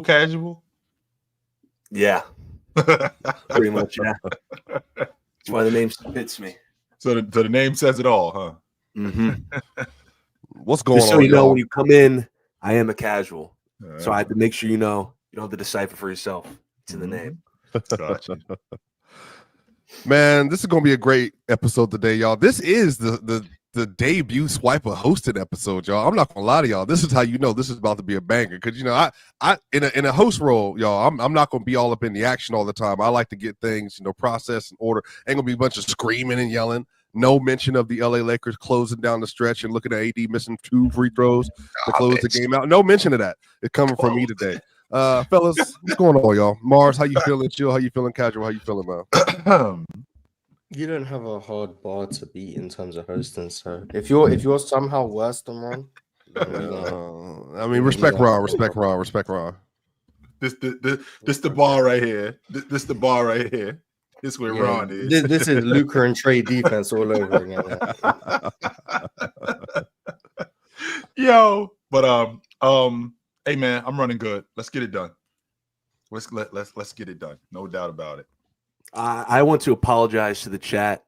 casual? Yeah. Pretty much, yeah. That's why the name fits me. So the name says it all, huh? Mm-hmm. What's going on, so you know, y'all? when you come in, I am a casual. So I have to make sure you don't have to decipher for yourself. It's in the name. Gotcha. Man, this is gonna be a great episode today, y'all. This is the debut Swiper hosted episode, y'all. I'm not gonna lie to y'all. This is how you know this is about to be a banger. Because I in a host role, y'all, I'm not gonna be all up in the action all the time. I like to get things, processed and order. Ain't gonna be a bunch of screaming and yelling. No mention of the LA Lakers closing down the stretch and looking at AD missing 2 free throws to close the game out. No mention of that. It's coming from me today. Fellas, what's going on, y'all? Mars, how you feeling? Chill, how you feeling? Casual, how you feeling, man? You don't have a hard bar to beat in terms of hosting. So if you're somehow worse than Ron, I mean, respect Ron. This the bar right here. This the bar right here. This where Ron is. This is Luka and Trey defense all over again. Yo, but hey man, I'm running good. Let's get it done. Let's get it done. No doubt about it. I want to apologize to the chat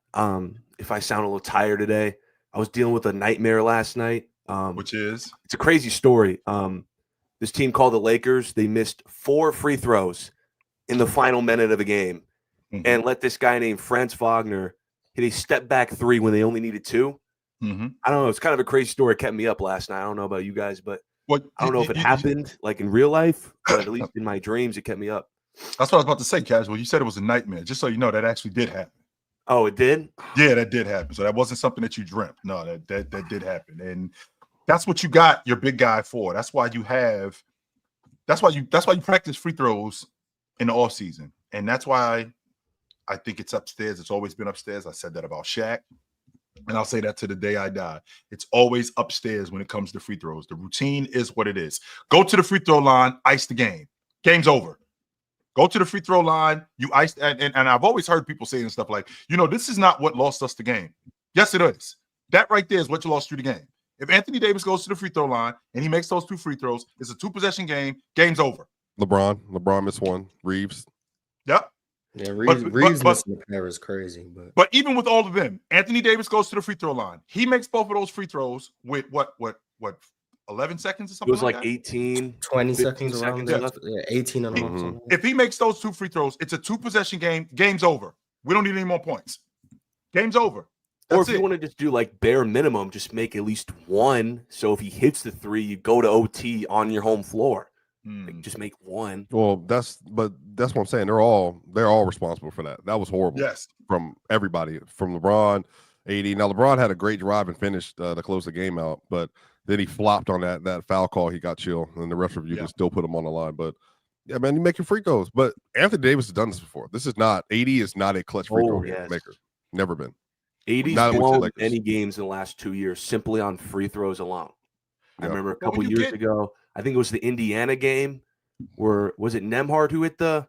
if I sound a little tired today. I was dealing with a nightmare last night. Which is? It's a crazy story. This team called the Lakers. They missed 4 free throws in the final minute of the game and let this guy named Franz Wagner hit a step-back 3 when they only needed 2. I don't know. It's kind of a crazy story. It kept me up last night. I don't know about you guys, but I don't know if it happened like in real life, but at least in my dreams, it kept me up. That's what I was about to say, Casual. You said it was a nightmare. Just so you know, that actually did happen. Oh, it did? Yeah, that did happen. So that wasn't something that you dreamt. No, that did happen. And that's what you got your big guy for. That's why you practice free throws in the off season. And that's why I think it's upstairs. It's always been upstairs. I said that about Shaq. And I'll say that to the day I die. It's always upstairs when it comes to free throws. The routine is what it is. Go to the free throw line, ice the game. Game's over. Go to the free throw line, you ice, and I've always heard people saying stuff like, this is not what lost us the game. Yes, it is. That right there is what you lost you the game. If Anthony Davis goes to the free throw line and he makes those 2 free throws, it's a 2-possession game. Game's over. LeBron missed 1. Reeves. Yep. Yeah, Reeves missing the pair is crazy. But even with all of them, Anthony Davis goes to the free throw line. He makes both of those free throws with what 11 seconds or something? It was like 18, 20 seconds around there. left. Yeah, 18 and a half. If he makes those 2 free throws, it's a 2-possession game. Game's over. We don't need any more points. Game's over. Or if you want to just do like bare minimum, just make at least 1. So if he hits the 3, you go to OT on your home floor. Like, just make 1. Well, that's what I'm saying. They're all responsible for that. That was horrible. Yes, from everybody, from LeBron, AD. Now LeBron had a great drive and finished to close the game out, but then he flopped on that foul call. He got chill, and the rest of you can still put him on the line. But yeah, man, you make your free throws. But Anthony Davis has done this before. This is not AD is not a clutch free throw maker. Never been. AD's blown any games in the last 2 years simply on free throws alone. I remember a couple years ago, I think it was the Indiana game where was it Nembhard who hit the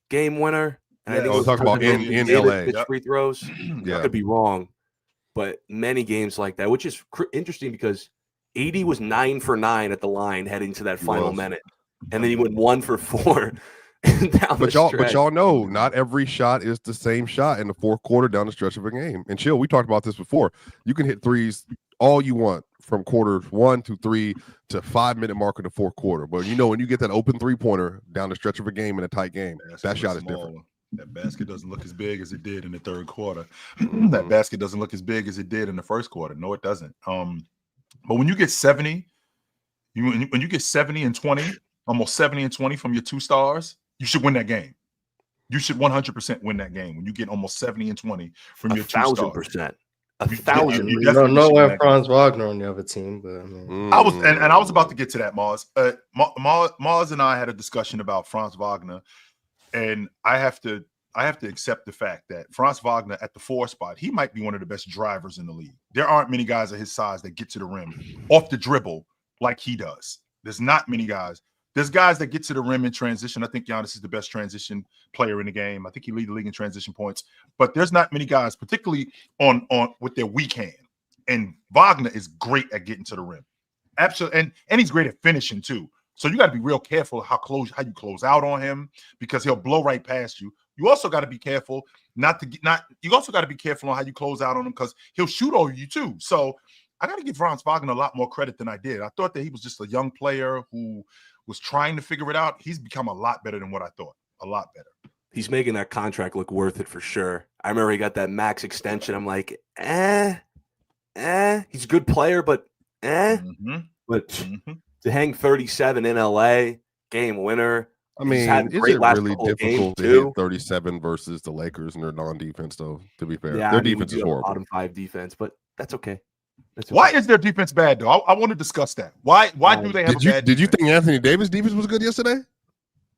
game winner? And I think I was talking about in LA. Free throws. I could be wrong, but many games like that, which is interesting because AD was 9 for 9 at the line heading to that final minute, and then he went 1 for 4. But y'all know not every shot is the same shot in the fourth quarter down the stretch of a game. And chill, we talked about this before. You can hit threes all you want from quarters 1 to 3 to 5-minute mark of the fourth quarter. But when you get that open 3-pointer down the stretch of a game in a tight game, that shot is different. That basket doesn't look as big as it did in the third quarter. That basket doesn't look as big as it did in the first quarter. No, it doesn't. But when you get 70, when you get 70 and 20, almost 70 and 20 from your 2 stars, you should win that game. You should 100% win that game when you get almost 70 and 20 from your 2 stars. 1,000%. 1,000. You don't know where Franz Wagner on the other team, but I mean, I was about to get to that, Mars. Mars and I had a discussion about Franz Wagner, and I have to accept the fact that Franz Wagner at the 4 spot, he might be one of the best drivers in the league. There aren't many guys of his size that get to the rim off the dribble like he does. There's not many guys. There's guys that get to the rim in transition. I think Giannis is the best transition player in the game. I think he leads the league in transition points. But there's not many guys, particularly on with their weak hand. And Wagner is great at getting to the rim. Absolutely. And he's great at finishing too. So you got to be real careful how you close out on him, because he'll blow right past you. You also got to be careful you also got to be careful on how you close out on him, because he'll shoot over you too. So I got to give Franz Wagner a lot more credit than I did. I thought that he was just a young player who was trying to figure it out. He's become a lot better than what I thought. A lot better. He's making that contract look worth it for sure. I remember he got that max extension. I'm like, he's a good player, but But to hang 37 in LA, game winner. I mean, is it really difficult to hit 37 versus the Lakers and their non-defense, though, to be fair? Their defense is horrible. Bottom 5 defense, but that's okay. Why is their defense bad, though? I want to discuss that. Why do they have a bad defense? Did you think Anthony Davis' defense was good yesterday?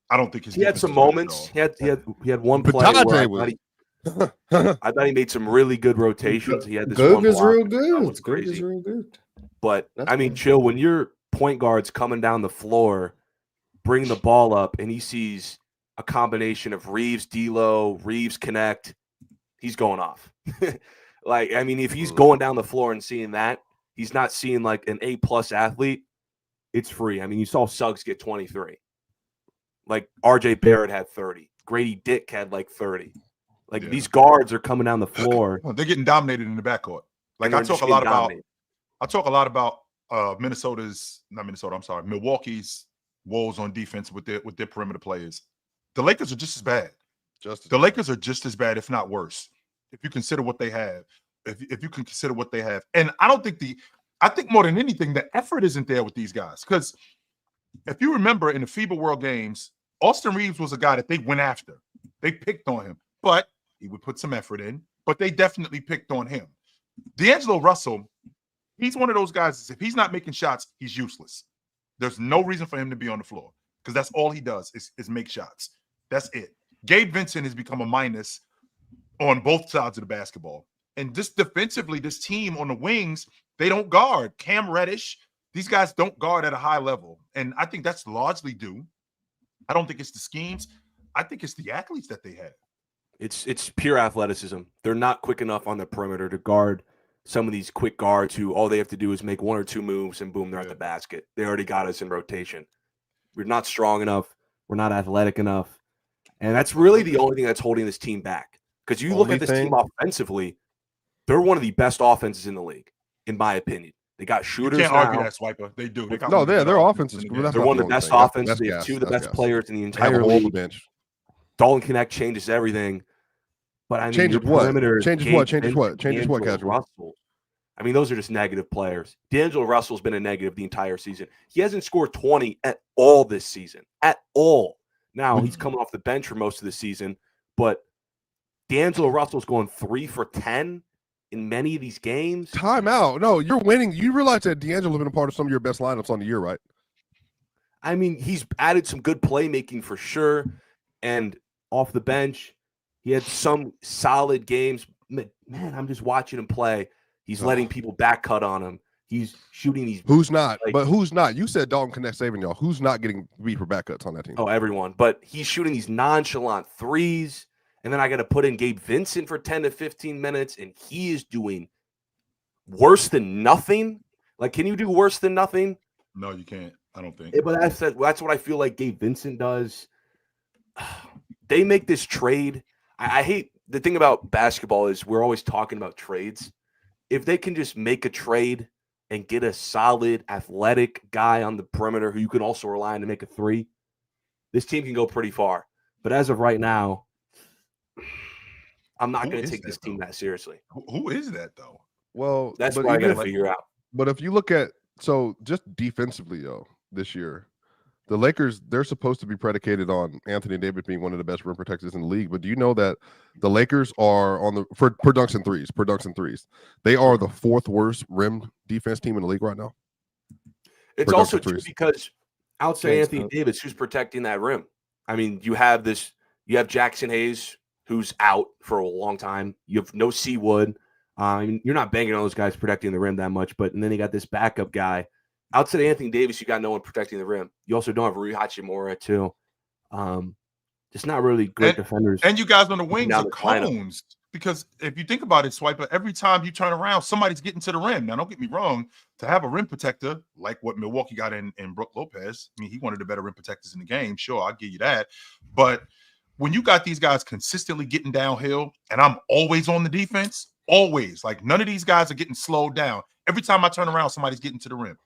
I don't think he had some moments. He had one play where I thought he made some really good rotations. He had this one block. Real good. Was crazy. Is real good. But I mean, chill. When your point guard's coming down the floor, bring the ball up, and he sees a combination of Reeves, D'Lo, Reeves connect, he's going off. Like, I mean, if he's going down the floor and seeing that, he's not seeing like an A+ athlete. It's free. I mean, you saw Suggs get 23. Like RJ Barrett had 30. Grady Dick had like 30. Like these guards are coming down the floor. Well, they're getting dominated in the backcourt. Like I talk a lot about Milwaukee's woes on defense with their perimeter players. The Lakers are just as bad. The Lakers are just as bad, if not worse, if you consider what they have. If you can consider what they have. And I think more than anything, the effort isn't there with these guys. Because if you remember in the FIBA World Games, Austin Reeves was a guy that they went after. They picked on him, but he would put some effort in. But they definitely picked on him. D'Angelo Russell, he's one of those guys, if he's not making shots, he's useless. There's no reason for him to be on the floor, because that's all he does is make shots. That's it. Gabe Vincent has become a minus on both sides of the basketball. And just defensively, this team on the wings, they don't guard. Cam Reddish, these guys don't guard at a high level. And I think that's largely due. I don't think it's the schemes. I think it's the athletes that they have. It's pure athleticism. They're not quick enough on the perimeter to guard some of these quick guards who all they have to do is make 1 or 2 moves and boom, they're at the basket. They already got us in rotation. We're not strong enough. We're not athletic enough. And that's really the only thing that's holding this team back. Because you look at this team offensively, they're one of the best offenses in the league, in my opinion. They got shooters. You can't argue that, Swiper. They do. Their offense is good. They're one of the best offenses. They have 2 of the best players in the entire league. Bench. Dalton Connect changes everything. But I mean, changes what? Changes what, Russell. I mean, those are just negative players. D'Angelo Russell's been a negative the entire season. He hasn't scored 20 at all this season. At all. Now, he's coming off the bench for most of the season, but D'Angelo Russell's going 3 for 10 in many of these games. Timeout. No, you're winning. You realize that D'Angelo's been a part of some of your best lineups on the year, right? I mean, he's added some good playmaking for sure. And off the bench, he had some solid games. Man, I'm just watching him play. He's letting people back cut on him. He's shooting these. Who's not? But who's not? You said Dalton Connect saving y'all. Who's not getting beat for back cuts on that team? Oh, everyone. But he's shooting these nonchalant threes. And then I got to put in Gabe Vincent for 10 to 15 minutes. And he is doing worse than nothing. Like, can you do worse than nothing? No, you can't. I don't think. But that's what I feel like Gabe Vincent does. They make this trade. I hate the thing about basketball is we're always talking about trades. If they can just make a trade and get a solid athletic guy on the perimeter who you can also rely on to make a 3, this team can go pretty far. But as of right now, I'm not going to take this team that seriously. Who is that, though? Well, that's what I got to figure out. But if you look at just defensively, though, this year, the Lakers, they're supposed to be predicated on Anthony Davis being one of the best rim protectors in the league. But do you know that the Lakers are per dunks and threes, they are the 4th worst rim defense team in the league right now? It's also true because outside Anthony Davis, who's protecting that rim? I mean, you have Jackson Hayes, who's out for a long time. You have no Seawood. You're not banging on those guys protecting the rim that much, and then you got this backup guy. Outside of Anthony Davis, you got no one protecting the rim. You also don't have Rui Hachimura, too. Just not really great defenders. And you guys on the wings are cones because if you think about it, Swiper, every time you turn around, somebody's getting to the rim. Now, don't get me wrong, to have a rim protector like what Milwaukee got in Brook Lopez, I mean, he one of the better rim protectors in the game. Sure, I'll give you that. But when you got these guys consistently getting downhill, and I'm always on the defense, always, like none of these guys are getting slowed down. Every time I turn around, somebody's getting to the rim.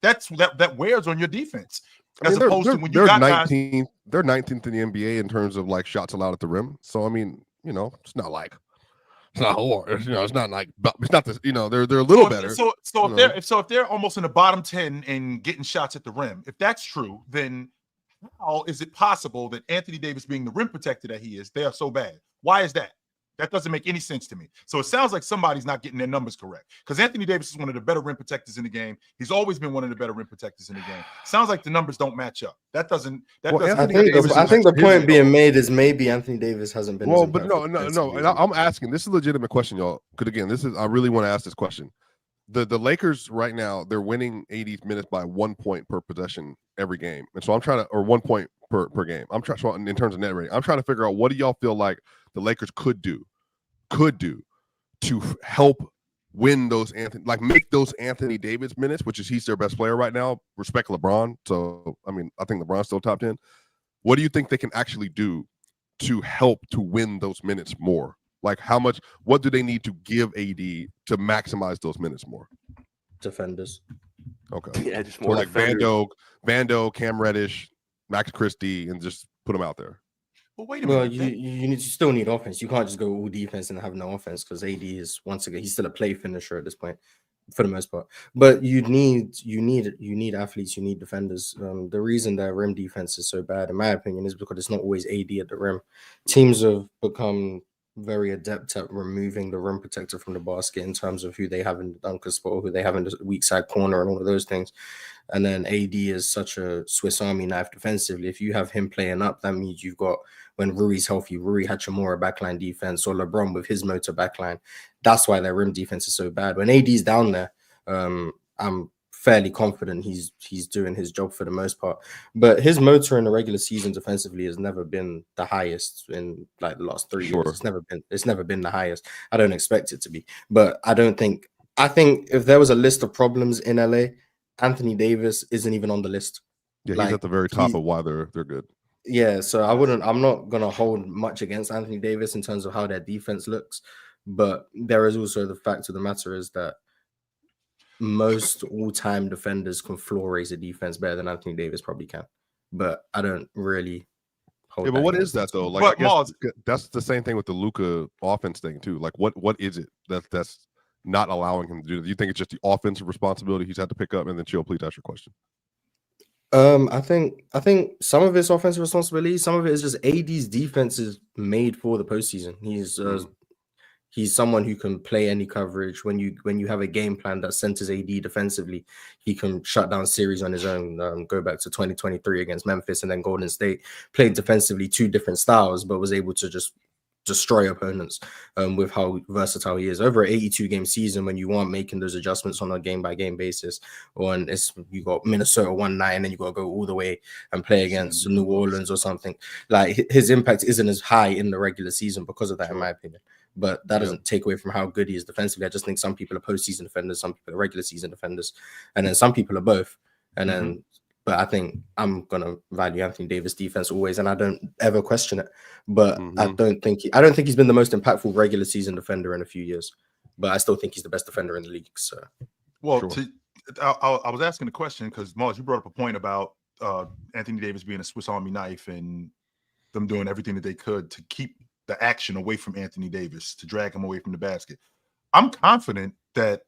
That wears on your defense. I mean, Opposed to when you got 19th, guys, they're 19th in the NBA in terms of like shots allowed at the rim. So I mean, you know, it's not horrible. You know, it's not like it's not this. You know, they're a little better. So if they're almost in the bottom 10 and getting shots at the rim, if that's true, then how is it possible that Anthony Davis, being the rim protector that he is, they are so bad? Why is that? That doesn't make any sense to me. So it sounds like somebody's not getting their numbers correct, because Anthony Davis is one of the better rim protectors in the game. He's always been one of the better rim protectors in the game. Sounds like the numbers don't match up. I think the point being made is maybe Anthony Davis hasn't been. Well, but no. I'm asking. This is a legitimate question, y'all. Because again, I really want to ask this question. The Lakers right now, they're winning 80 minutes by 1 point per possession every game, and so I'm trying to, or 1 point per game. I'm trying, so in terms of net rating, I'm trying to figure out what do y'all feel like the Lakers could do to help win those make those Anthony Davis minutes, which is he's their best player right now. Respect LeBron. So I mean, I think LeBron's still top 10. What do you think they can actually do to help to win those minutes more? Like what do they need to give AD to maximize those minutes more? Defenders. Okay. Yeah, just more like Vando, Cam Reddish, Max Christie, and just put them out there. Well, wait a minute. Well, you still need offense. You can't just go all defense and have no offense, because AD is, once again, he's still a play finisher at this point, for the most part. But you need athletes, you need defenders. The reason that rim defense is so bad, in my opinion, is because it's not always AD at the rim. Teams have become very adept at removing the rim protector from the basket in terms of who they have in the dunker spot, who they have in the weak side corner, and all of those things. And then AD is such a Swiss Army knife defensively. If you have him playing up, that means you've got, when Rui's healthy, Rui Hachimura backline defense, or LeBron with his motor backline. That's why their rim defense is so bad. When AD's down there, I'm fairly confident he's doing his job for the most part. But his motor in the regular season defensively has never been the highest in like the last 3 years. It's never been the highest. I don't expect it to be. But I think if there was a list of problems in LA, Anthony Davis isn't even on the list. Yeah, he's at the very top of why they're good. Yeah, so I'm not gonna hold much against Anthony Davis in terms of how their defense looks. But there is also the fact of the matter is that most all-time defenders can floor raise a defense better than Anthony Davis probably can. But I don't really hold. Yeah, but what is that though? Like, I guess that's the same thing with the Luka offense thing too. Like, what is it that's not allowing him to do? Do you think it's just the offensive responsibility he's had to pick up? And then Chill, please ask your question. I think some of it's offensive responsibility. Some of it is just AD's defense is made for the postseason. He's someone who can play any coverage. When you have a game plan that centers AD defensively, he can shut down series on his own. Go back to 2023 against Memphis and then Golden State, played defensively 2 different styles, but was able to just destroy opponents with how versatile he is. Over an 82-game season, when you aren't making those adjustments on a game-by-game basis, or you got Minnesota one night and then you got to go all the way and play against New Orleans or something, like his impact isn't as high in the regular season because of that, in my opinion. But that doesn't take away from how good he is defensively. I just think some people are postseason defenders, some people are regular season defenders, and then some people are both. And then, but I think I'm gonna value Anthony Davis defense always, and I don't ever question it. But I don't think he's been the most impactful regular season defender in a few years. But I still think he's the best defender in the league. So, well, I was asking the question because Mars, you brought up a point about Anthony Davis being a Swiss Army knife and them doing everything that they could to keep the action away from Anthony Davis, to drag him away from the basket. I'm confident that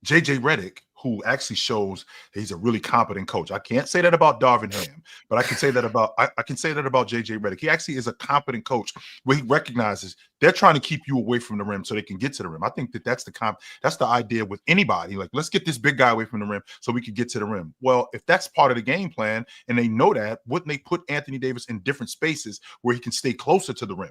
JJ Redick, who actually shows that he's a really competent coach. I can't say that about Darvin Ham, but I can say that about JJ Redick. He actually is a competent coach where he recognizes they're trying to keep you away from the rim so they can get to the rim. I think that's the idea with anybody. Like, let's get this big guy away from the rim so we can get to the rim. Well, if that's part of the game plan and they know that, wouldn't they put Anthony Davis in different spaces where he can stay closer to the rim?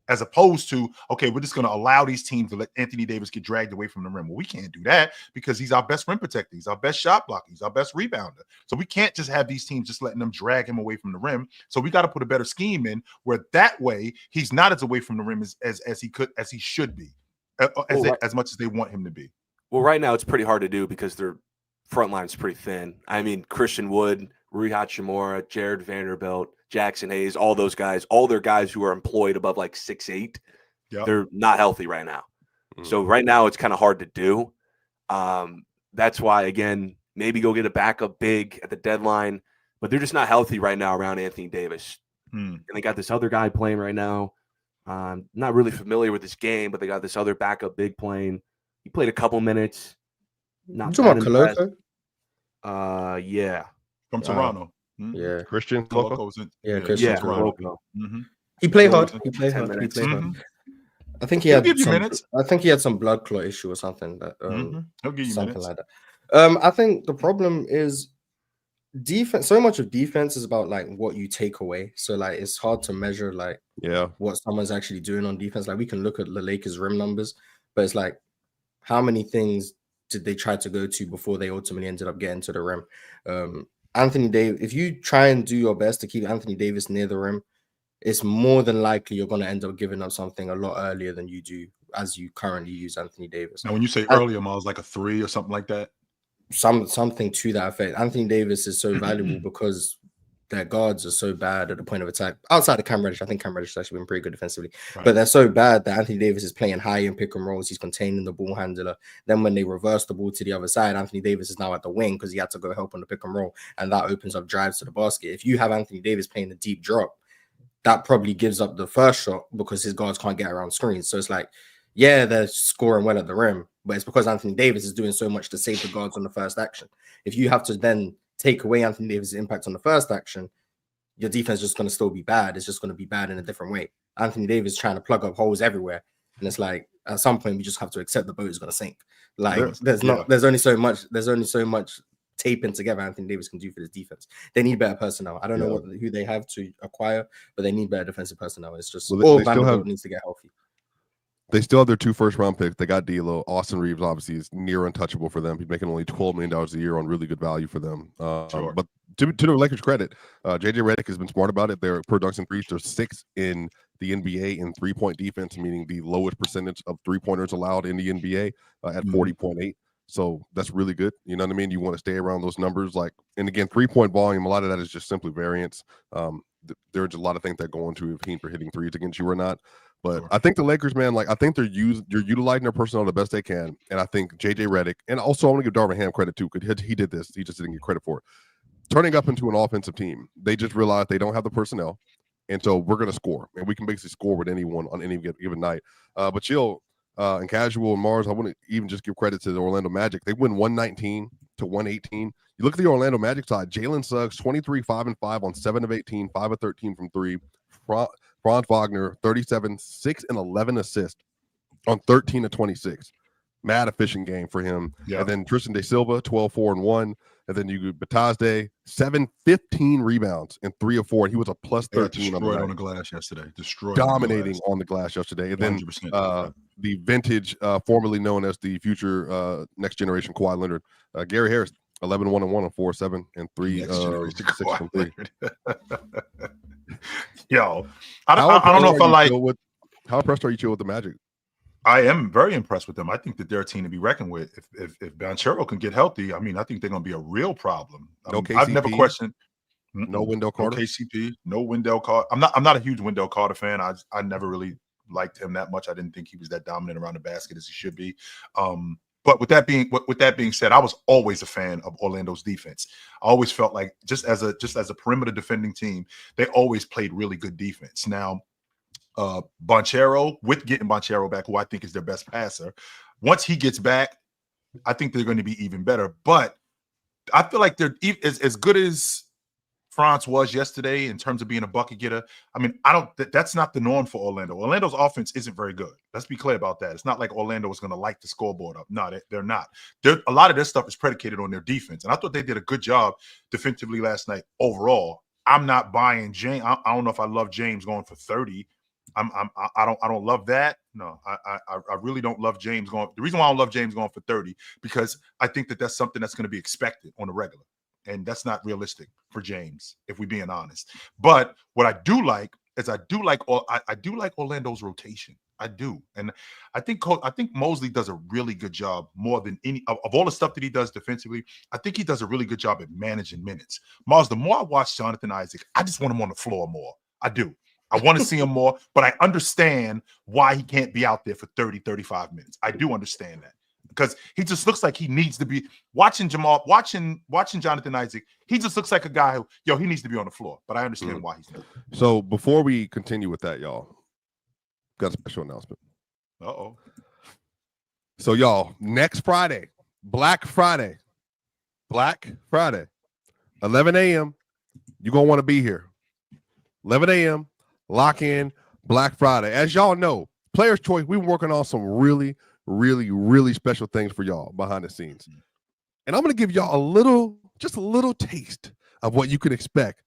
as opposed to, okay, we're just going to allow these teams to let Anthony Davis get dragged away from the rim. Well, we can't do that because he's our best rim protector. He's our best shot blocker. He's our best rebounder. So we can't just have these teams just letting them drag him away from the rim. So we got to put a better scheme in where that way he's not as away from the rim as he should be, as much as they want him to be. Well, right now it's pretty hard to do because their front line's pretty thin. I mean, Christian Wood, Rui Hachimura, Jared Vanderbilt, Jackson Hayes, all those guys, all their guys who are employed above like 6'8", they're not healthy right now. So right now it's kind of hard to do. That's why, again, maybe go get a backup big at the deadline, but they're just not healthy right now around Anthony Davis. And they got this other guy playing right now. Not really familiar with this game, but they got this other backup big playing. He played a couple minutes. Not talking about Koloko? Yeah. From Toronto. Yeah. Christian Koloko. Christian Koloko. He played hard. He played hard. I think he had some blood clot issue or something. He'll give you something minutes. like that. I think the problem is defense. So much of defense is about like what you take away. So like it's hard to measure like what someone's actually doing on defense. Like we can look at the Lakers' rim numbers, but it's like how many things did they try to go to before they ultimately ended up getting to the rim? Anthony Davis, if you try and do your best to keep Anthony Davis near the rim, it's more than likely you're going to end up giving up something a lot earlier than you do as you currently use Anthony Davis. Now, when you say earlier, Miles, like a 3 or something like that? Something to that effect. Anthony Davis is so valuable because their guards are so bad at the point of attack. Outside of Cam Reddish, I think Cam Reddish has actually been pretty good defensively. Right. But they're so bad that Anthony Davis is playing high in pick and rolls. He's containing the ball handler. Then when they reverse the ball to the other side, Anthony Davis is now at the wing because he had to go help on the pick and roll. And that opens up drives to the basket. If you have Anthony Davis playing the deep drop, that probably gives up the first shot because his guards can't get around screens. So it's like, yeah, they're scoring well at the rim, but it's because Anthony Davis is doing so much to save the guards on the first action. If you have to then take away Anthony Davis' impact on the first action, your defense is just going to still be bad. It's just going to be bad in a different way. Anthony Davis is trying to plug up holes everywhere. And it's like, at some point, we just have to accept the boat is going to sink. Like, there's only so much taping together Anthony Davis can do for this defense. They need better personnel. I don't know who they have to acquire, but they need better defensive personnel. It's just all Vanderbilt needs to get healthy. They still have their 2 first-round picks. They got D'Lo. Austin Reeves, obviously, is near untouchable for them. He's making only $12 million a year on really good value for them. But to the Lakers' credit, JJ Redick has been smart about it. Their per dunks and threes are 6th in the NBA in three-point defense, meaning the lowest percentage of three-pointers allowed in the NBA at 40.8. So that's really good. You know what I mean? You want to stay around those numbers. And again, three-point volume, a lot of that is just simply variance. There's a lot of things that go into if for hitting threes against you or not. But I think the Lakers, man, I think they're utilizing their personnel the best they can. And I think JJ Redick, and also I want to give Darvin Ham credit too, because he did this. He just didn't get credit for it. Turning up into an offensive team, they just realized they don't have the personnel. And so we're going to score. And we can basically score with anyone on any given night. But Chill and Casual and Mars, I wouldn't even just give credit to the Orlando Magic. They win 119 to 118. You look at the Orlando Magic side, Jalen Suggs, 23, 5 and 5 on 7 of 18, 5 of 13 from 3. Franz Wagner, 37, 6 and 11 assists on 13 of 26. Mad efficient game for him. Yeah. And then Tristan De Silva, 12, 4 and 1. And then you Batazde, 7, 15 rebounds and 3 of 4. He was a plus 13 on the glass yesterday. Dominating on the glass yesterday. And then the vintage, formerly known as the future next generation Kawhi Leonard, Gary Harris, 11, 1 and 1 on 4, 7 and 3, 6 from 3. Yo, I don't know if I like. How impressed are you, Chill, with the Magic? I am very impressed with them. I think that they're a team to be reckoned with. If Banchero can get healthy, I mean, I think they're going to be a real problem. I've never questioned. No Wendell Carter. No KCP. No Wendell Carter. I'm not a huge Wendell Carter fan. I never really liked him that much. I didn't think he was that dominant around the basket as he should be. But with that being said, I was always a fan of Orlando's defense. I always felt like just as a perimeter defending team, they always played really good defense. Now, Banchero, with getting Banchero back, who I think is their best passer, once he gets back, I think they're going to be even better. But I feel like they're as good as Franz was yesterday in terms of being a bucket getter. I mean, that's not the norm for Orlando. Orlando's offense isn't very good. Let's be clear about that. It's not like Orlando is going to light the scoreboard up. No, they're not. A lot of their stuff is predicated on their defense. And I thought they did a good job defensively last night overall. I'm not buying James. I don't know if I love James going for 30 I don't love that. No, I really don't love James going. The reason why I don't love James going for 30 because I think that that's something that's going to be expected on a regular, and that's not realistic for James if we're being honest. But what I do like is I do like Orlando's rotation. I do, and I think Mosley does a really good job more than any of all the stuff that he does defensively. I think he does a really good job at managing minutes. Mars, the more I watch Jonathan Isaac, I just want him on the floor more. I do. I want to see him more, but I understand why he can't be out there for 30, 35 minutes. I do understand that because he just looks like he needs to be watching Jonathan Isaac. He just looks like a guy who, he needs to be on the floor, but I understand why he's not. So before we continue with that, y'all, got a special announcement. Uh-oh. So y'all, next Friday, Black Friday, 11 a.m., you're going to want to be here. 11 a.m., lock in Black Friday. As y'all know, Players' Choice, we've been working on some really, really, really special things for y'all behind the scenes. And I'm going to give y'all just a little taste of what you can expect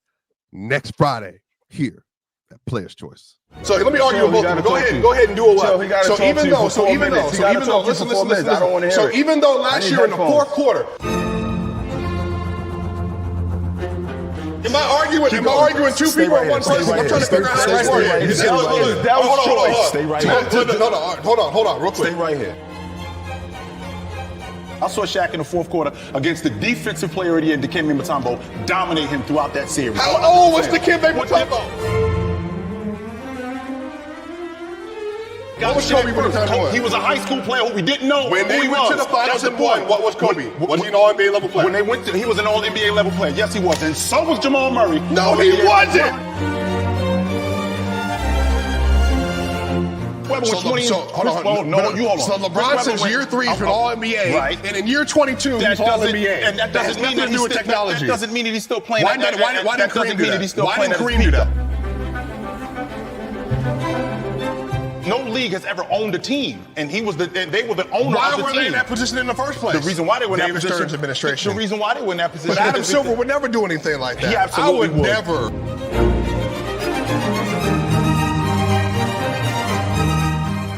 next Friday here at Players' Choice. So let me argue with both of them. Go ahead and do it well. So even though, listen. So even though last year in the fourth quarter, am I arguing two people or one person? I'm trying to figure out how this works. Hold on, real quick. Stay right here. I saw Shaq in the fourth quarter against the defensive player of the year, Dikembe Mutombo, dominate him throughout that series. How old was Dikembe Mutombo? What was Kobe when the time was? He was a high school player who we didn't know when they went to the finals and won. What was Kobe? Was he an All-NBA level player? When they went, he was an All-NBA level player. Yes, he was, and so was Jamal Murray. No, he wasn't. Hold on. So LeBron says year 3 he's an All-NBA, right? And in year 22 he's All-NBA. And that doesn't mean that he's technology. That doesn't mean that he's still playing. Why didn't Kareem do that? Why didn't Kareem do that? No league has ever owned a team, and they were the owner of the team. Why were they in that position in the first place? The reason why they were in that position. Stern's administration. The reason why they were in that position. But Adam Silver would never do anything like that. He absolutely would. Never.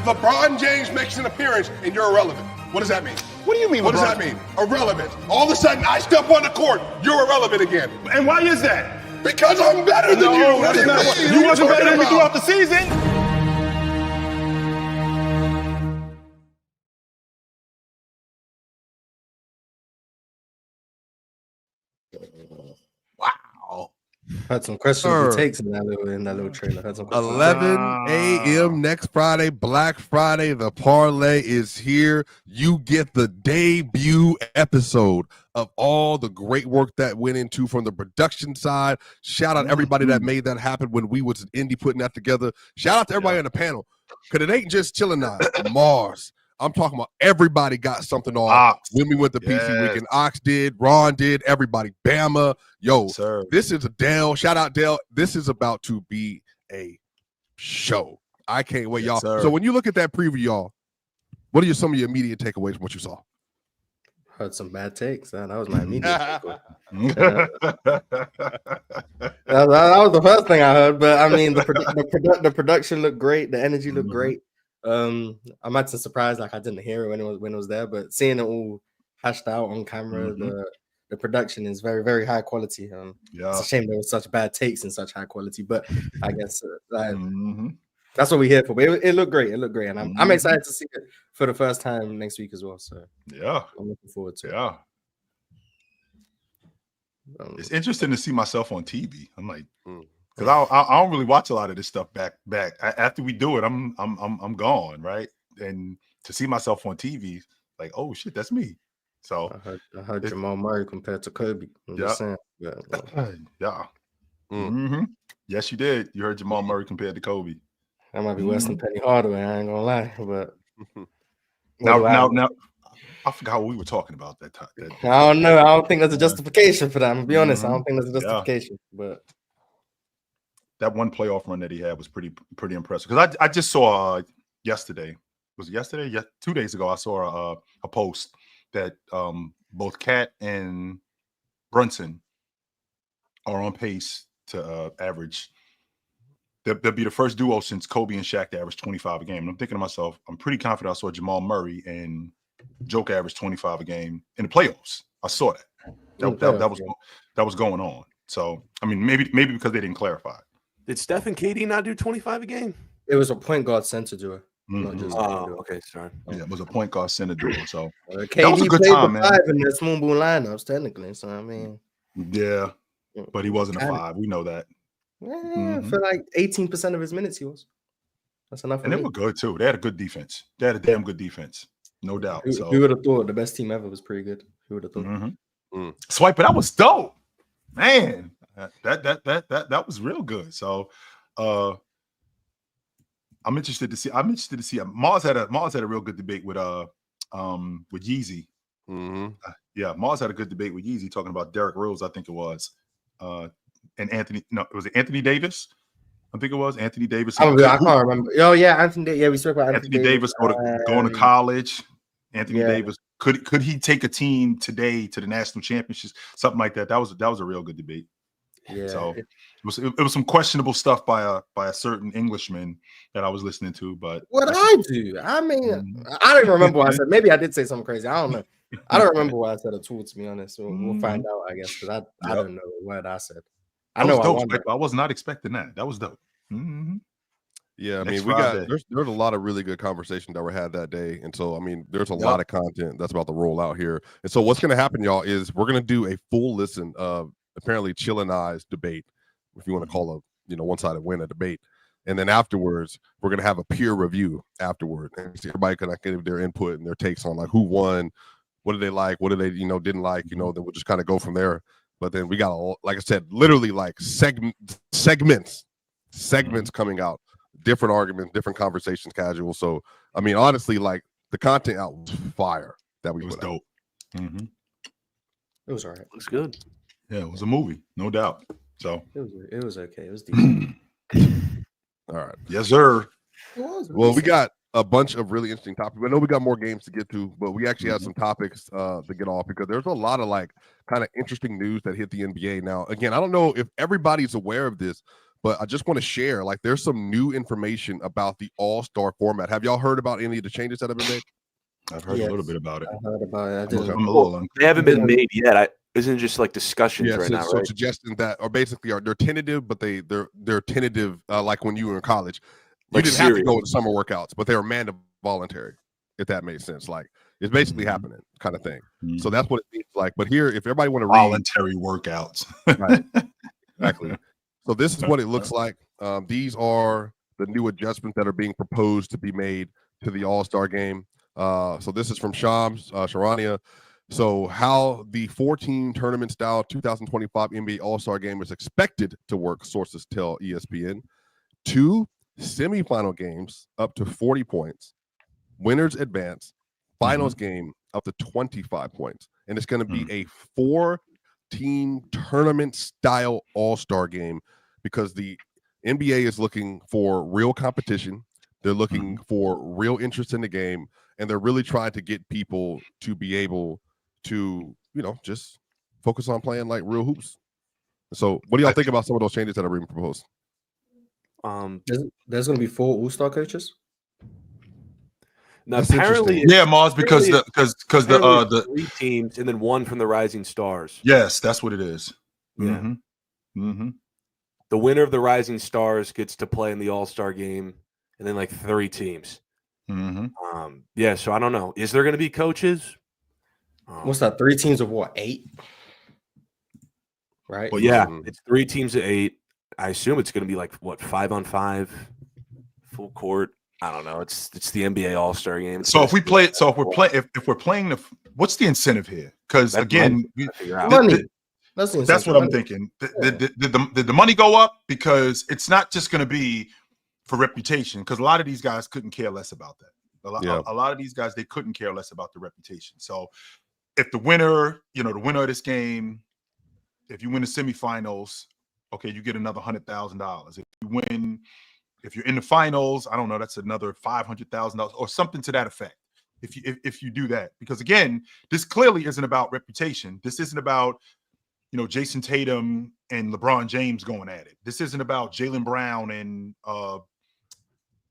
LeBron James makes an appearance, and you're irrelevant. What does that mean? What do you mean? What does that mean? Irrelevant. All of a sudden, I step on the court, you're irrelevant again. And why is that? Because I'm better than you. You wasn't better than me throughout the season. Wow. Had some questionable takes in that little trailer. 11 a.m. next Friday, Black Friday. The parlay is here. You get the debut episode of all the great work that went into from the production side. Shout out everybody that made that happen when we was in Indy putting that together. Shout out to everybody on the panel. Because it ain't just chilling now. Mars. I'm talking about everybody got something on when we went to PC weekend. Ox did, Ron did, everybody. Bama. Yo, this is a Dell. Shout out Dell. This is about to be a show. I can't wait, y'all. So when you look at that preview, y'all, what are some of your immediate takeaways from what you saw? Heard some bad takes. That was my immediate takeaway. That was the first thing I heard. But I mean, the production looked great. The energy looked great. I'm actually surprised I didn't hear it when it was there, but seeing it all hashed out on camera, the production is very, very high quality. It's a shame there was such bad takes in such high quality, but I guess that's what we're here for. But it looked great. And I'm excited to see it for the first time next week as well. So yeah, I'm looking forward to it. Yeah. It's interesting to see myself on TV. I'm like, because I don't really watch a lot of this stuff back. After we do it, I'm gone, right? And to see myself on TV, like, oh shit, that's me. So I heard Jamal Murray compared to Kobe. I'm just saying. Yeah. Yes, you did. You heard Jamal Murray compared to Kobe. That might be worse than Penny Hardaway. I ain't gonna lie, but now. I forgot what we were talking about that time. I don't know. I don't think there's a justification for that. I'm gonna be honest. I don't think there's a justification, but that one playoff run that he had was pretty impressive. Because I just saw yesterday. Was it yesterday? Yeah, 2 days ago. I saw a post that both Cat and Brunson are on pace to average they'll be the first duo since Kobe and Shaq to average 25 a game. And I'm thinking to myself, I'm pretty confident I saw Jamal Murray and Joker average 25 a game in the playoffs. I saw that. That was going on. So, I mean, maybe because they didn't clarify. Did Steph and KD not do 25 a game? It was a point guard center duo. Not just okay, sorry. Yeah, it was a point guard center duo. So KD that was a good played time, the man. 5 in the small ball lineups, technically. So I mean, yeah, but he wasn't a 5. We know that. Yeah, for like 18% of his minutes, he was. That's enough. And they were good too. They had a good defense. They had a damn good defense, no doubt. Who would have thought the best team ever was pretty good? Who would have thought? Swipe, but that was dope, man. That was real good. So, I'm interested to see. Mars had a real good debate with Yeezy. Yeah, Mars had a good debate with Yeezy talking about Derrick Rose. I think it was, and Anthony. No, was it Anthony Davis? I think it was Anthony Davis. I can't remember. Oh yeah, Anthony. Yeah, we spoke about Anthony Davis going to college. Anthony Davis could he take a team today to the national championships? Something like that. That was a real good debate. Yeah. So it was some questionable stuff by a certain Englishman that I was listening to. But what I do, I mean, I don't even remember what I said. Maybe I did say something crazy. I don't know. I don't remember what I said at all, to be honest. We'll find out, I guess, because I don't know what I said. I know I was not expecting that. That was dope. Yeah, I mean, there's a lot of really good conversation that were had that day, and so I mean, there's a lot of content that's about to roll out here. And so what's going to happen, y'all, is we're going to do a full listen of apparently Chill and I's debate, if you want to call a one-sided win a debate, and then afterwards we're going to have a peer review afterward, and everybody can give their input and their takes on like who won, what did they like, what did they didn't like, then we'll just kind of go from there. But then we got, like I said, literally like segments coming out, different arguments, different conversations, casual. So I mean, honestly, like the content out was fire that we was put dope. Out. It was all right. Looks good. Yeah, it was a movie, no doubt. So it was okay. It was decent. All right. Yes, sir. Well, we got a bunch of really interesting topics. I know we got more games to get to, but we actually have some topics to get off because there's a lot of like kind of interesting news that hit the NBA. Now, again, I don't know if everybody's aware of this, but I just want to share, like, there's some new information about the All-Star format. Have y'all heard about any of the changes that have been made? I've heard a little bit about it. I heard about it. I'm a little they haven't been made yet. Isn't it just like discussions right now, so right? suggesting that, or basically, they're tentative, but they're tentative, like when you were in college. You Like didn't have to go to summer workouts, but they were voluntary, if that makes sense. Like, it's basically happening kind of thing. So that's what it seems like. But here, if everybody want to read voluntary workouts, right? Exactly. So this is what it looks like. These are the new adjustments that are being proposed to be made to the All-Star game. So this is from Shams Sharania. So how the 14 tournament style 2025 NBA All-Star game is expected to work, sources tell ESPN. 2 semifinal games up to 40 points. Winners advance. Finals game up to 25 points. And it's going to be a 4-team tournament style All-Star game because the NBA is looking for real competition. They're looking for real interest in the game, and they're really trying to get people to be able to, just focus on playing like real hoops. So what do y'all think about some of those changes that are being proposed? There's going to be 4 All-Star coaches. Now, apparently, Mars, because the 3 teams and then 1 from the Rising Stars. Yes, that's what it is. Yeah. The winner of the Rising Stars gets to play in the All-Star game, and then like 3 teams. So I don't know. Is there going to be coaches? What's that? 3 teams of what? 8, right? Well, yeah, it's 3 teams of 8. I assume it's going to be like what, 5-on-5, full court. I don't know. It's the NBA All-Star game. If we're playing what's the incentive here? Because again, money. That's what I'm thinking. Did the money go up? Because it's not just going to be for reputation. Because a lot of these guys couldn't care less about that. A lot of these guys, they couldn't care less about the reputation. So if the winner of this game, if you win the semifinals, okay, you get another $100,000. If you're in the finals, I don't know, that's another $500,000 or something to that effect. If you do that, because again, this clearly isn't about reputation. This isn't about Jayson Tatum and LeBron James going at it. This isn't about Jaylen Brown and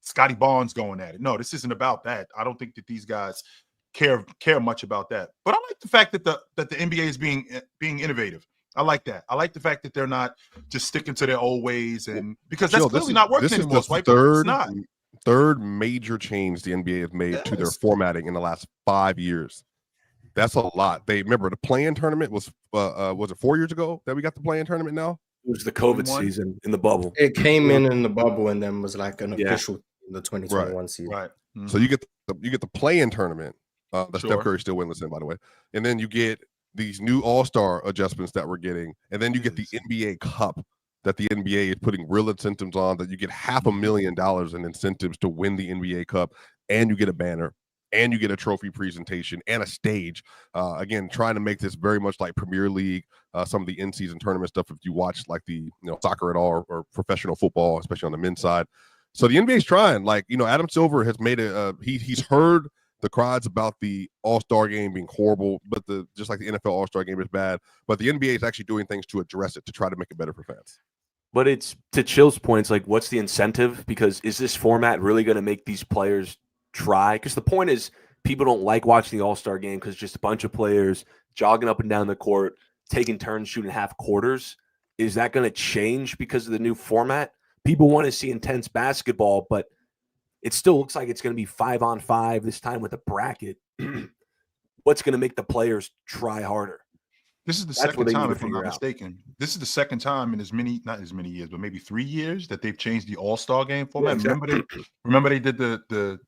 Scotty Barnes going at it. No, this isn't about that. I don't think that these guys care much about that. But I like the fact that the NBA is being innovative. I like that. I like the fact that they're not just sticking to their old ways, and because that's clearly not working anymore. This is the third major change the NBA has made to their formatting in the last 5 years. That's a lot. They remember the play-in tournament was it 4 years ago that we got the play-in tournament now? It was the COVID season in the bubble. It came in the bubble and then was like an official in the 2021 season. Right. Mm-hmm. So you get the play-in tournament. That Steph Curry still winless in, by the way. And then you get these new All-Star adjustments that we're getting, and then you get the NBA Cup that the NBA is putting real incentives on. That you get $500,000 in incentives to win the NBA Cup, and you get a banner, and you get a trophy presentation and a stage. Again, trying to make this very much like Premier League, some of the in-season tournament stuff. If you watch like the soccer at all or professional football, especially on the men's side. So the NBA is trying. Like Adam Silver has made he's heard the cries about the All-Star game being horrible, but just like the NFL All-Star game is bad. But the NBA is actually doing things to address it, to try to make it better for fans. But it's to Chill's points, like what's the incentive? Because is this format really going to make these players try? Because the point is people don't like watching the All-Star game because just a bunch of players jogging up and down the court, taking turns shooting half quarters. Is that going to change because of the new format? People want to see intense basketball, but it still looks like it's going to be 5-on-5 this time with a bracket. What's going to make the players try harder? This is the second time, if I'm not mistaken. This is the second time in not as many years, but maybe 3 years that they've changed the All-Star game format. Yeah, Remember they did the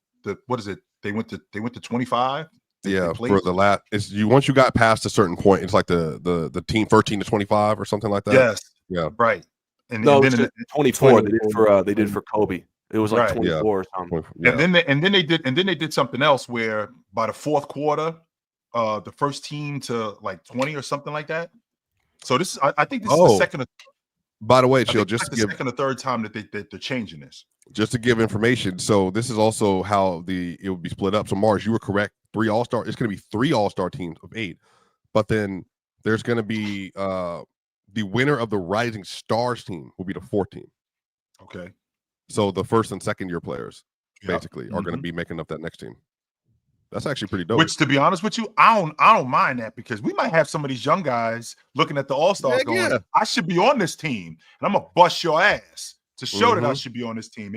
what is it? They went to 25. Yeah, for the last once you got past a certain point, it's like the team 13 to 25 or something like that. Yes. Yeah. Right. And no, then 24. They did for Kobe. It was like 24 or something. Yeah. And then they did something else where by the fourth quarter, the first team to like 20 or something like that. So this I think this is the second. By the way, Chill, just like the second or third time that they're changing this. Just to give information, so this is also how it would be split up. So Mars, you were correct. 3 All-Star. It's going to be 3 All-Star teams of 8, but then there's going to be the winner of the Rising Stars team will be the 4th team. Okay. So the first and second year players basically are going to be making up that next team. That's actually pretty dope. Which, to be honest with you, I don't mind that because we might have some of these young guys looking at the All-Stars going, I should be on this team, and I'm gonna bust your ass to show that I should be on this team.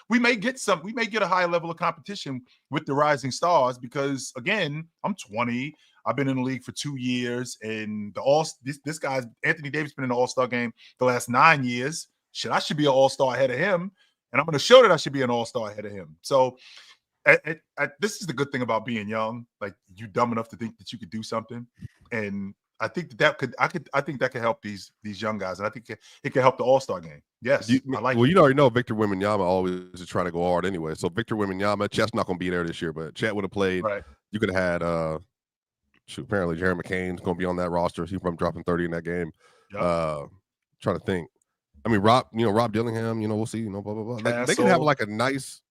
We may get a higher level of competition with the Rising Stars because again, I'm 20. I've been in the league for 2 years, and this guy's Anthony Davis been in the All-Star game the last 9 years. I should be an All-Star ahead of him, and I'm going to show that I should be an All-Star ahead of him. So, this is the good thing about being young. Like, you dumb enough to think that you could do something, and I think that could help these young guys, and I think it could help the All-Star game. Yes, you already know Victor Wembanyama always is trying to go hard anyway. So Victor Wembanyama, Chet's not going to be there this year, but Chet would have played. Right. You could have had apparently Jerry McCain's going to be on that roster. He's from dropping 30 in that game. Yep. Trying to think. I mean, Rob Dillingham, we'll see, blah, blah, blah. They can have like a nice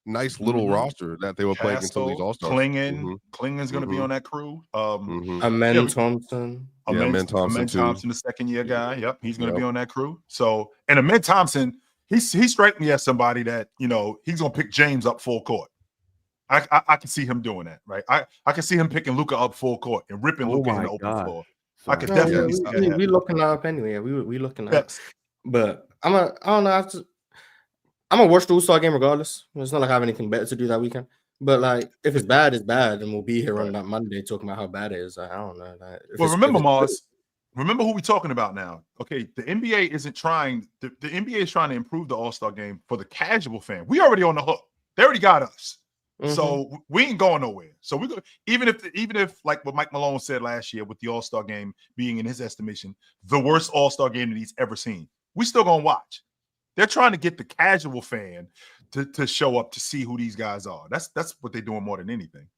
little roster that they will play against some of these All-Stars. Klingen's going to be on that crew. Amen Thompson. Amen Thompson, the second-year guy. Yep, he's going to be on that crew. So, and Amen Thompson, he strikes me as somebody that, he's going to pick James up full court. I can see him doing that, right? I can see him picking Luka up full court and ripping Luka in the open floor. I could definitely see that. We looking that up anyway. We looking that up. But I don't know. I'm gonna watch the All-Star game regardless. It's not like I have anything better to do that weekend. But like, if it's bad, it's bad, and we'll be here on that Monday talking about how bad it is. I don't know. Well, remember, Mars. Remember who we're talking about now. Okay, the NBA isn't trying. The NBA is trying to improve the All-Star game for the casual fan. We already on the hook. They already got us. So we ain't going nowhere. So we go even if like what Mike Malone said last year with the All-Star game being in his estimation the worst All-Star game that he's ever seen. We still gonna watch. They're trying to get the casual fan to show up to see who these guys are. That's what they're doing more than anything.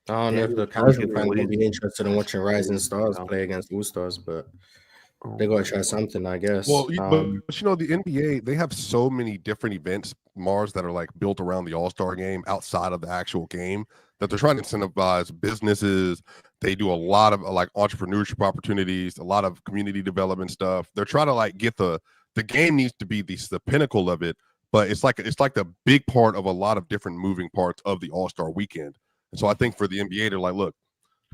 I don't know if the casual fan will be interested in watching Rising Stars play against All Stars, but They gotta try something, I guess. Well, but you know, the NBA, they have so many different events, Mars, that are like built around the All-Star game outside of the actual game, that they're trying to incentivize businesses. They do a lot of like entrepreneurship opportunities, a lot of community development stuff. They're trying to like get the game needs to be the pinnacle of it, but it's like the big part of a lot of different moving parts of the All-Star weekend. And so I think for the NBA, they're like, look,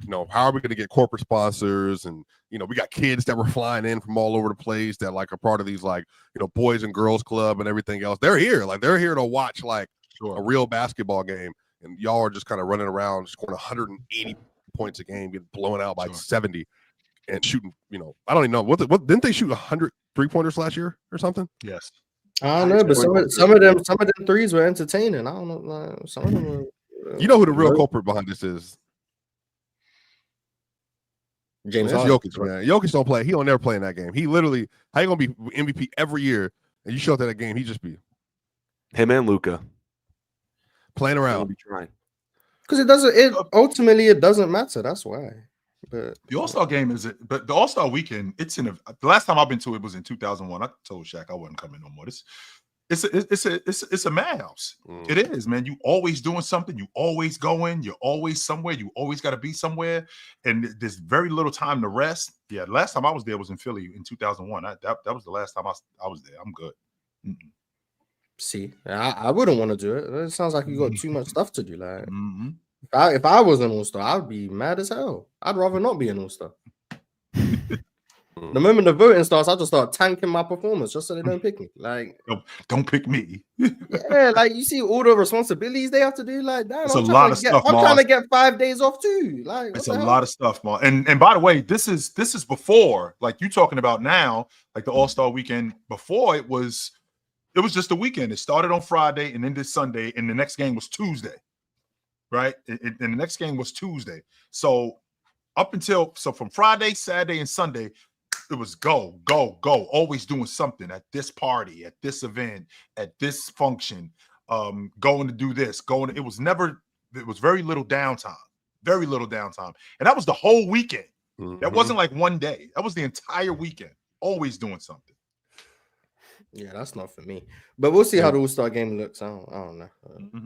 you know, how are we going to get corporate sponsors? And, you know, we got kids that were flying in from all over the place that like are part of these, like, you know, boys and girls club and everything else. They're here. Like, they're here to watch like a real basketball game. And y'all are just kind of running around, scoring 180 points a game, getting blown out by 70 and shooting, you know, I don't even know. What didn't they shoot 100 3-pointers last year or something? Yes. I don't know, but some of them threes were entertaining. I don't know. Some of them were, you know who the real culprit behind this is? James Harden. Harden. Jokic, man. Jokic don't play. He don't never play in that game. He literally, how you gonna be MVP every year and you show up at that game, he just be him and Luka playing around. Be trying. Because it ultimately it doesn't matter. That's why. But the All-Star game but the All-Star weekend, the last time I've been to it was in 2001. I told Shaq I wasn't coming no more. It's a madhouse. It is, man. You always doing something. You always going. You're always somewhere. You always got to be somewhere. And there's very little time to rest. Yeah, the last time I was there was in Philly in 2001. That was the last time I was there. I'm good. See, I wouldn't want to do it. It sounds like you got too much stuff to do. Like, if I was an All-Star, I'd be mad as hell. I'd rather not be an All-Star. The moment the voting starts, I just start tanking my performance just so they don't pick me. Like, don't pick me. Yeah, like you see all the responsibilities they have to do. Like, damn, it's a lot of stuff. I'm trying to get 5 days off too. Like, it's a lot of stuff, man. And by the way, this is before, like you talking about now, like the All-Star weekend. Before it was just a weekend. It started on Friday and ended Sunday, and the next game was Tuesday, right? And the next game was Tuesday. So from Friday, Saturday, and Sunday, it was go, always doing something at this party, at this event, at this function, going to do this, it was very little downtime, And that was the whole weekend. That wasn't like one day. That was the entire weekend, always doing something. Yeah, that's not for me. But we'll see how the All-Star game looks. I don't know.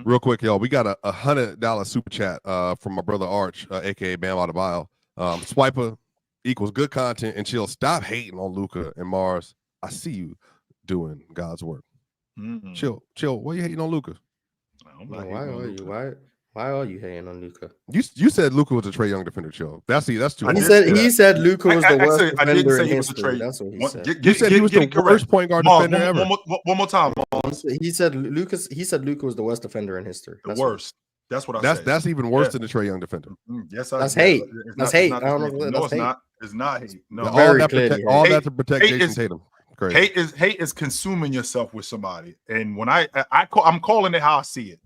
Real quick, y'all, we got a $100 super chat from my brother Arch, aka Bam Adebayo. Swiper equals good content, and chill. Stop hating on Luka and Mars. I see you doing God's work. Chill. Why are you hating on Luka? Why are you hating on Luka? You said Luka was a Trae Young defender. Chill. That's too. He said Luka was the worst defender in history. That's what he said. You said he was the worst point guard defender ever. One more time, Mars. He said Luka was the worst defender in history. The worst. That's what I said. That's even worse than the Trae Young defender. Yes, that's hate. That's hate. I don't know. No, it's not. It's not hate. No, all that to protect Jayson Tatum. Crazy. Hate is consuming yourself with somebody. And when I'm calling it how I see it.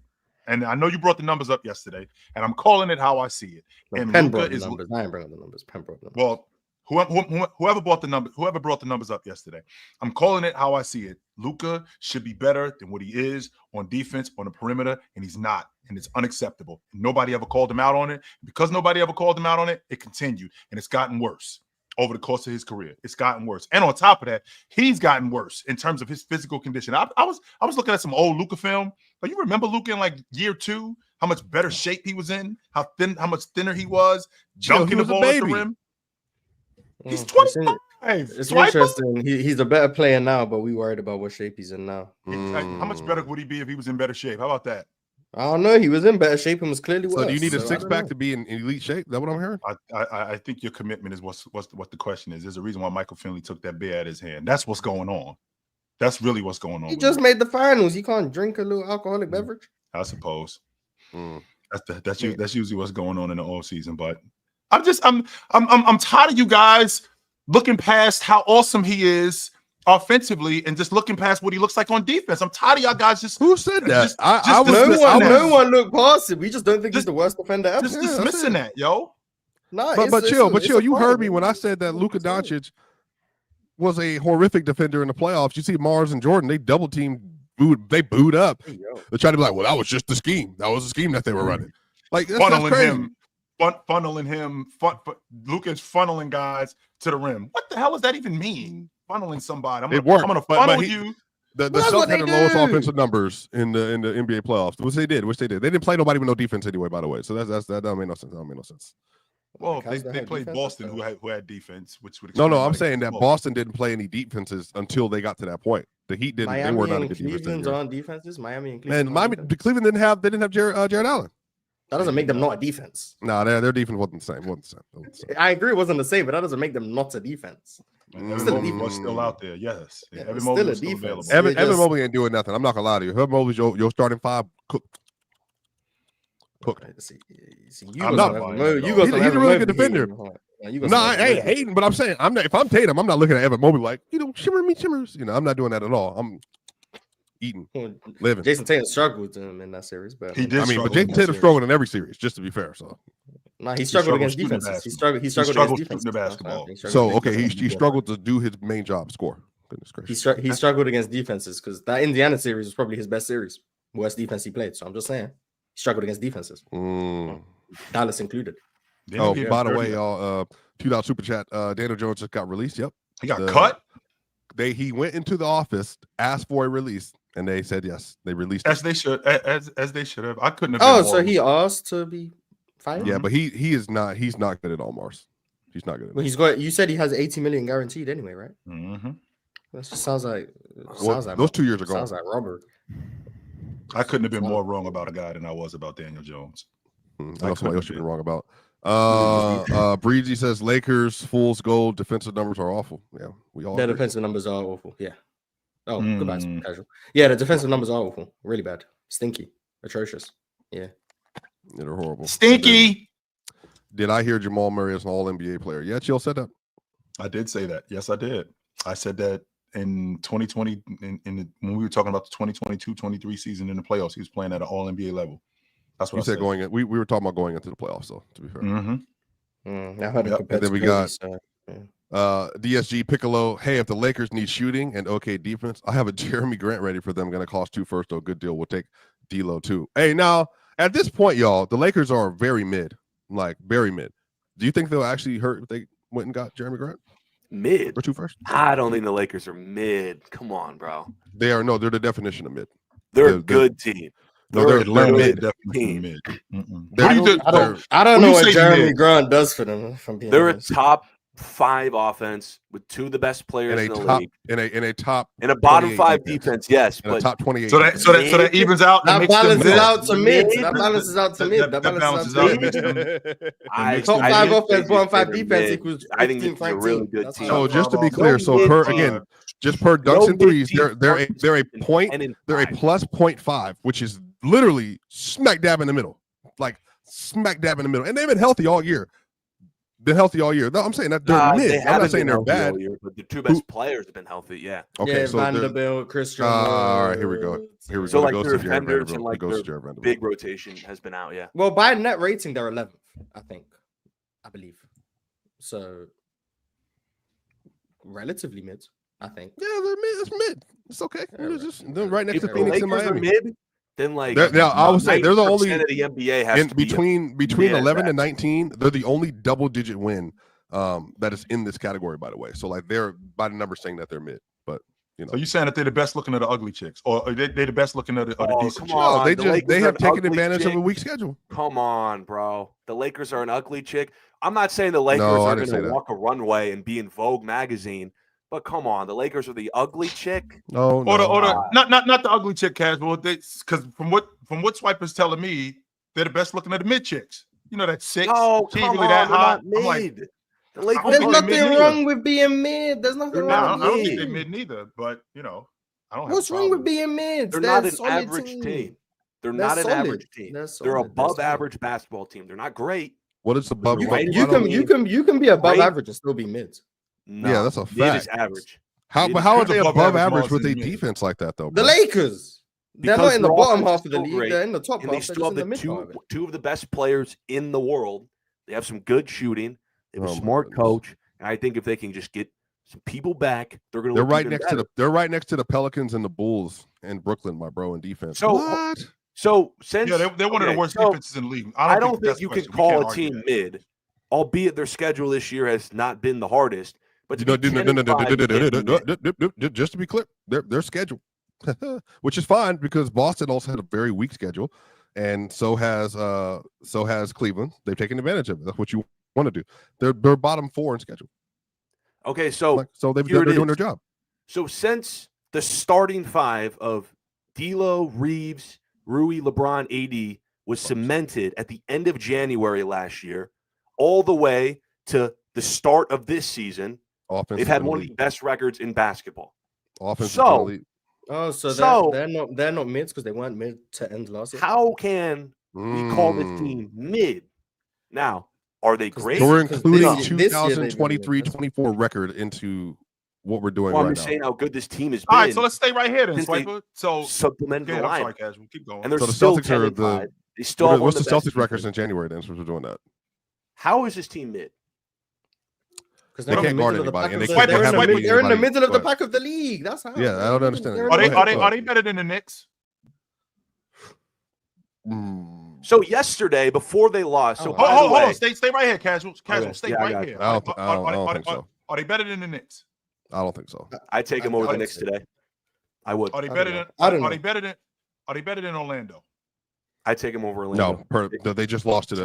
And I know you brought the numbers up yesterday, and I'm calling it how I see it. And Penn brought the numbers. I ain't bringing the numbers. Penn brought the numbers. Well, whoever brought the numbers up yesterday, I'm calling it how I see it. Luka should be better than what he is on defense, on the perimeter, and he's not. And it's unacceptable. And nobody ever called him out on it. Because nobody ever called him out on it, it continued. And it's gotten worse over the course of his career. It's gotten worse. And on top of that, he's gotten worse in terms of his physical condition. I was looking at some old Luka film. But you remember Luka in like year 2, how much better shape he was in, how much thinner he was, dunking the ball at the rim. He's 25. It's interesting. He's a better player now, but we worried about what shape he's in now. How much better would he be if he was in better shape? How about that? I don't know. He was in better shape and was clearly worse. So do you need a six-pack to be in elite shape? Is that what I'm hearing? I think your commitment is what the question is. There's a reason why Michael Finley took that beer out of his hand. That's what's going on. That's really what's going on. He just made the finals. You can't drink a little alcoholic beverage. I suppose. That's usually what's going on in the off season. But I'm tired of you guys looking past how awesome he is offensively and just looking past what he looks like on defense. I'm tired of y'all guys just. Who said that? No one looked past it. We just don't think he's the worst defender ever. Just dismissing that, yo. No, but chill. You heard me when I said that Luka Doncic was a horrific defender in the playoffs. You see Mars and Jordan, they double teamed, they booed up. They're trying to be like, well, that was just the scheme. That was the scheme that they were running. Like that's crazy. funneling him. Luka's funneling guys to the rim. What the hell does that even mean? Funneling somebody. I'm going to funnel you. The Celtics had the lowest offensive numbers in the NBA playoffs, which they did. They didn't play nobody with no defense anyway. By the way, so that don't make no sense. That don't make no sense. Well, they played Boston, who had defense, which would no. I'm saying that Boston didn't play any defenses until they got to that point. The Heat didn't. Miami they were not a good Cleveland's defense. on defenses. Miami and Cleveland. And Cleveland didn't have Jared Allen. That doesn't make them not a defense. No, their defense wasn't the same. I agree, it wasn't the same, but that doesn't make them not a defense. Evan Mobley was still out there. Yes, Evan Mobley was still available. Evan Mobley ain't doing nothing. I'm not gonna lie to you. Evan Mobley's your starting five. Cook. See, He's a really good defender. No, I ain't hating, but I'm saying if I'm Tatum, I'm not looking at Evan Mobley like shimmer me shimmers. I'm not doing that at all. I'm eating, living. Jayson Tatum struggled in that series, but he did. But Jayson Tatum struggled in every series, just to be fair. So he struggled against defenses. He struggled against the basketball. So he struggled to do his main job, score. Goodness gracious. He struggled against defenses because that Indiana series was probably his best series, worst defense he played. So I'm just saying, he struggled against defenses, Dallas included. Oh, by the way, y'all, $2 super chat. Daniel Jones just got released. Yep, he got cut. He went into the office, asked for a release, and they said yes. They released as they should, as they should have. I couldn't have. Oh, so he asked to be fired. Yeah, but he is not. He's not good at all, Mars. He's not good. Well, you said he has 80 million guaranteed anyway, right? Mm-hmm. That just sounds like those 2 years ago. Sounds like robbery. I couldn't have been more wrong about a guy than I was about Daniel Jones. I know somebody else you've been wrong about. Breezy says Lakers fool's gold defensive numbers are awful. Yeah, we all. Their defensive numbers are awful. Yeah. Oh, goodbye, casual. Yeah, the defensive numbers are awful. Really bad. Stinky. Atrocious. Yeah. They're horrible. Stinky. Did I hear Jamal Murray is an all NBA player? Yeah, Chill said that. I did say that. Yes, I did. I said that in 2020, when we were talking about the 2022-23 season in the playoffs, he was playing at an all NBA level. That's what you said going in. We were talking about going into the playoffs, though, to be fair. I heard it. And then we got DSG Piccolo. Hey, if the Lakers need shooting and okay defense, I have a Jeremy Grant ready for them. Going to cost 2 first, though. Good deal. We'll take D'Lo too. Hey, now at this point, y'all, the Lakers are very mid, like very mid. Do you think they'll actually hurt if they went and got Jeremy Grant? Mid or 2 first? I don't think the Lakers are mid. Come on, bro. They're the definition of mid. They're a good team. They're mid. Mid. I don't know what Jeremy Grant does for them. They're a top 5 offense with 2 of the best players in the league. In a bottom 5 defense, yes, but top 28. So that evens out. That balances out to mid. That balances out to mid. That balances out. Top 5 offense, bottom 5 defense equals. I think it's a really good team. So just to be clear, just per dunks and threes, they're a point. They're a plus 0.5, which is literally smack dab in the middle, like smack dab in the middle, and they've been healthy all year. No, I'm saying that they're mid. I'm not saying they're bad. But the 2 best players have been healthy. Yeah. Okay. Yeah, so Vanderbilt, Christian. All right, here we go. So like their defenders and like their big rotation has been out. Yeah. Well, by net rating, they're 11th. I believe. So relatively mid. I think. Yeah, they're mid. It's mid. It's okay. They're right next to Phoenix and Miami. Mid, then like I would say they're the only of the NBA has between 11 and 19. They're the only double-digit win that is in this category. By the way, so like they're by the numbers saying that they're mid, but So you're saying that they're the best looking of the ugly chicks, or they're the best looking of the decent chicks? No, they have taken advantage of a weak schedule. Come on, bro. The Lakers are an ugly chick. I'm not saying the Lakers are going to walk a runway and be in Vogue magazine. But come on, the Lakers are the ugly chick. No, not the ugly chick, casual. Because from what Swiper's telling me, they're the best looking of the mid chicks. You know that 6. Oh, come on, that hot. I'm like, the Lakers, there's nothing wrong with being mid. There's nothing wrong. I don't think they're mid neither. But I don't. What's wrong with being mid? They're not an average team. They're not an average team. They're above average basketball team. They're not great. What is above? You can be above average and still be mids. No, yeah, that's a fact. It is average. How are they above average with a defense like that, though? Bro? The Lakers. They're not in the bottom half of the league. They're in the top half. They still have the two of the best players in the world. They have some good shooting. They have a smart coach. And I think if they can just get some people back, they're going to. They're right next to the Pelicans and the Bulls in Brooklyn, my bro, in defense. So So since they're one of the worst defenses in the league. I don't think you can call a team mid, albeit their schedule this year has not been the hardest. But just to be clear, their schedule, which is fine because Boston also had a very weak schedule, and so has Cleveland. They've taken advantage of it. That's what you want to do. They're bottom 4 in schedule. Okay, so they're doing their job. So since the starting 5 of D'Lo, Reeves, Rui, LeBron, AD was cemented at the end of January last year, all the way to the start of this season, they've had one of the best records in basketball. So they're not mids because they weren't mid to end last year. How can we call this team mid? Now, are they great? So we're including 2023-24 record into what we're doing right now. I'm just saying how good this team has been. All right, so let's stay right here then, Swiper. So supplemented the line. I'm sorry, Casual. Keep going. And they're still Celtics are the. They still have what's the best Celtics records in January then? Since we're doing that. How is this team mid? Because they can't guard anybody, and they're in the middle of the pack of the league. That's how. Yeah, I don't understand. Are they better than the Knicks? So yesterday, before they lost, hold on, stay right here, Casual. Stay right here. I don't think so. Are they better than the Knicks? I don't think so. I'd take them over the Knicks today. I would. Are they better than? Are they better than Orlando? I'd take them over Orlando. No, they just lost to the.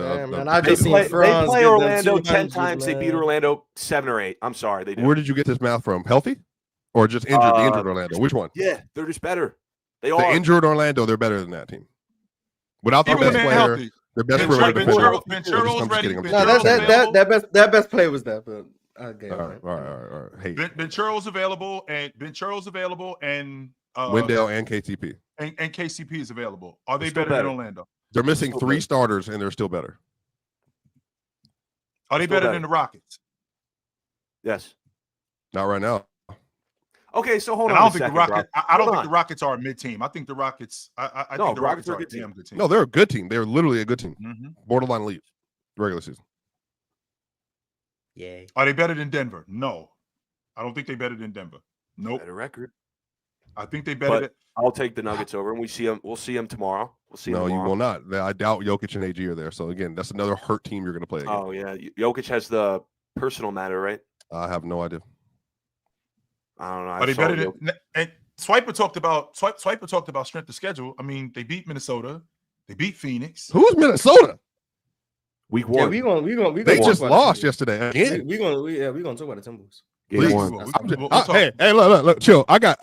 They play Orlando 10 times. They beat Orlando 7 or 8. I'm sorry, they did. Where did you get this math from? Healthy, or just injured? The injured Orlando. Which one? Yeah, they're just better. They are. The injured Orlando. They're better than that team. Without their best player, their best player. Venturo's ready. No, their best player was there, but. Okay. All right. Hey, Venturo's available, and Wendell and KCP. And KCP is available. Are they better than Orlando? They're missing 3 starters, and they're still better. Are they better than the Rockets? Yes. Not right now. Okay, so hold on. I don't think the Rockets. I don't think the Rockets are a mid team. I think the Rockets. I think the Rockets are a damn good team. No, they're a good team. They're literally a good team. Borderline elite, regular season. Yeah. Are they better than Denver? No, I don't think they're better than Denver. Nope. Better record. I think they better. I'll take the Nuggets over, and we'll see them tomorrow. We'll see. No, you will not. I doubt Jokic and AG are there. So again, that's another hurt team you're going to play against. Oh yeah, Jokic has the personal matter, right? I have no idea. I don't know. Are they better than? And Swiper talked about strength of schedule. I mean, they beat Minnesota. They beat Phoenix. Who's Minnesota? Week 1. Yeah, we they just lost yesterday. Again. We're gonna talk about the Timberwolves. Game 1. Hey, look, chill. I got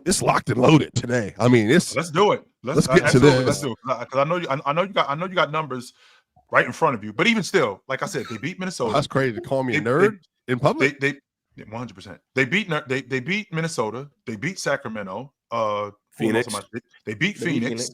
it's locked and loaded today. I mean, let's do it. Let's get to this. Let's do it. Because I know you got numbers right in front of you. But even still, like I said, they beat Minnesota. That's crazy to call me a nerd in public. They 100%. They beat Minnesota. They beat Sacramento. Phoenix. They beat Phoenix.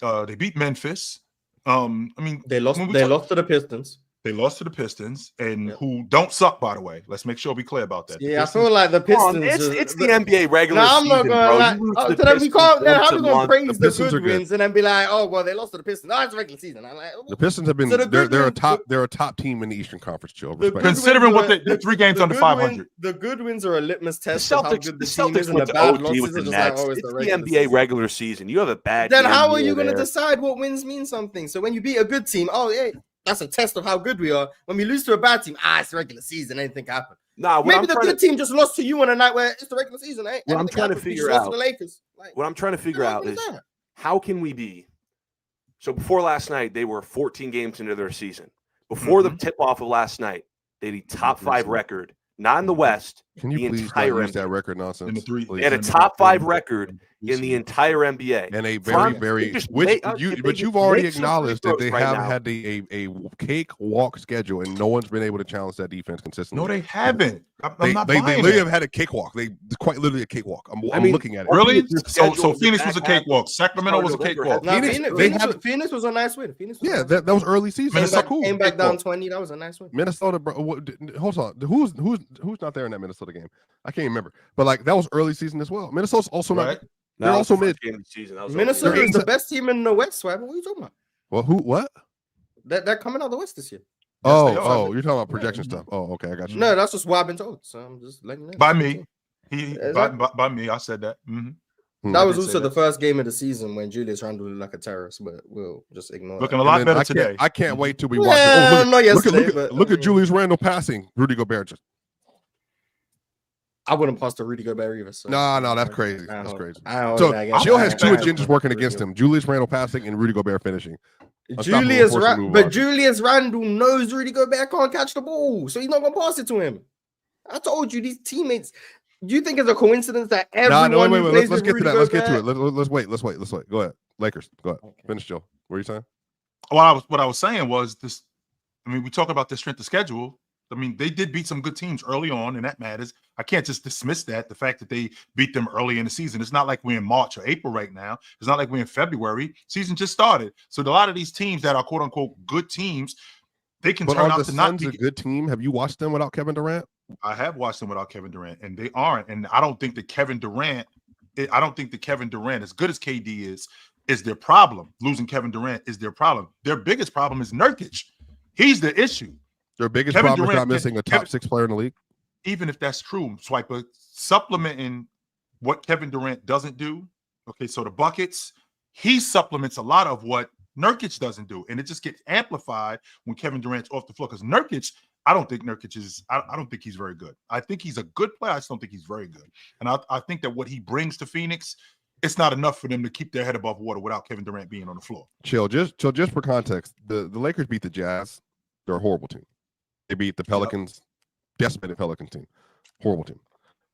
They beat Memphis. I mean, they lost to the Pistons. They lost to the Pistons, and who don't suck, by the way. Let's make sure we clear about that. Yeah, I feel like the Pistons. It's the NBA regular season, I'm not gonna how we gonna praise the good wins and then be like, oh well, they lost to the Pistons. No, it's regular season. I'm like, the Pistons have been they're a top team in the Eastern Conference, Joe. Considering what they're 3 games under 500. The good wins are a litmus test. The Celtics went to OT with the Nets. It's the NBA regular season. You have a bad. Then how are you gonna decide what wins mean something? So when you beat a good team, that's a test of how good we are. When we lose to a bad team, it's regular season. Anything can happen. Maybe the good team just lost to you on a night where it's the regular season. What I'm trying to figure out. What I'm trying to figure out is how can we be. So before last night, they were 14 games into their season. Before the tip-off of last night, they had a top 5 record, not in the West. Can you please not use that record nonsense? They had a top 5 record in the entire NBA, and a very but you've already acknowledged that they have had a cakewalk schedule, and no one's been able to challenge that defense consistently. No, they haven't. They literally have had a cakewalk. They quite literally a cakewalk. I'm looking at it. Really? So Phoenix was a cakewalk. Sacramento was a cakewalk. Phoenix was a nice win. That was early season. Came back down 20. That was a nice win. Minnesota, bro. Hold on. Who's not there in that Minnesota game? I can't remember. But like that was early season as well. Minnesota's also not. They're also mid. Minnesota is the best team in the West, Swab. What are you talking about? Well, what? They're coming out of the West this year. Oh, you're talking about projection stuff. Oh, okay, I got you. No, that's just what I've been told. So I'm just letting you know. By me. By me, I said that. Mm-hmm. That was also the first game of the season when Julius Randle looked like a terrorist, but we'll just ignore Looking that. a lot better today. I can't wait till we watch Well, it. not yesterday, but Look at Julius Randle passing Rudy Gobert. Just I wouldn't pass to Rudy Gobert either. So. no, that's crazy. That's crazy. So Chill has two agendas working against him: Julius Randle passing and Rudy Gobert finishing. Julius Randle knows Rudy Gobert can't catch the ball, so he's not gonna pass it to him. I told you, these teammates. Do you think it's a coincidence that everyone? No, wait. Let's get to that. Let's get to it. Let's wait. Go ahead. Lakers. Go ahead. Okay. Finish, Joe. What are you saying? Well, what I was saying was this. I mean, we talk about the strength of schedule. I mean, they did beat some good teams early on, and that matters. I can't just dismiss that. The fact that they beat them early in the season. It's not like we're in March or April right now. It's not like we're in February. Season just started. So a lot of these teams that are quote unquote good teams, they can turn out to not be a good team. Have you watched them without Kevin Durant? I have watched them without Kevin Durant, and they aren't. And I don't think that Kevin Durant, as good as KD is their problem. Losing Kevin Durant is their problem. Their biggest problem is Nurkic. He's the issue. Their biggest problem is not missing a top 6 player in the league. Even if that's true, Swiper, supplementing what Kevin Durant doesn't do. Okay, so the buckets, he supplements a lot of what Nurkic doesn't do, and it just gets amplified when Kevin Durant's off the floor. Because Nurkic, I don't think he's very good. I think he's a good player. I just don't think he's very good. And I think that what he brings to Phoenix, it's not enough for them to keep their head above water without Kevin Durant being on the floor. Chill. Just for context, the Lakers beat the Jazz. They're a horrible team. They beat the Pelicans, decimated Pelicans team. Horrible team.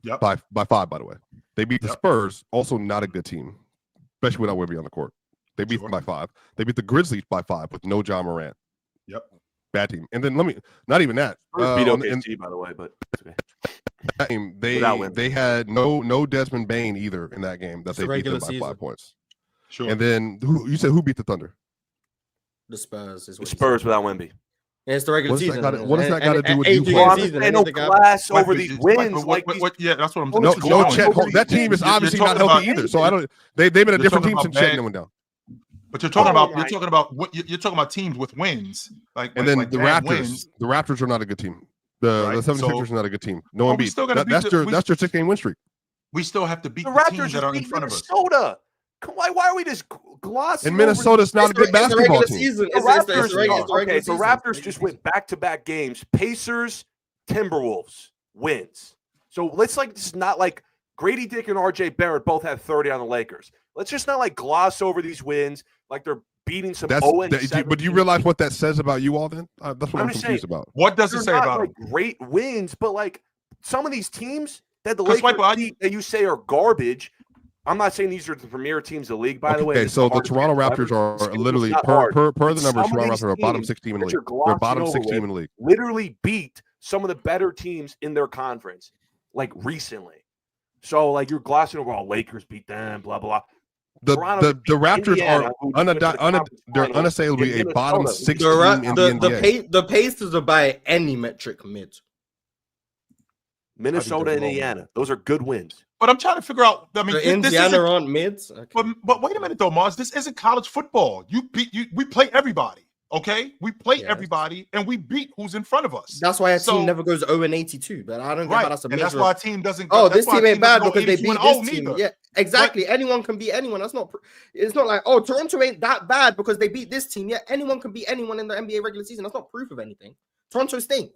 Yep. By 5, by the way. They beat the Spurs, also not a good team, especially without Wemby on the court. They beat them by 5. They beat the Grizzlies by 5 with no John Morant. Yep. Bad team. And then not even that. Beat OKC, by the way, but okay. That game, they had no Desmond Bane either in that game that they beat them by 5 points. Sure. And then who beat the Thunder? The Spurs. The Spurs without Wemby. Yeah, it's the regular season. What does that got to do with you? No glass over these wins. Yeah, that's what I'm saying. No, Chet. That team is obviously not healthy either. So I don't. They've been a different team since Chet went down. But you're talking about teams with wins. The Raptors. Wins. The Raptors are not a good team. The 76ers are not a good team. No one beat. That's their 6-game win streak. We still have to beat the teams that are in front of us. Minnesota. Why are we just glossing? And Minnesota's not a good basketball team. The Raptors just went back-to-back games. Pacers, Timberwolves wins. So let's this is not like Grady Dick and RJ Barrett both had 30 on the Lakers. Let's just not gloss over these wins like they're beating some 0-7. But do you realize what that says about you all then? That's what I'm confused about. What does it say about them? Great wins, but some of these teams that the Lakers that you say are garbage. I'm not saying these are the premier teams of the league, by the way. Okay, so the Toronto Raptors are literally, per the numbers, Toronto Raptors are bottom 6 team in the league. They're bottom 6 team in the league. Literally beat some of the better teams in their conference, recently. So, you're glossing over, Lakers beat them, blah, blah, blah. The Raptors are unassailably a bottom 6 team in the NBA. The Pacers are by any metric mid. Minnesota and Indiana. Those are good wins. But I'm trying to figure out. I mean, Indiana aren't mids. Okay. But wait a minute, though, Mars. This isn't college football. We play everybody. Okay, we play everybody, and we beat who's in front of us. That's why a team never goes 0-82. But I don't get how that's a measure. And that's why a team doesn't. This team ain't bad because they beat this team. Yeah, exactly. Anyone can beat anyone. That's not. It's not like Toronto ain't that bad because they beat this team. Yeah, anyone can beat anyone in the NBA regular season. That's not proof of anything. Toronto stink.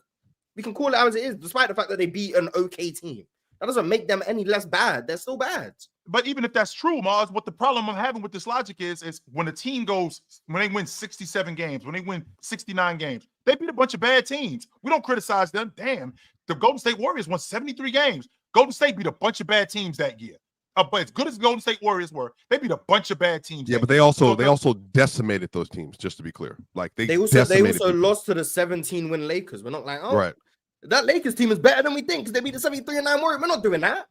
We can call it as it is, despite the fact that they beat an okay team. That doesn't make them any less bad. They're still bad. But even if that's true, Mars, what the problem I'm having with this logic is when a team when they win 67 games, when they win 69 games, they beat a bunch of bad teams. We don't criticize them. Damn, the Golden State Warriors won 73 games. Golden State beat a bunch of bad teams that year. But as good as the Golden State Warriors were, they beat a bunch of bad teams. Yeah, but they also decimated those teams, just to be clear. They also lost to the 17-win Lakers. We're not right. That Lakers team is better than we think because they beat the 73-9 Warriors. We're not doing that.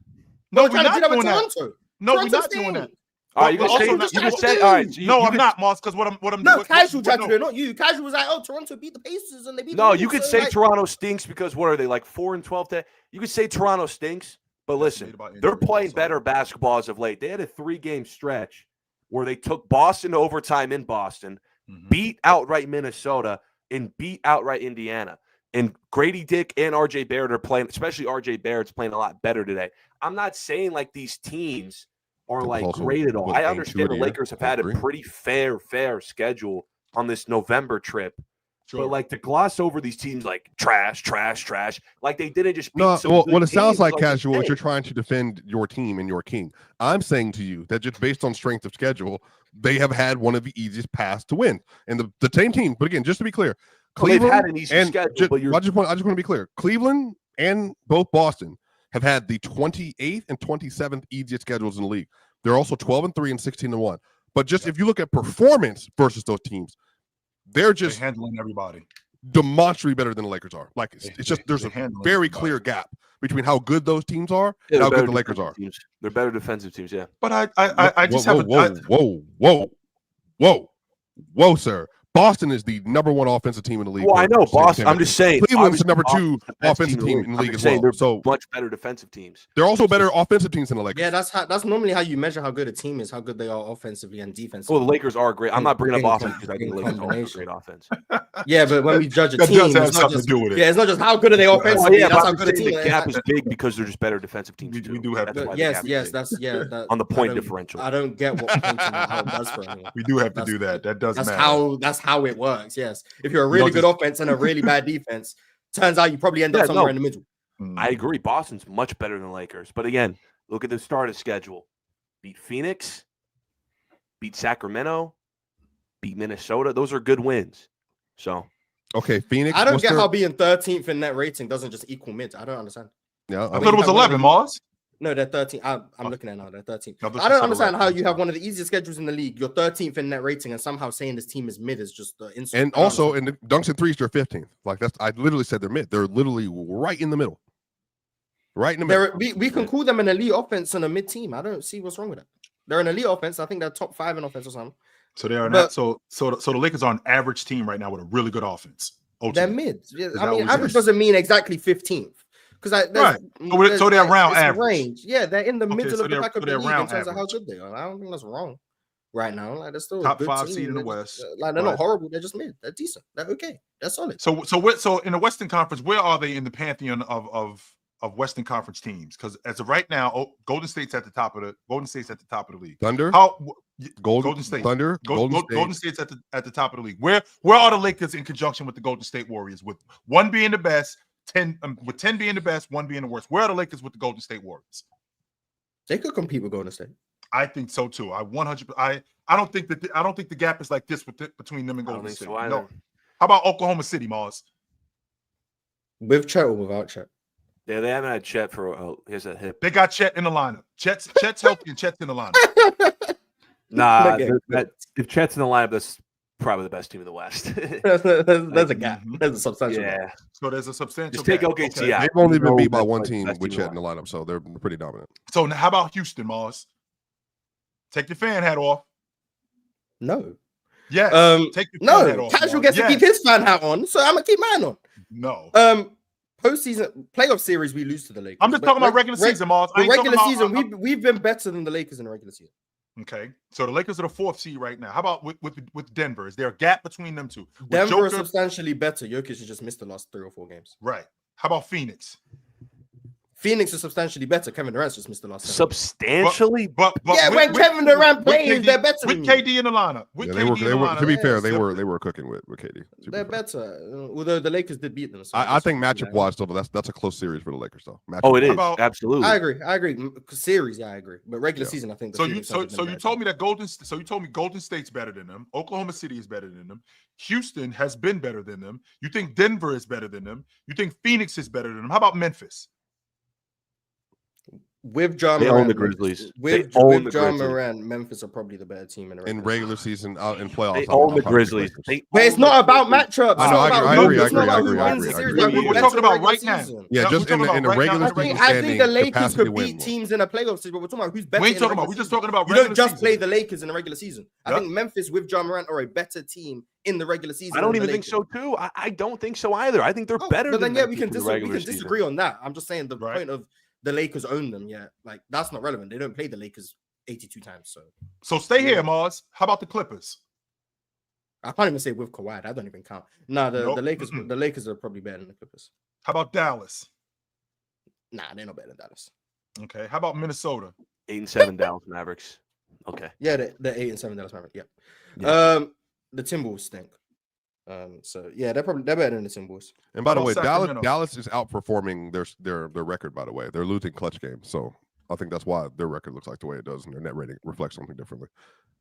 No, we're not doing that. No, we're not doing that. All right, you just said, all right. No, I'm not, Moss, because what I'm doing. No, Casual tried to do it, not you. Casual was like, Toronto beat the Pacers and they beat. No, you could say Toronto stinks because what are they 4-12? You could say Toronto stinks, but listen, they're playing better basketball as of late. They had a 3-game stretch where they took Boston to overtime in Boston, beat outright Minnesota, and beat outright Indiana. And Grady Dick and RJ Barrett are playing, especially RJ Barrett's playing a lot better today. I'm not saying these teams are That was like also great at all. what, I game 2 understand of the the year? Lakers have Game had a 3? pretty fair schedule on this November trip. Sure. But like to gloss over these teams like trash, like they didn't just beat No, some well, good what it sounds teams, like, like Casual, is insane. you're trying to defend your team and your king. I'm saying to you that just based on strength of schedule, they have had one of the easiest paths to win. And the same team, but again, just to be clear, Well, they've Cleveland had an easy and schedule, but I just want to be clear. Cleveland and both Boston have had the 28th and 27th easiest schedules in the league. They're also 12-3 and 16-1. But just if you look at performance versus those teams, they're just handling everybody. demonstrably better than the Lakers are. Like it's just there's a very clear gap between how good those teams are and how good the Lakers are. Teams. They're better defensive teams, yeah. But I just have whoa, sir. Boston is the number 1 offensive team in the league. Well, I know Boston. I'm just saying Cleveland's the number 2 offensive team in the league as well. They're so much better defensive teams. They're also better offensive teams than the Lakers. Yeah, that's normally how you measure how good a team is, how good they are offensively and defensively. Well, the Lakers are great. I'm not bringing up Boston because I think the Lakers are great offense. Yeah, but when we judge a That team, does have it's not something just to do with it. Yeah, it's not just how good are they offensively. Yeah, that's but how I'm good a saying team the gap is big because they're just better defensive teams. We too. do have That's to- why the Yes, gap is yes, big. that's that, on the point I don't- differential. I don't get what pointing out how it does for anyone. We do have to do that. That does That's matter. that's how it works. Yes, if you're a really good offense and a really bad defense, turns out you probably end up somewhere in the middle. I agree. Boston's much better than Lakers. But again, look at the start of the schedule. Beat Phoenix, beat Sacramento, beat Minnesota. Those are good wins. So okay, Phoenix. I don't get how being 13th in net rating doesn't just equal mid. I don't understand. Yeah, I thought it was 11, Mars. No, they're 13. I'm looking at now. They're 13. No, I don't understand how you have one of the easiest schedules in the league. You're 13th in net rating, and somehow saying this team is mid is just the insult. And also in the dunks and threes, they're 15th. Like that's I literally said they're mid. They're literally right in the middle. Right in the middle. We can call them an elite offense and a mid team. I don't see what's wrong with that. They're an elite offense. I think they're top 5 in offense or something. So they are not. So the Lakers are an average team right now with a really good offense. They're mid. Yeah, I mean, what average you're doesn't mean exactly 15th. Because right. So they're around average. Range. Yeah, they're in the middle of the back of the league in terms average. of how good they are. I don't think that's wrong right now. Like they're still top a good 5 team. seed in the They're West. like they're not horrible. They're just mid. They're decent. They're okay. They're solid. So in the Western Conference, where are they in the pantheon of Western Conference teams? Because as of right now, Golden State's at the top of the league. Thunder. Golden State. Thunder. Golden State's at the top of the league. Where are the Lakers in conjunction with the Golden State Warriors? With one being the best, 10 being the best, one being the worst. Where are the Lakers with the Golden State Warriors? They could compete with Golden State. I think so too. I don't think the gap is like this between them and Golden State. So no. How about Oklahoma City, Mars? With Chet or without Chet? Yeah, they haven't had Chet for here's that hip. They got Chet in the lineup. Chet's healthy and Chet's in the lineup. Nah, if Chet's in the lineup, that's probably the best team in the West. There's a gap. There's a substantial gap. So there's a substantial Just take gap. OKC out. They've only been beat by one that's team best with team Chet in the lineup, so they're pretty dominant. So now how about Houston, Mars? Take your fan hat off. No. Yes. Take your fan hat off. Casual Mars. gets to keep his fan hat on, so I'm gonna keep mine on. No. Postseason playoff series, we lose to the Lakers. I'm just talking about regular season, Mars. The regular season, we've been better than the Lakers in the regular season. Okay, so the Lakers are the 4th seed right now. How about with Denver? Is there a gap between them two? With Denver is substantially better. Jokic has just missed the last 3 or 4 games. Right. How about Phoenix? Phoenix is substantially better. Kevin Durant's just missed the last 7. Substantially? But when Kevin Durant plays, they're better with than KD in the lineup. They were to be fair, they were cooking with KD. They're better. Although the Lakers did beat them. So I think matchup wise, though, that's a close series for the Lakers, though. It is absolutely. I agree. Series, I agree. But regular season, I think. So you told me that Golden State's better than them. Oklahoma City is better than them. Houston has been better than them. You think Denver is better than them. You think Phoenix is better than them. How about Memphis? With John Morant, Moran, the Grizzlies. With John Moran, Memphis are probably the better team in regular season, out in playoffs. They own the Grizzlies. But it's not about matchups. I agree. We're talking about right now. Yeah, just in the regular season. I think the Lakers could beat teams in a playoff season, but we're talking about who's better. We ain't talking about. We're just talking about. You don't just play the Lakers in the regular season. I think Memphis with John Moran are a better team in the regular season. I don't even think so too. I don't think so either. I think they're better. But then we can disagree on that. I'm just saying the point of the Lakers own them. Yeah, like that's not relevant. They don't play the Lakers 82 times. So stay here, Mars. How about the Clippers? I can't even say with Kawhi. That don't even count. No, the Lakers. The Lakers are probably better than the Clippers. How about Dallas? Nah, they're not better than Dallas. Okay. How about Minnesota? 8-7 Dallas Mavericks. Okay. Yeah, the 8-7 Dallas Mavericks. Yeah. Yeah. The Timberwolves stink. So yeah, they're better than the Timberwolves. And by the way, Sacramento? Dallas is outperforming their record. By the way, they're losing clutch games, so I think that's why their record looks like the way it does, and their net rating reflects something differently.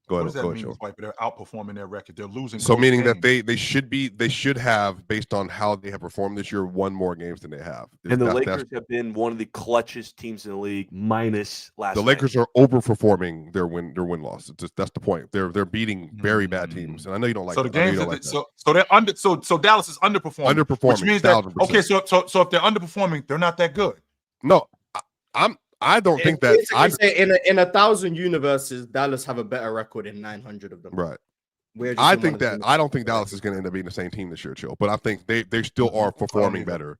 Go What ahead, does that go ahead, mean? Sean. White, they're outperforming their record. They're losing. So close meaning games. that they should have, based on how they have performed this year, won more games than they have. And the Lakers have been one of the clutchest teams in the league, minus last the night. Lakers are overperforming their win loss. It's just, that's the point. They're beating very bad teams, and I know you don't like. So the games that. So they're under. So Dallas is underperforming. Underperforming, which means that 1000%. okay. So if they're underperforming, they're not that good. No, I don't think that. I say in 1,000 universes, Dallas have a better record in 900 of them. Right. I don't think Dallas is going to end up being the same team this year, Chill. But I think they still are performing better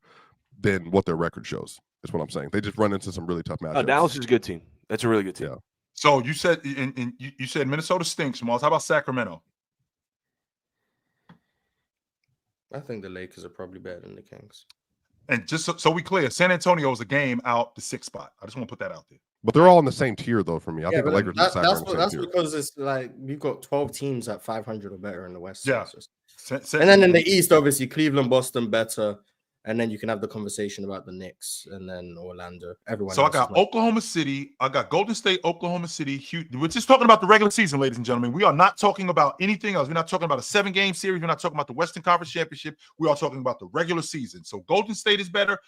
than what their record shows. Is what I'm saying. They just run into some really tough matchups. Dallas is a good team. That's a really good team. Yeah. So you said you said Minnesota stinks, Miles. How about Sacramento? I think the Lakers are probably better than the Kings. And just so we clear, San Antonio is a game out the 6th spot. I just want to put that out there. But they're all in the same tier, though. For me, I think the Lakers. That's because it's like you've got 12 teams at 500 or better in the West. Yeah. And then in the East, obviously Cleveland, Boston, better, and then you can have the conversation about the Knicks and then Orlando. Everyone. So I got Oklahoma City. I got Golden State, Oklahoma City, Houston. We're just talking about the regular season, ladies and gentlemen. We are not talking about anything else. We're not talking about a 7-game series. We're not talking about the Western Conference Championship. We are talking about the regular season. So Golden State is better.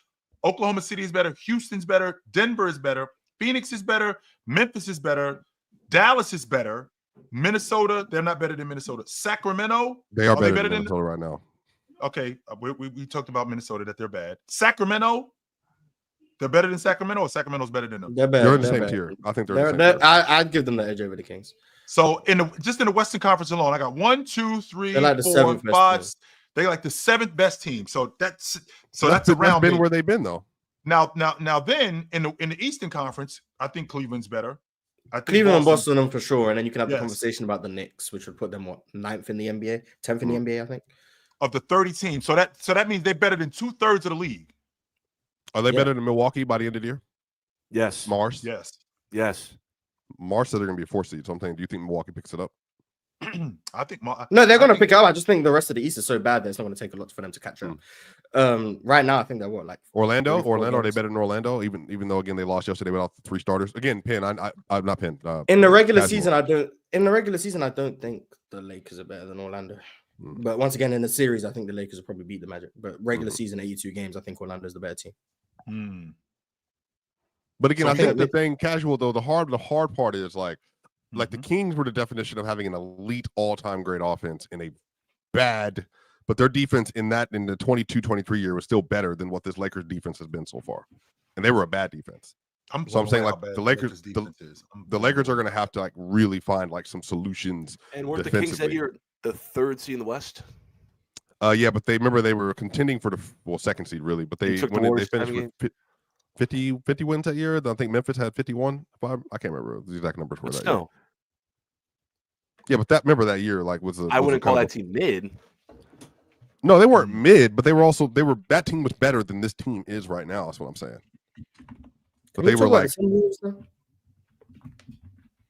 Oklahoma City is better. Houston's better. Denver is better. Phoenix is better. Memphis is better. Dallas is better. Minnesota, they're not better than Minnesota. Sacramento, they are better than Minnesota right now. Okay, we talked about Minnesota, that they're bad. Sacramento, they're better than Sacramento, or Sacramento's better than them? They're better. They're in the same tier. I think they're in the same tier. I'd give them the edge over the Kings. So just in the Western Conference alone, I got 1, 2, 3, like 4, 5. They like the 7th best team. So that's around been where they've been though. Now then in the Eastern Conference, I think Cleveland's better. I think Cleveland and Boston them for sure, and then you can have the Yes. conversation about the Knicks, which would put them 9th in the NBA, 10th in the NBA, I think. Of the 30 teams, so that means they're better than 2/3 of the league. Are they better than Milwaukee by the end of the year? Yes. Mars? Yes. Mars said they're going to be a 4 seed. So I'm saying, do you think Milwaukee picks it up? I think no, they're going to pick it up. I just think the rest of the East is so bad that it's not going to take a lot for them to catch up. Right now, I think they're like Orlando. Are they better than Orlando? Even though again they lost yesterday without the 3 starters. Again, I'm not Penn. In the regular season, I don't think the Lakers are better than Orlando. But once again, in the series, I think the Lakers will probably beat the Magic. But regular season, 82 games, I think Orlando's the better team. But again, I think the thing, casual though, the hard part is like the Kings were the definition of having an elite all-time great offense in a bad, but their defense in the 22-23 year was still better than what this Lakers defense has been so far. And they were a bad defense. I'm saying like the Lakers are going to have to like really find like some solutions. And weren't the Kings that year the 3rd seed in the West? Yeah, but they were contending for the 2nd seed really, but they finished with 50 wins that year. I think Memphis had 51. I can't remember the exact numbers for that year. Yeah, but that year like I wouldn't call that team mid. No, they weren't mid, but they were that team was better than this team is right now. That's what I'm saying. But they were like,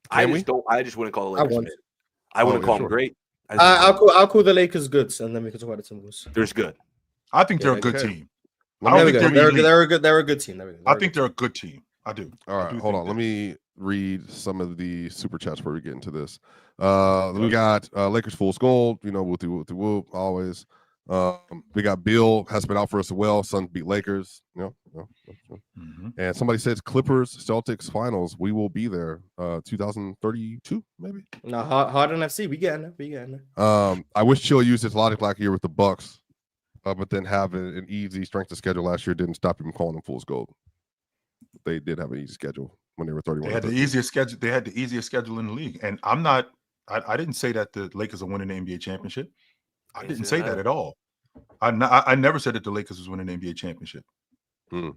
I just wouldn't call the Lakers mid. I wouldn't call them great. I'll call the Lakers good, and then we can talk about the Timberwolves. There's good. I think they're a good team. They're a good team. I think they're a good team. I do. All right, hold on. Let me read some of the super chats before we get into this. We got Lakers Fool's Gold, whoop, always. We got Bill has been out for us as well. Suns beat Lakers. And somebody says Clippers Celtics finals. We will be there 2032 maybe. No, Harden FC. We getting there. I wish Chill used his logic like here with the Bucks, but then have an easy strength of schedule last year didn't stop him from calling them Fool's Gold. They did have an easy schedule when they were 31. They had the easiest schedule. They had the easiest schedule in the league, and I didn't say that the Lakers are winning the NBA championship. I didn't say that at all. I never said that the Lakers was winning the NBA championship. You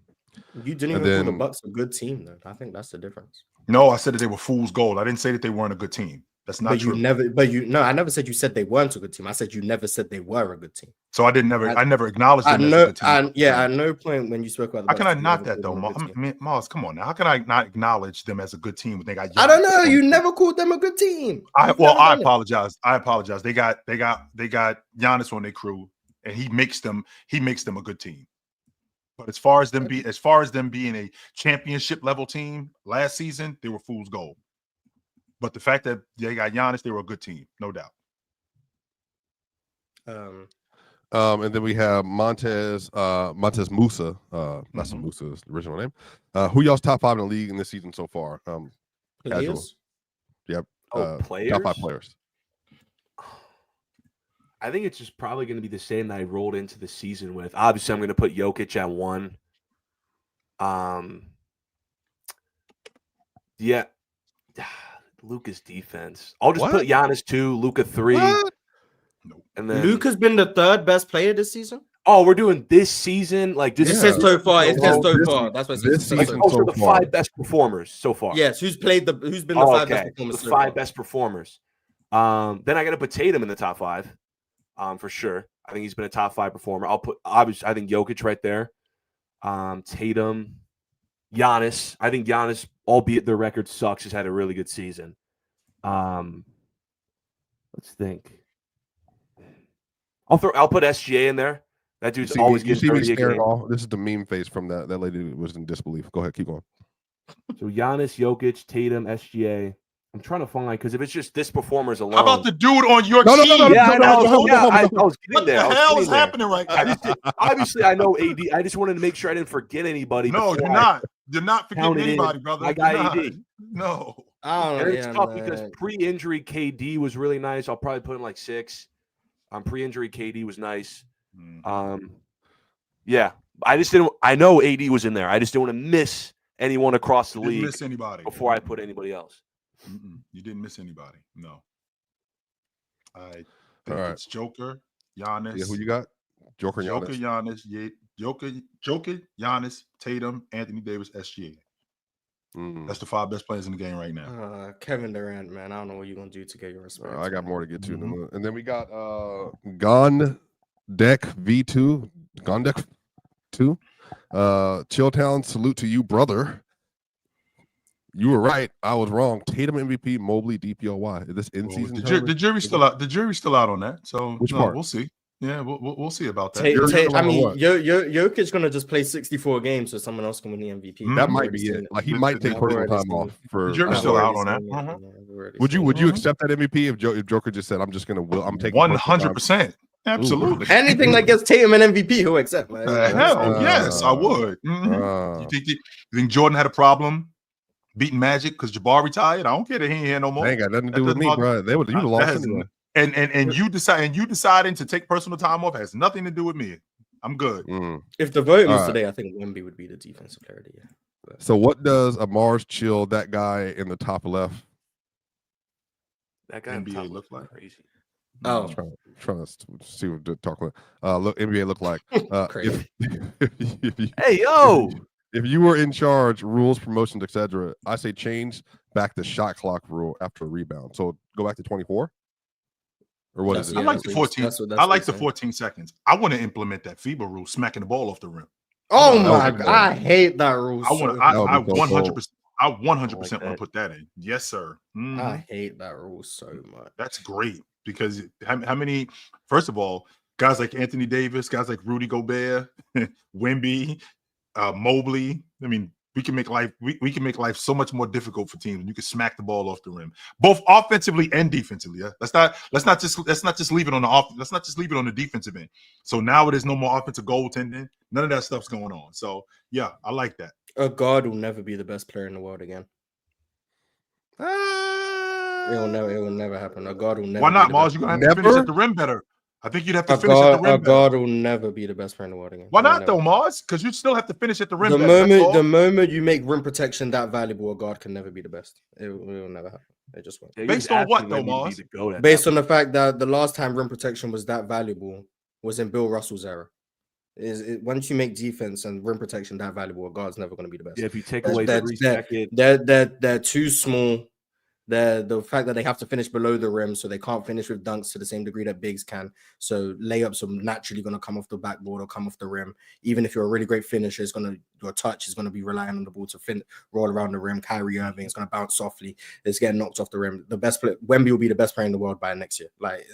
didn't even call the Bucks a good team, though. I think that's the difference. No, I said that they were fool's gold. I didn't say that they weren't a good team. That's not true. I never said you said they weren't a good team. I said you never said they were a good team. So I never acknowledged them as a good team. At no point when you spoke about the how can I not that though, Mars? Come on now. How can I not acknowledge them as a good team when they got? I don't know. You never called them a good team. I apologize. I apologize. They got Giannis on their crew, and he makes them a good team. But as far as them being a championship level team last season, they were fool's gold. But the fact that they got Giannis, they were a good team, no doubt. And then we have Montez Musa. That's Musa's original name. Who y'all's top 5 in the league in this season so far? Players? Yep. Players? Top 5 players. I think it's just probably going to be the same that I rolled into the season with. Obviously, I'm going to put Jokic at 1. Yeah. Luka's defense. I'll just put Giannis 2, Luka 3. What? And then Luka's been the 3rd best player this season. Oh, we're doing this season like this. It says so far. It says so far. That's what it this says. season Also, the 5 best performers so far. Yes, who's been the 5 best performers? The 5 best performers. Then I got to put Tatum in the top 5, for sure. I think he's been a top 5 performer. I'll put obviously. I think Jokic right there. Tatum, Giannis. I think Giannis, albeit their record sucks, has had a really good season. Let's think. I'll put SGA in there. That dude's always getting 30 a game. This is the meme face from that lady who was in disbelief. Go ahead, keep going. So Giannis, Jokic, Tatum, SGA. I'm trying to find because if it's just this performers alone. How about the dude on your team? I was getting there. What the hell is happening right now? Obviously, I know AD. I just wanted to make sure I didn't forget anybody. No, you're not. You're not forgetting anybody, brother. I got AD. No. And it's tough because pre-injury KD was really nice. I'll probably put him like 6. Pre-injury KD was nice. Yeah, I just didn't. I know AD was in there. I just didn't want to miss anyone across the league. Miss anybody before I put anybody else. You didn't miss anybody. No. I think it's Joker, Giannis. Yeah, who you got? Joker, Giannis. Joker, Giannis, Tatum, Anthony Davis, SGA. That's the 5 best players in the game right now. Kevin Durant, man. I don't know what you're gonna do to get your respect. I got more to get to, and then we got Gondek V2, Gondek 2. Chilltown, salute to you, brother. You were right. I was wrong. Tatum MVP, Mobley DPOY. Is this in season? The jury's still out. The jury's still out on that. So which part? We'll see. Yeah, we'll see about that. Jokic's gonna just play 64 games so someone else can win the MVP. That might be it. Like he might take personal time off. The jury's still out on that. Would you accept that MVP if Joker just said, "I'm taking 100%"? Absolutely. Anything that gets Tatum an MVP, he'll accept. Hell yes, I would. You think Jordan had a problem beating Magic because Jabbar retired? I don't care that he ain't here no more. They ain't got nothing to do with me, bro. They would have lost anyway. And you deciding to take personal time off has nothing to do with me. I'm good. If the vote was today, I think Wemby would be the defensive player of the year. So what does Amar's chill that guy in the top left? That guy NBA look like crazy. Oh, trying to see what they're talking about. Look, NBA look like. Hey yo. If you were in charge, rules, promotions, etc., I say change back the shot clock rule after a rebound. So go back to 24. Or what is it? I like the 14. I like the 14 seconds. I want to implement that FIBA rule, smacking the ball off the rim. Oh my god, I hate that rule. I 100%. I 100% want to put that in. Yes, sir. I hate that rule so much. That's great because how many? First of all, guys like Anthony Davis, guys like Rudy Gobert, Wemby, Mobley. I mean, we can make life so much more difficult for teams when you can smack the ball off the rim, both offensively and defensively. Yeah, let's not just leave it on the let's not just leave it on the defensive end. So now it is no more offensive goaltending. None of that stuff's going on. So yeah, I like that. A guard will never be the best player in the world again. It will never happen. A guard will never. Why not, Mars? You're gonna have to finish at the rim better. I think you'd have to finish at the rim. A guard will never be the best player in the world again. Why not though, Mars? Because you still have to finish at the rim. The moment you make rim protection that valuable, a guard can never be the best. It will never happen. It just won't. Based on what though, Mars? Based on the fact that the last time rim protection was that valuable was in Bill Russell's era. Once you make defense and rim protection that valuable, a guard's never going to be the best. Yeah, if you take away 3 seconds, they're too small. The fact that they have to finish below the rim, so they can't finish with dunks to the same degree that bigs can. So layups are naturally going to come off the backboard or come off the rim. Even if you're a really great finisher, your touch is going to be relying on the ball to roll around the rim. Kyrie Irving is going to bounce softly. It's getting knocked off the rim. The best player, Wemby will be the best player in the world by next year. Like,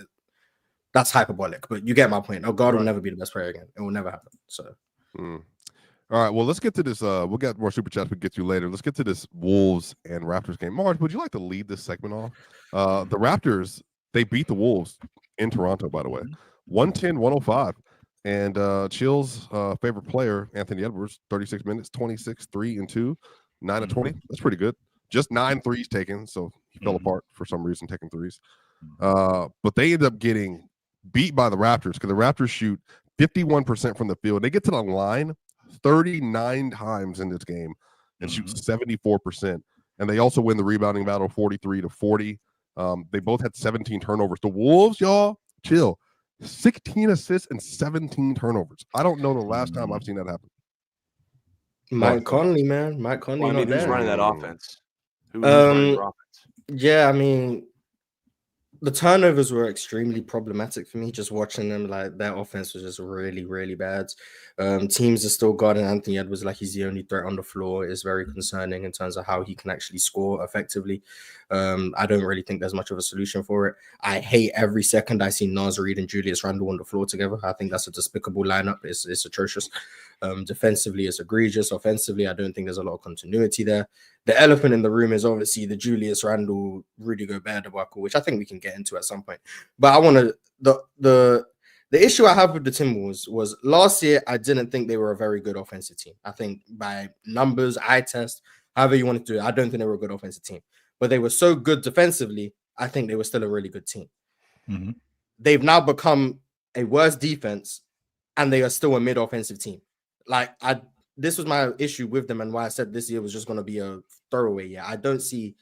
that's hyperbolic, but you get my point. God will never be the best player again. It will never happen. So. All right, well, let's get to this. We'll get more super chats. We'll get to later. Let's get to this Wolves and Raptors game. Marge, would you like to lead this segment off? The Raptors, they beat the Wolves in Toronto, by the way, 110-105. And Chill's favorite player, Anthony Edwards, 36 minutes, 26, 3 and 2, 9 of 20. That's pretty good. Just 9 threes taken, so he fell apart for some reason taking threes. But they ended up getting beat by the Raptors because the Raptors shoot 51% from the field. They get to the line 39 times in this game and shoot 74%. And they also win the rebounding battle 43-40. They both had 17 turnovers. The Wolves, y'all, chill. 16 assists and 17 turnovers. I don't know the last time I've seen that happen. Mike Conley, man. Mike Conley. Well, I mean, who's running that offense? Who's running their offense? Yeah, I mean, the turnovers were extremely problematic for me. Just watching them, like their offense was just really, really bad. Teams are still guarding Anthony Edwards like he's the only threat on the floor. Is very concerning in terms of how he can actually score effectively. I don't really think there's much of a solution for it. I hate every second I see Naz Reid and Julius Randle on the floor together. I think that's a despicable lineup. It's atrocious. Defensively, it's egregious. Offensively, I don't think there's a lot of continuity there. The elephant in the room is obviously the Julius Randle, Rudy Gobert debacle, which I think we can get into at some point. But I want to the issue I have with the Timberwolves was last year, I didn't think they were a very good offensive team. I think by numbers, eye test, however you want to do it, I don't think they were a good offensive team. But they were so good defensively, I think they were still a really good team. Mm-hmm. They've now become a worse defense, and they are still a mid-offensive team. This was my issue with them and why I said this year was just going to be a throwaway year. I don't see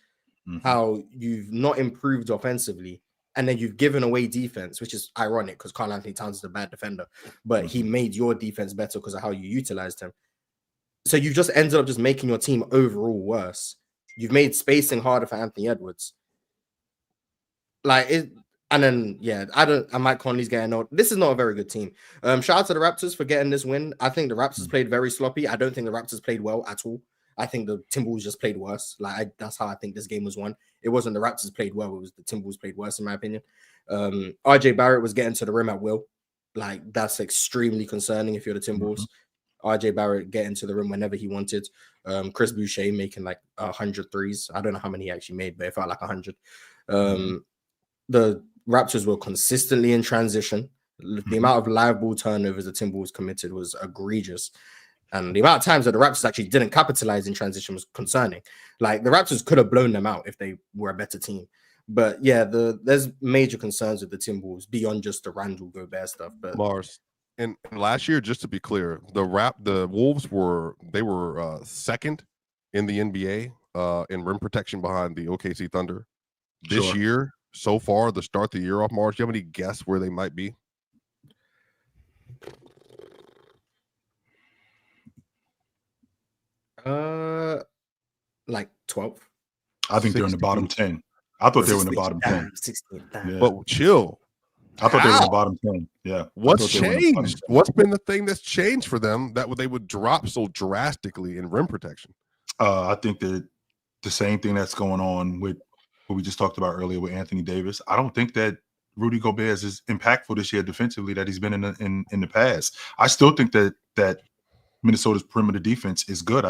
how you've not improved offensively and then you've given away defense, which is ironic because Karl Anthony Towns is a bad defender, but he made your defense better because of how you utilized him. So you've just ended up just making your team overall worse. You've made spacing harder for Anthony Edwards. And then, Mike Conley's getting old. This is not a very good team. Shout out to the Raptors for getting this win. I think the Raptors played very sloppy. I don't think the Raptors played well at all. I think the Timberwolves just played worse. That's how I think this game was won. It wasn't the Raptors played well. It was the Timberwolves played worse, in my opinion. RJ Barrett was getting to the rim at will. That's extremely concerning if you're the Timberwolves. RJ Barrett getting to the rim whenever he wanted. Chris Boucher making 100 threes. I don't know how many he actually made, but it felt like 100. The Raptors were consistently in transition. The amount of live ball turnovers the Timberwolves committed was egregious. And the amount of times that the Raptors actually didn't capitalize in transition was concerning. The Raptors could have blown them out if they were a better team. But yeah, there's major concerns with the Timberwolves beyond just the Randle Gobert stuff. But Mars. And last year, just to be clear, the Wolves were second in the NBA in rim protection behind the OKC Thunder. This year, so far, to start the year off, Mars, do you have any guess where they might be? Like 12th. I think they're in the bottom 10. I thought they were in the bottom 10. 16. Yeah. But chill. I thought they were in the bottom 10. Yeah. What's changed? What's been the thing that's changed for them that they would drop so drastically in rim protection? I think that the same thing that's going on with what we just talked about earlier with Anthony Davis. I don't think that Rudy Gobert is as impactful this year defensively that he's been in the past. I still think that Minnesota's perimeter defense is good.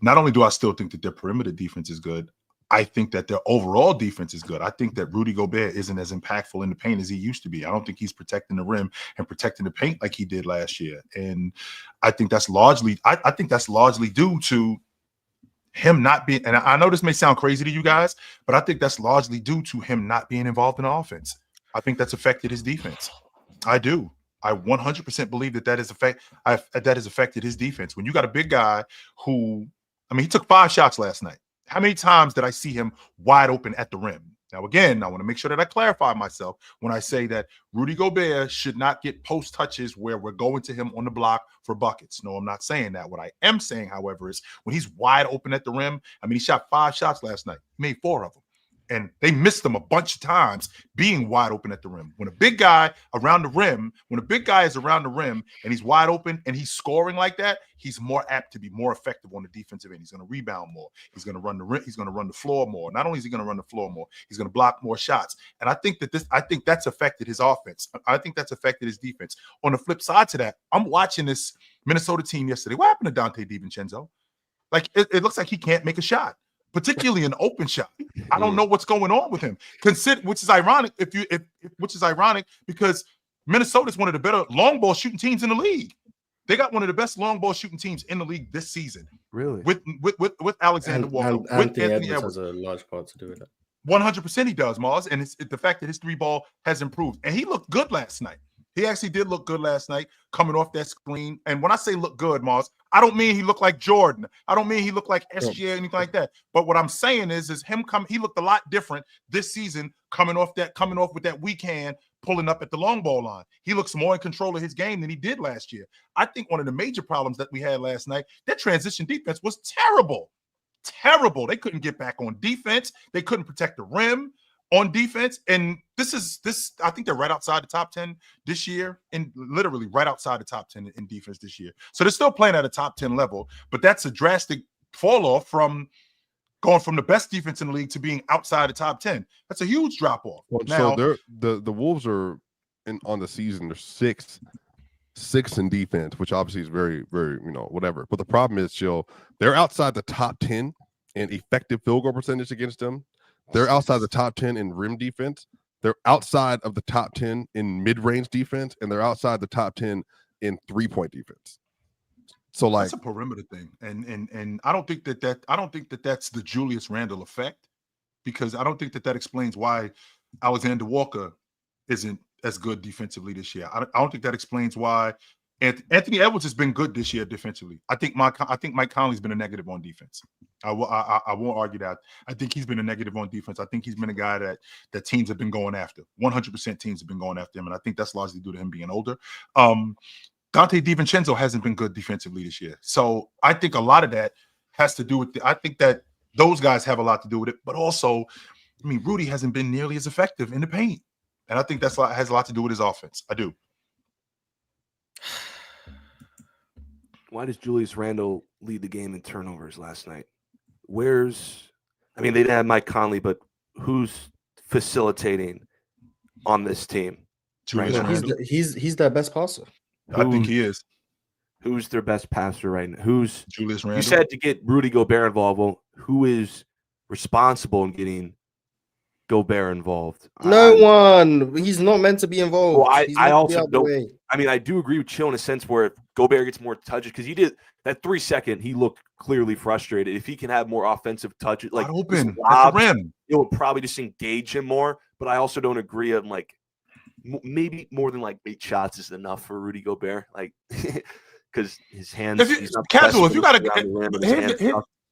Not only do I still think that their perimeter defense is good, I think that their overall defense is good. I think that Rudy Gobert isn't as impactful in the paint as he used to be. I don't think he's protecting the rim and protecting the paint like he did last year. And I think that's largely due to him not being, and I know this may sound crazy to you guys, but I think that's largely due to him not being involved in offense. I think that's affected his defense. I do. I 100% believe that has affected his defense. When you got a big guy who, he took 5 shots last night. How many times did I see him wide open at the rim? Now, again, I want to make sure that I clarify myself when I say that Rudy Gobert should not get post touches where we're going to him on the block for buckets. No, I'm not saying that. What I am saying, however, is when he's wide open at the rim, he shot 5 shots last night. He made 4 of them. And they missed him a bunch of times being wide open at the rim. When a big guy around the rim, when a big guy is around the rim and he's wide open and he's scoring like that, he's more apt to be more effective on the defensive end. He's going to rebound more. He's going to run the rim. He's going to run the floor more. Not only is he going to run the floor more, he's going to block more shots. And I think that's affected his offense. I think that's affected his defense. On the flip side to that, I'm watching this Minnesota team yesterday. What happened to Dante DiVincenzo? Like it looks like he can't make a shot, particularly an open shot. I don't know what's going on with him. Which is ironic because Minnesota is one of the better long ball shooting teams in the league. They got one of the best long ball shooting teams in the league this season. Really? With Alexander Walker, with Anthony Edwards has a large part to do with it. 100% he does, Mars, and it's the fact that his three ball has improved, and he looked good last night. He actually did look good last night coming off that screen. And when I say look good, Mars, I don't mean he looked like Jordan. I don't mean he looked like SGA or anything like that. But what I'm saying is him he looked a lot different this season coming off with that weak hand, pulling up at the long ball line. He looks more in control of his game than he did last year. I think one of the major problems that we had last night, that transition defense was terrible. Terrible. They couldn't get back on defense. They couldn't protect the rim on defense, and this I think they're right outside the top 10 this year, and literally right outside the top 10 in defense this year. So they're still playing at a top 10 level, but that's a drastic fall off from going from the best defense in the league to being outside the top 10. That's a huge drop off. Well, now, so the Wolves are on the season. They're sixth in defense, which obviously is very, very, whatever. But the problem is, Chill, they're outside the top 10 in effective field goal percentage against them. They're outside the top 10 in rim defense. They're outside of the top 10 in mid-range defense, and they're outside the top 10 in three-point defense. So, like, that's a perimeter thing, and I don't think that's the Julius Randle effect, because I don't think that explains why Alexander Walker isn't as good defensively this year. I don't think that explains why Anthony Edwards has been good this year defensively. I think Mike Conley's been a negative on defense. I won't argue that. I think he's been a negative on defense. I think he's been a guy that teams have been going after. 100% teams have been going after him, and I think that's largely due to him being older. Dante DiVincenzo hasn't been good defensively this year. So I think a lot of that has to do with I think that those guys have a lot to do with it, but also, I mean, Rudy hasn't been nearly as effective in the paint. And I think has a lot to do with his offense. I do. Why does Julius Randle lead the game in turnovers last night? They didn't have Mike Conley, but who's facilitating on this team? He's their best passer. I think he is. Who's their best passer right now? Who's Julius Randle? You said to get Rudy Gobert involved. Well, who is responsible in getting Gobert involved? No one. He's not meant to be involved. Well, I also don't. I do agree with Chill in a sense where if Gobert gets more touches, because he did that 3 second, he looked clearly frustrated. If he can have more offensive touches, like open lobs, rim, it would probably just engage him more. But I also don't agree on like maybe more than like 8 shots is enough for Rudy Gobert, like because his hands.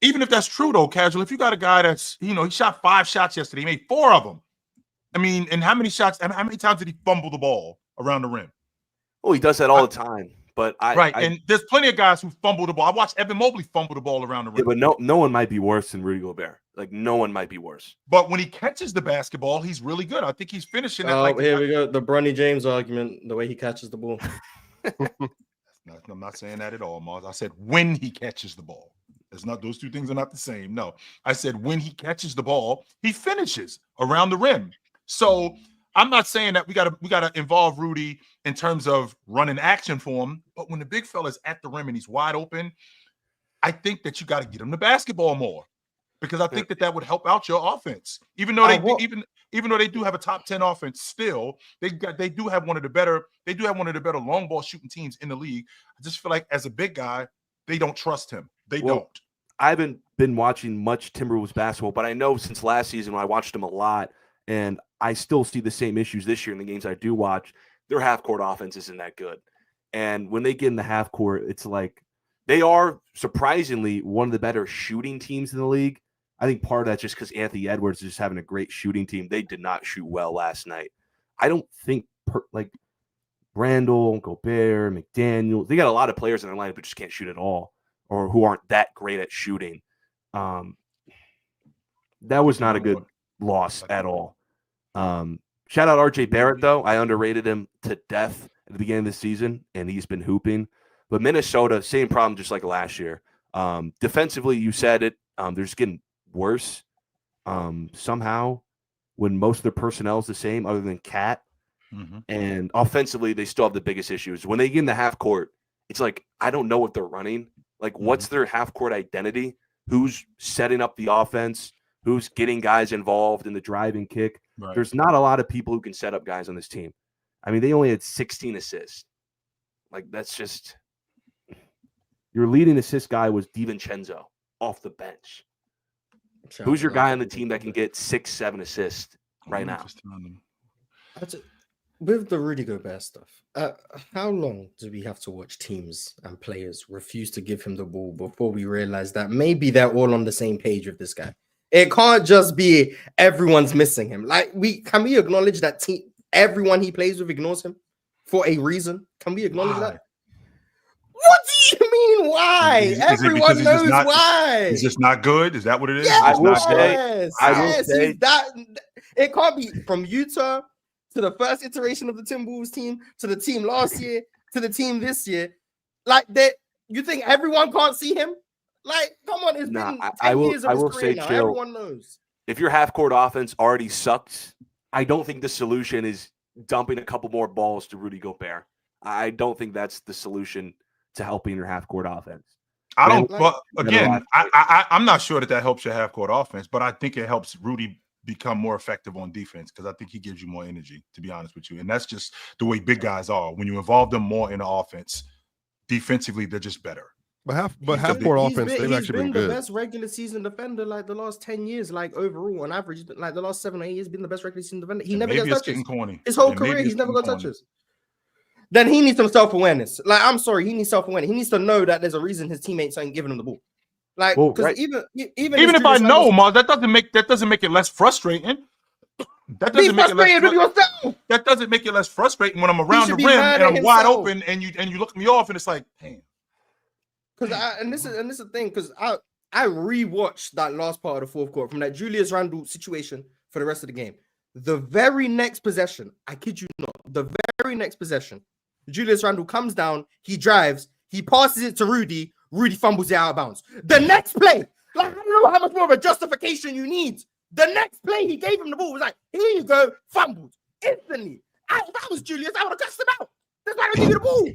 Even if that's true, though, Casual, if you got a guy that's, he shot 5 shots yesterday, he made 4 of them. I mean, and how many times did he fumble the ball around the rim? Oh, he does that all the time. But and there's plenty of guys who fumble the ball. I watched Evan Mobley fumble the ball around the rim. Yeah, but no one might be worse than Rudy Gobert. Like, no one might be worse. But when he catches the basketball, he's really good. I think he's finishing it. Here we go. The Bronny James argument, the way he catches the ball. I'm not saying that at all, Mars. I said when he catches the ball. Those two things are not the same. No, I said when he catches the ball, he finishes around the rim. So I'm not saying that we gotta involve Rudy in terms of running action for him, but when the big fella's at the rim and he's wide open, I think that you got to get him the basketball more, because I think that would help out your offense. Even though they do have a top 10 offense, still they do have one of the better long ball shooting teams in the league. I just feel like as a big guy, they don't trust him. They don't. I haven't been watching much Timberwolves basketball, but I know since last season when I watched them a lot, and I still see the same issues this year in the games I do watch. Their half-court offense isn't that good. And when they get in the half-court, it's like they are surprisingly one of the better shooting teams in the league. I think part of that's just because Anthony Edwards is just having a great shooting team. They did not shoot well last night. I don't think Randall, Gobert, McDaniel, they got a lot of players in their lineup who just can't shoot at all or who aren't that great at shooting. That was not a good loss at all. Shout out RJ Barrett, though. I underrated him to death at the beginning of the season, and he's been hooping. But Minnesota, same problem just like last year. Defensively, you said it. They're just getting worse. Somehow, when most of their personnel is the same, other than Cat. Mm-hmm. And offensively, they still have the biggest issues. When they get in the half court, it's like, I don't know what they're running. Like, what's their half court identity? Who's setting up the offense? Who's getting guys involved in the drive and kick? Right. There's not a lot of people who can set up guys on this team. I mean, they only had 16 assists. Like, that's just – your leading assist guy was DiVincenzo off the bench. Who's your guy on the team that can get 6-7 assists right now? With the Rudy Gobert stuff, how long do we have to watch teams and players refuse to give him the ball before we realize that maybe they're all on the same page with this guy? It can't just be everyone's missing him. Like, can we acknowledge that everyone he plays with ignores him for a reason? Can we acknowledge that? What do you mean? Why? Everyone knows why. He's just not good. Is that what it is? I will say that it can't be from Utah to the first iteration of the Timberwolves team, to the team last year, to the team this year. Like, that, you think everyone can't see him? Like, come on, it's been 10 years of his career now. Everyone knows. If your half-court offense already sucks, I don't think the solution is dumping a couple more balls to Rudy Gobert. I don't think that's the solution to helping your half-court offense. I don't. But again, I'm not sure that helps your half-court offense, but I think it helps Rudy become more effective on defense because I think he gives you more energy, to be honest with you. And that's just the way big guys are. When you involve them more in the offense, defensively, they're just better. But half-court offense, they've actually been good. He's been the best regular season defender like the last 10 years, like overall, on average, like the last 7 or 8 years, been the best regular season defender. He never gets touches. His whole career, he's never got touches. Then he needs some self-awareness. Like, I'm sorry, he needs self-awareness. He needs to know that there's a reason his teammates ain't giving him the ball. Like, because even if I know, Mars, that doesn't make it less frustrating. That doesn't make it less That doesn't make it less frustrating when I'm around the rim and I'm wide open and you look me off and it's like, damn. Because this is the thing, because I rewatched that last part of the fourth quarter from that Julius Randle situation for the rest of the game. The very next possession, I kid you not, the very next possession, Julius Randle comes down, he drives, he passes it to Rudy, Rudy fumbles it out of bounds. The next play, like, I don't know how much more of a justification you need. The next play, he gave him the ball. It was like, here you go, fumbled instantly. If I was Julius, I would have cussed him out. That's why I don't give you the ball.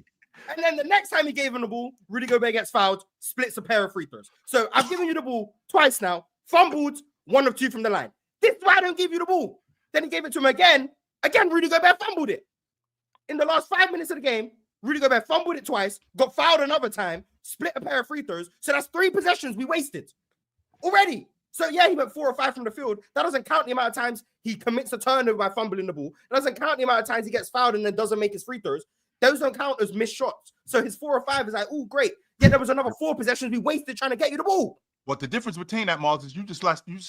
And then the next time he gave him the ball, Rudy Gobert gets fouled, splits a pair of free throws. So I've given you the ball twice now, fumbled, 1 of 2 from the line. This is why I don't give you the ball. Then he gave it to him again. Again, Rudy Gobert fumbled it. In the last 5 minutes of the game, Rudy Gobert fumbled it twice, got fouled another time, split a pair of free throws. So that's 3 possessions we wasted already. So yeah, he went 4 or 5 from the field. That doesn't count the amount of times he commits a turnover by fumbling the ball. That doesn't count the amount of times he gets fouled and then doesn't make his free throws. Those don't count as missed shots. So his 4 or 5 is like, oh, great. Yeah, there was another 4 possessions we wasted trying to get you the ball. What the difference between that, Mars, is you just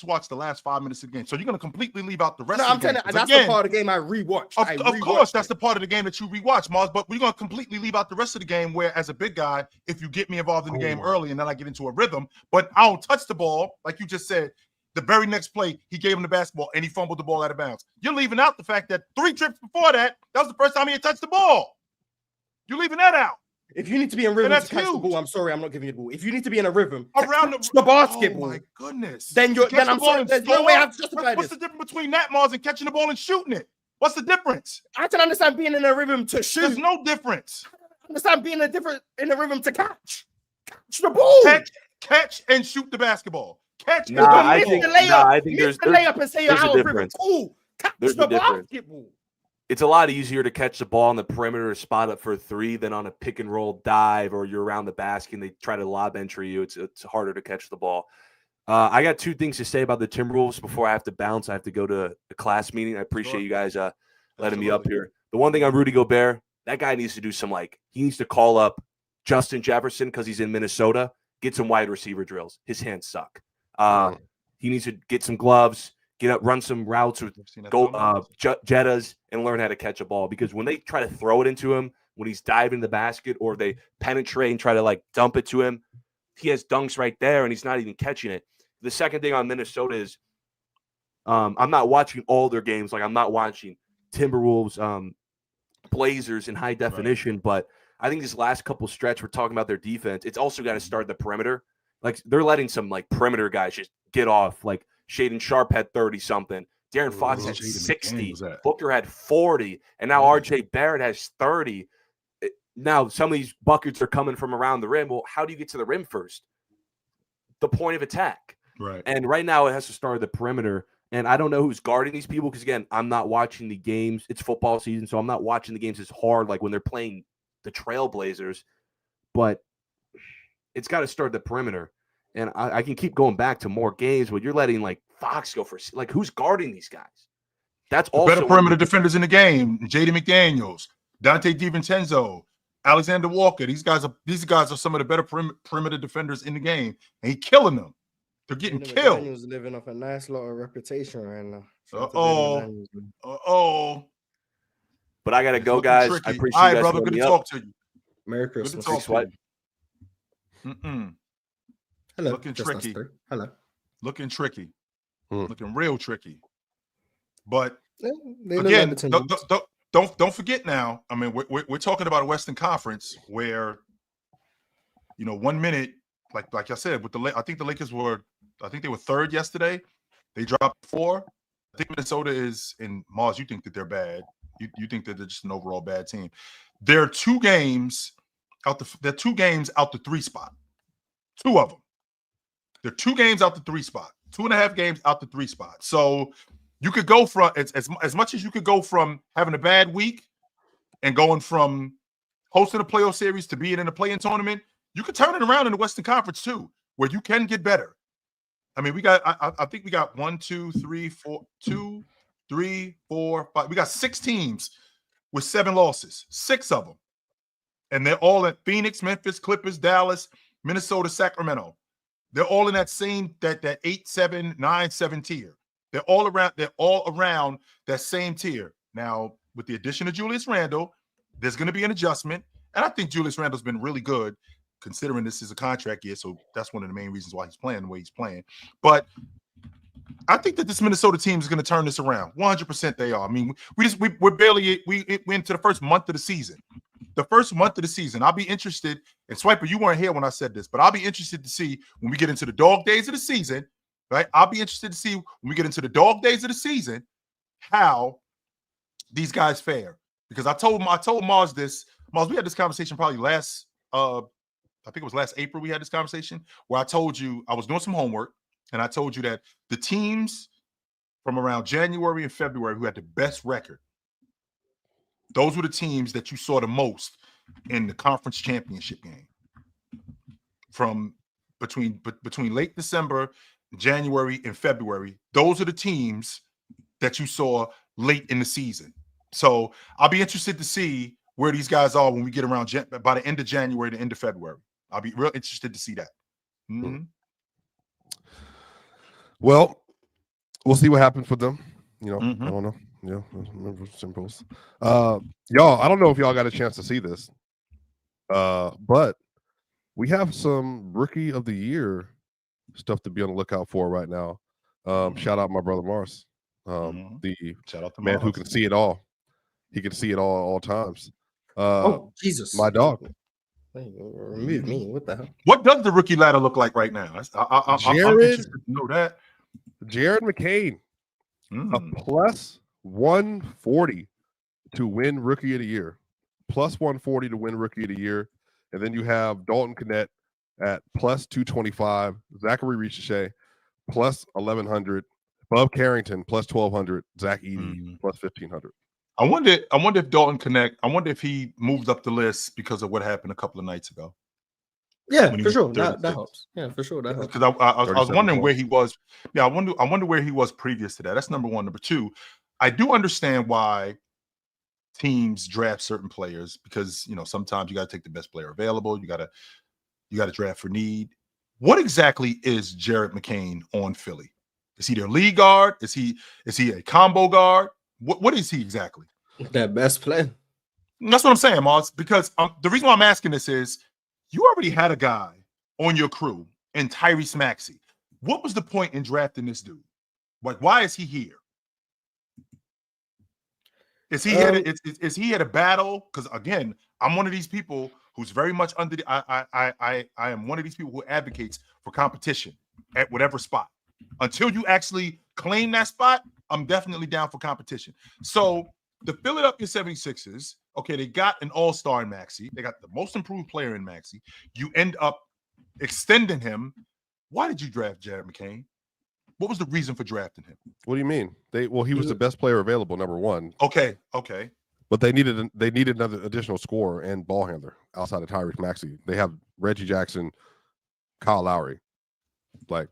watched the last 5 minutes of the game. So you're going to completely leave out the rest of the game. I'm telling you, that's the part of the game I rewatched. Of course, that's the part of the game that you rewatch, Mars, but we're going to completely leave out the rest of the game where, as a big guy, if you get me involved in the game early and then I get into a rhythm, but I don't touch the ball, like you just said, the very next play, he gave him the basketball and he fumbled the ball out of bounds. You're leaving out the fact that 3 trips before that was the first time he had touched the ball. You're leaving that out. If you need to be in rhythm to catch the ball, I'm sorry, I'm not giving you the ball. If you need to be in a rhythm around the basketball, oh my goodness, then I'm sorry. There's no way I have to justify this. What's the difference between that, Mars, and catching the ball and shooting it? What's the difference? I can understand being in a rhythm to shoot. There's no difference. I understand being in a rhythm to catch the ball. Catch and shoot the basketball. Catch. I think there's the layup and say you're out of rhythm. Cool. Catch the basketball. It's a lot easier to catch the ball on the perimeter, spot up for a 3 than on a pick and roll dive, or you're around the basket and they try to lob entry you. It's harder to catch the ball. I got 2 things to say about the Timberwolves before I have to bounce. I have to go to a class meeting. I appreciate you guys letting me up here. The one thing on Rudy Gobert, that guy needs to do some, he needs to call up Justin Jefferson because he's in Minnesota, get some wide receiver drills. His hands suck. He needs to get some gloves, get up, run some routes with Jettas, and learn how to catch a ball. Because when they try to throw it into him, when he's diving the basket, or they penetrate and try to dump it to him, he has dunks right there, and he's not even catching it. The second thing on Minnesota is I'm not watching all their games. Like I'm not watching Timberwolves, Blazers in high definition, but I think this last couple stretch, we're talking about their defense. It's also got to start the perimeter. Like they're letting some like perimeter guys just get off. Like Shaden Sharp had 30 something. Darren Fox had 60. Booker had 40. And now RJ Barrett has 30. Now some of these buckets are coming from around the rim. Well, how do you get to the rim first? The point of attack. Right. And right now it has to start at the perimeter. And I don't know who's guarding these people because, again, I'm not watching the games. It's football season, so I'm not watching the games as hard like when they're playing the Trailblazers. But it's got to start the perimeter. And I can keep going back to more games, but you're letting, like, Fox go for – like, who's guarding these guys? That's also – better perimeter defenders in the game. Jaden McDaniels, Dante DiVincenzo, Alexander Walker. These guys are some of the better perimeter defenders in the game, and he's killing them. They're getting killed. Daniels living off a nice lot of reputation right now. But I gotta go, guys. I appreciate All right, you guys. brother. Good to talk to you. Merry Christmas. Good to talk to you. Hello. Looking tricky. Hello. Looking tricky. Looking real tricky. But they again, don't forget now. I mean, we're talking about a Western Conference where, 1 minute, like I said, with I think the Lakers were. I think they were third yesterday. They dropped 4. I think Minnesota is in Mars. You think that they're bad. You think that they're just an overall bad team. They're 2 games out they're 2 games out the 3 spot. 2 of them. They're 2 games out the 3 spot. 2.5 games out the 3 spot. So you could go from as much as you could go from having a bad week and going from hosting a playoff series to being in a play-in tournament. You could turn it around in the Western Conference too, where you can get better. I mean, I think we got 1, 2, 3, 4, 2, 3, 4, 5. We got 6 teams with 7 losses, 6 of them. And they're all at Phoenix, Memphis, Clippers, Dallas, Minnesota, Sacramento. They're all in that same, that 8-7, 9-7 tier. They're all around that same tier. Now, with the addition of Julius Randle, there's going to be an adjustment. And I think Julius Randle's been really good, considering this is a contract year, so that's one of the main reasons why he's playing the way he's playing. But I think that this Minnesota team is going to turn this around. 100% they are. I mean, we're barely into the first month of the season. The first month of the season, I'll be interested. And Swiper, you weren't here when I said this, but I'll be interested to see when we get into the dog days of the season, right? I'll be interested to see when we get into the dog days of the season how these guys fare. Because I told Mars this. Mars, we had this conversation probably last. I think it was last April we had this conversation where I told you I was doing some homework and I told you that the teams from around January and February who had the best record, those were the teams that you saw the most in the conference championship game. From between late December, January, and February, those are the teams that you saw late in the season. So I'll be interested to see where these guys are when we get around by the end of January to end of February. I'll be real interested to see that. Mm-hmm. Well, we'll see what happens with them. I don't know. Simples. Y'all, I don't know if y'all got a chance to see this, but we have some rookie of the year stuff to be on the lookout for right now. Shout out my brother Mars, the shout out to man Mars, who can see it all. He can see it all times. Jesus, my dog. Remove me. What the hell? What does the rookie ladder look like right now? I'm interested to know that. Jared McCain, a plus 140 to win Rookie of the Year. Plus 140 to win Rookie of the Year. And then you have Dalton Knecht at plus 225. Zachary Ricochet, plus 1,100. Bub Carrington, plus 1,200. Zach Edey, plus 1,500. I wonder if Dalton Knecht, I wonder if he moved up the list because of what happened a couple of nights ago. Yeah, for sure. That helps. Yeah, for sure. That helps. Because I was wondering where he was. Yeah, I wonder where he was previous to that. That's number one. Number two, I do understand why teams draft certain players because sometimes you got to take the best player available. You got to draft for need. What exactly is Jared McCain on Philly? Is he their lead guard? Is he a combo guard? What is he exactly? That best player. That's what I'm saying, Mars. Because the reason why I'm asking this is you already had a guy on your crew in Tyrese Maxey. What was the point in drafting this dude? Like, why is he here? Is he is he at a battle? Because again, I'm one of these people who's very much under the I am one of these people who advocates for competition at whatever spot. Until you actually claim that spot, I'm definitely down for competition. So to fill it up your 76ers, okay, they got an all-star in Maxey. They got the most improved player in Maxey. You end up extending him. Why did you draft Jared McCain? What was the reason for drafting him? What do you mean? He was the best player available, number one. Okay. But they needed another additional scorer and ball handler outside of Tyrese Maxey. They have Reggie Jackson, Kyle Lowry. Like,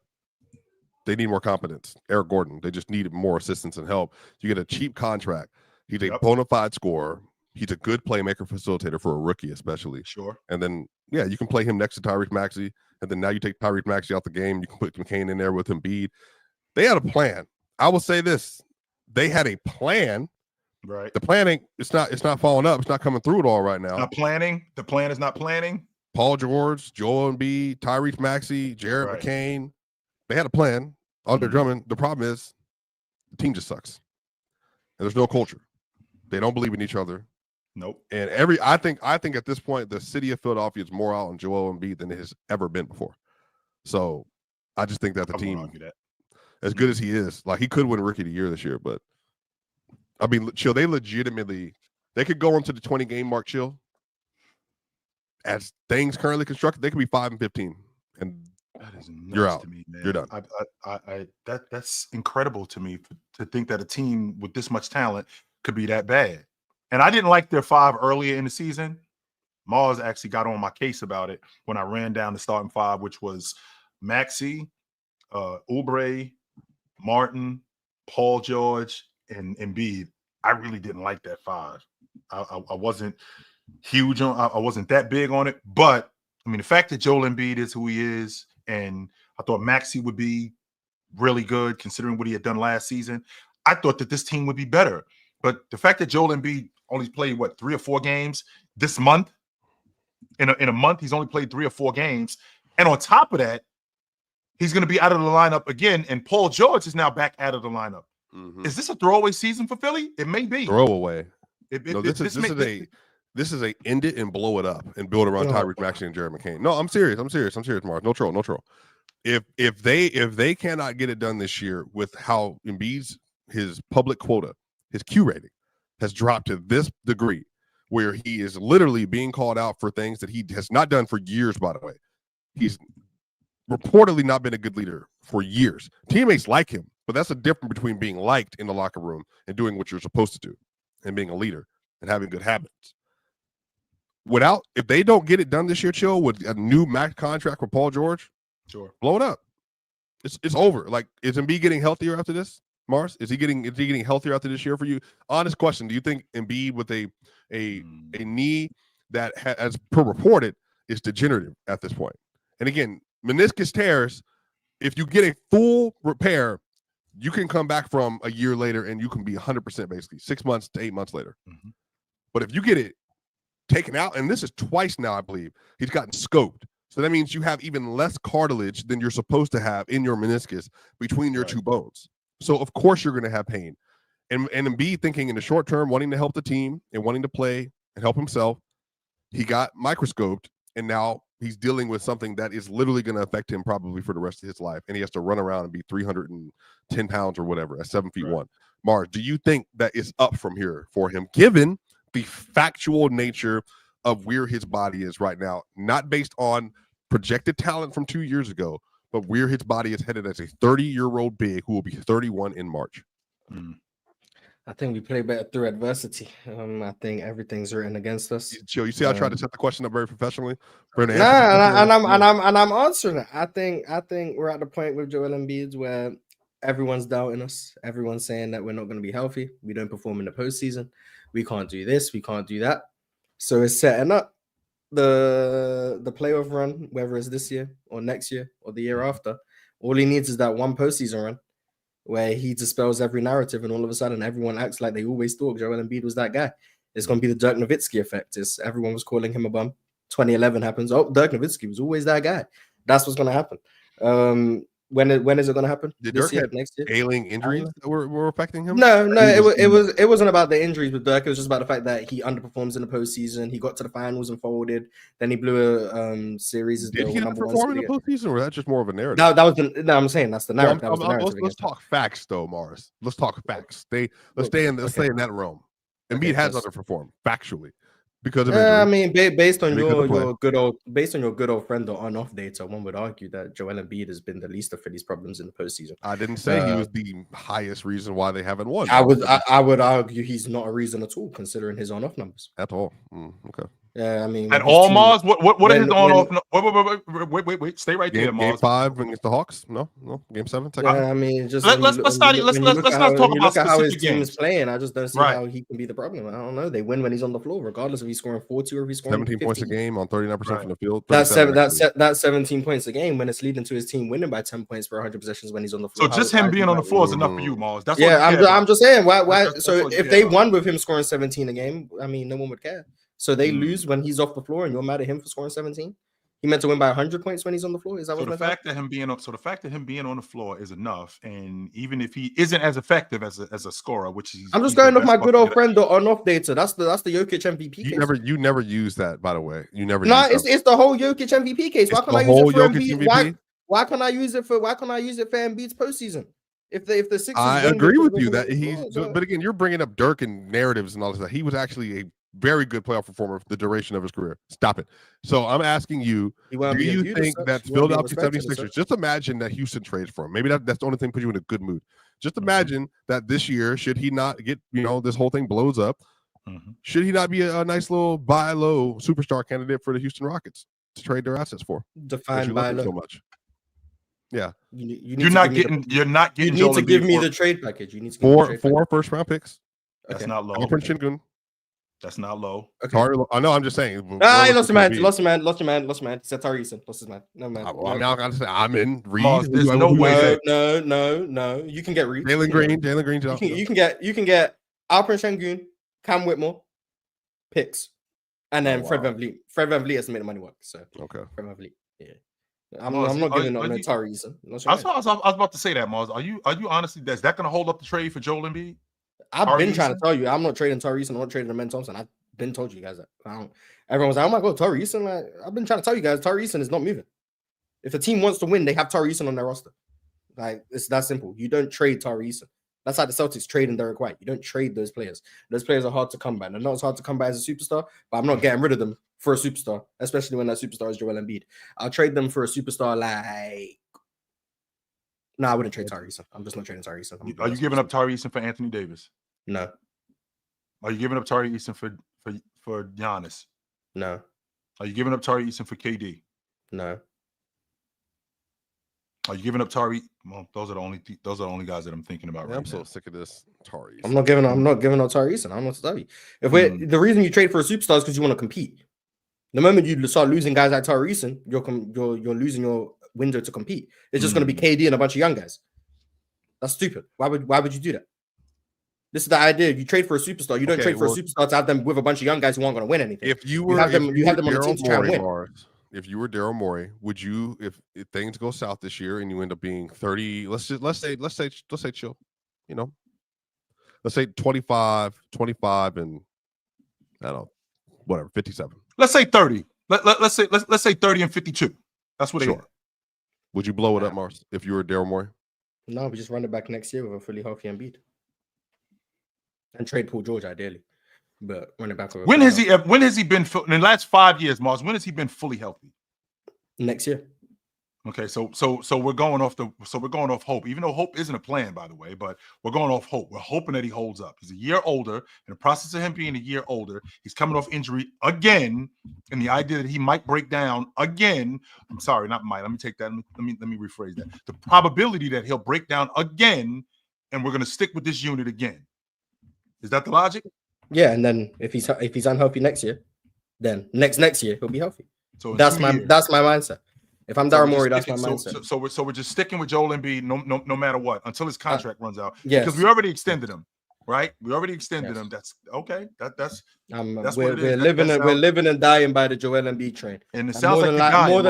they need more competence. Eric Gordon. They just needed more assistance and help. You get a cheap contract. He's a bona fide scorer. He's a good playmaker, facilitator for a rookie, especially. Sure. And then, you can play him next to Tyrese Maxey. And then now you take Tyrese Maxey out the game. You can put McCain in there with Embiid. They had a plan. I will say this. They had a plan. Right. The planning, it's not following up. It's not coming through at all right now. Not planning. The plan is not planning. Paul George, Joel Embiid, Tyrese Maxey, Jared McCain. They had a plan. Andre Drummond. The problem is the team just sucks. And there's no culture. They don't believe in each other. Nope. And I think at this point, the city of Philadelphia is more out on Joel Embiid than it has ever been before. So I just think that the team, as good as he is, like, he could win Rookie of the Year this year, but I mean, Chill, they could go into the 20-game mark, Chill. As things currently constructed, they could be 5-15, and that is you're out. To me, man. You're done. That's incredible to me to think that a team with this much talent could be that bad. And I didn't like their 5 earlier in the season. Mars actually got on my case about it when I ran down the starting 5, which was Maxey, Oubre, Martin, Paul George, and Embiid. I really didn't like that 5. I wasn't huge on. I wasn't that big on it. But I mean, the fact that Joel Embiid is who he is, and I thought Maxey would be really good considering what he had done last season. I thought that this team would be better. But the fact that Joel Embiid only played 3 or 4 games this month, in a month he's only played 3 or 4 games, and on top of that, he's going to be out of the lineup again. And Paul George is now back out of the lineup. Mm-hmm. Is this a throwaway season for Philly? It may be. Throwaway. This is a end it and blow it up and build around Tyrese Maxey and Jared McCain. No, I'm serious, Mark. No troll. If they cannot get it done this year with how Embiid's his public quota, his Q rating has dropped to this degree, where he is literally being called out for things that he has not done for years, by the way. He's reportedly not been a good leader for years. Teammates like him, but that's a difference between being liked in the locker room and doing what you're supposed to do and being a leader and having good habits. If they don't get it done this year, Chill, with a new max contract for Paul George, sure, blow it up. It's over. Like, is Embiid getting healthier after this, Mars? Is he getting healthier after this year for you? Honest question. Do you think Embiid with a knee that as per reported is degenerative at this point? And again, meniscus tears, if you get a full repair, you can come back from a year later and you can be 100% basically 6 months to 8 months later. Mm-hmm. But if you get it taken out, and this is twice now, I believe, he's gotten scoped. So that means you have even less cartilage than you're supposed to have in your meniscus between your two bones. So of course you're going to have pain. And Embiid, thinking in the short term, wanting to help the team and wanting to play and help himself, he got microscoped, and now he's dealing with something that is literally going to affect him probably for the rest of his life. And he has to run around and be 310 pounds or whatever at 7'1". Mars, do you think that is up from here for him, given the factual nature of where his body is right now, not based on projected talent from 2 years ago, but where his body is headed as a 30-year-old big who will be 31 in March? I think we play better through adversity. I think everything's written against us. Chill. You see, I tried to set the question up very professionally. And I'm answering it. I think we're at the point with Joel Embiid where everyone's doubting us. Everyone's saying that we're not going to be healthy. We don't perform in the postseason. We can't do this. We can't do that. So it's setting up the playoff run, whether it's this year or next year or the year after. All he needs is that one postseason run where he dispels every narrative, and all of a sudden everyone acts like they always thought Joel Embiid was that guy. It's going to be the Dirk Nowitzki effect. Everyone was calling him a bum. 2011 happens. Oh, Dirk Nowitzki was always that guy. That's what's going to happen. When is it going to happen? Did This Dirk year, have next year? ailing injuries that were affecting him? No, He it wasn't about the injuries with Dirk. It was just about the fact that he underperforms in the postseason. He got to the finals and folded. Then he blew a series as Did the he number one perform in the seed. postseason, or was that just more of a narrative? That was the no. I'm saying that's the narrative. That was the narrative. Let's talk facts, though, Morris. Let's talk facts. Let's stay in that realm. Embiid Okay, has yes. underperformed factually because of injury. I mean, based on And he couldn't play. your good old friend or on-off data, one would argue that Joel Embiid has been the least of Philly's problems in the postseason. I didn't say he was the highest reason why they haven't won. I would argue he's not a reason at all, considering his on-off numbers. At all. Okay. Yeah, I mean, At all, Mars. What are his on-off? Wait. Stay right there, Game Mars. 5 against the Hawks. No. Game 7. Yeah, I mean, just let's not talk about how his specific team games. is playing. I just don't see Right. how he can be the problem. I don't know. They win when he's on the floor, regardless if he's scoring 40 or if he's scoring 17 points a 50. game on 39% from the field. That's 37 17 points a game when it's leading to his team winning by 10 points per 100 possessions when he's on the floor. So just him being on the floor is enough for you, Mars. That's yeah. I'm just saying. Why? That's So all you if care they about. won with him scoring 17 a game, I mean, no one would care. So they Mm. lose when he's off the floor, and you're mad at him for scoring 17. He meant to win by 100 points when he's on the floor. Is that So what the fact that him being on the floor is enough, and even if he isn't as effective as a scorer, which he's, I'm just he's the going off best my good old bucket- friend on-off data. That's the Jokic MVP case. You never use that, by the way. You never. No, use that. it's the whole Jokic MVP case. Why It's can't the I use whole it for Jokic Embiid? MVP? Why can't I use it for Embiid's postseason? If the Sixers I win agree with the- you that he's. But again, you're bringing up Dirk and narratives and all this. He was actually a very good playoff performer for the duration of his career. Stop it. So I'm asking you, He won't do be you viewed as think such. that He won't be Philadelphia respected as 76ers, such. just imagine that Houston trades for him. Maybe that's the only thing put you in a good mood. Just imagine that this year, should he not get, this whole thing blows up, should he not be a nice little buy low superstar candidate for the Houston Rockets to trade their assets for? Defined by so much. Yeah. You're not getting. You need Joel to give Embiid me for- the trade package. You need to give me the trade Four first round picks. That's Okay. not low. Alperen Şengün. That's not low. I know. I'm just saying. He lost your man. Lost your man. He said Tari Eason. Lost his man. No man. I'm now going to say I'm in Reed. Mars, there's no way. No. You can get Reed. Jalen Green. You can get Alperen Şengün, Cam Whitmore, picks, and then Fred VanVleet. Fred VanVleet has to make the money work. So Okay. Fred VanVleet. Yeah. Mars, I'm not giving up are no you- Tari Eason. I was about to say that, Mars. Are you honestly? Is that going to hold up the trade for Joel Embiid? I've Tari been trying to Eason? tell you, I'm not trading Tari Eason. I'm not trading Amen Thompson. I've been told you guys that. Everyone was like, "Oh my god, Tari Eason!" Like, I've been trying to tell you guys, Tari Eason is not moving. If a team wants to win, they have Tari Eason on their roster. Like, it's that simple. You don't trade Tari Eason. That's like the Celtics trading Derek White. You don't trade those players. Those players are hard to come by. They're not as hard to come by as a superstar, but I'm not getting rid of them for a superstar, especially when that superstar is Joel Embiid. I'll trade them for a superstar like. No, I wouldn't trade Tari Eason. I'm just not trading Tari Eason. Are you giving up Tari Eason for Anthony Davis? No. Are you giving up Tari Eason for Giannis? No. Are you giving up Tari Eason for KD? No. Are you giving up Tari? Well, those are the only guys that I'm thinking about right I'm now. so sick of this Tari. I'm not giving up Tari Eason. I'm not to tell you. The reason you trade for a superstar is because you want to compete. The moment you start losing guys like Tari Eason, you're losing your window to compete. It's just going to be KD and a bunch of young guys. That's stupid. Why would you do that? This is the idea. You trade for a superstar. You don't trade for a superstar to have them with a bunch of young guys who aren't going to win anything. If you have them on the team to try and win. Mars, if you were Daryl Morey, would you, if things go south this year and you end up being 30, let's say chill, let's say 25, and I don't know, whatever, 57. Let's say 30. Let's say 30 and 52. That's what they are. Would you blow it up, Mars, if you were Daryl Morey? No, we just run it back next year with a fully healthy Embiid. And trade Paul George ideally. But run it back with When has he been in the last 5 years, Mars? When has he been fully healthy? Next year. Okay, so we're going off hope, even though hope isn't a plan, by the way, but we're going off hope. We're hoping that he holds up. He's a year older. In the process of him being a year older, he's coming off injury again, and the idea that he might break down again. I'm sorry, not might. Let me take that. Let me rephrase that. The probability that he'll break down again, and we're going to stick with this unit again. Is that the logic? Yeah, and then if he's unhealthy next year, then next year he'll be healthy. So that's my mindset. If I'm Daryl Morey, that's my mindset. So we're just sticking with Joel Embiid no matter what until his contract runs out. Yes. Because we already extended him, right? We already extended him. That's okay. That's we're living and dying by the Joel Embiid train. And it sounds more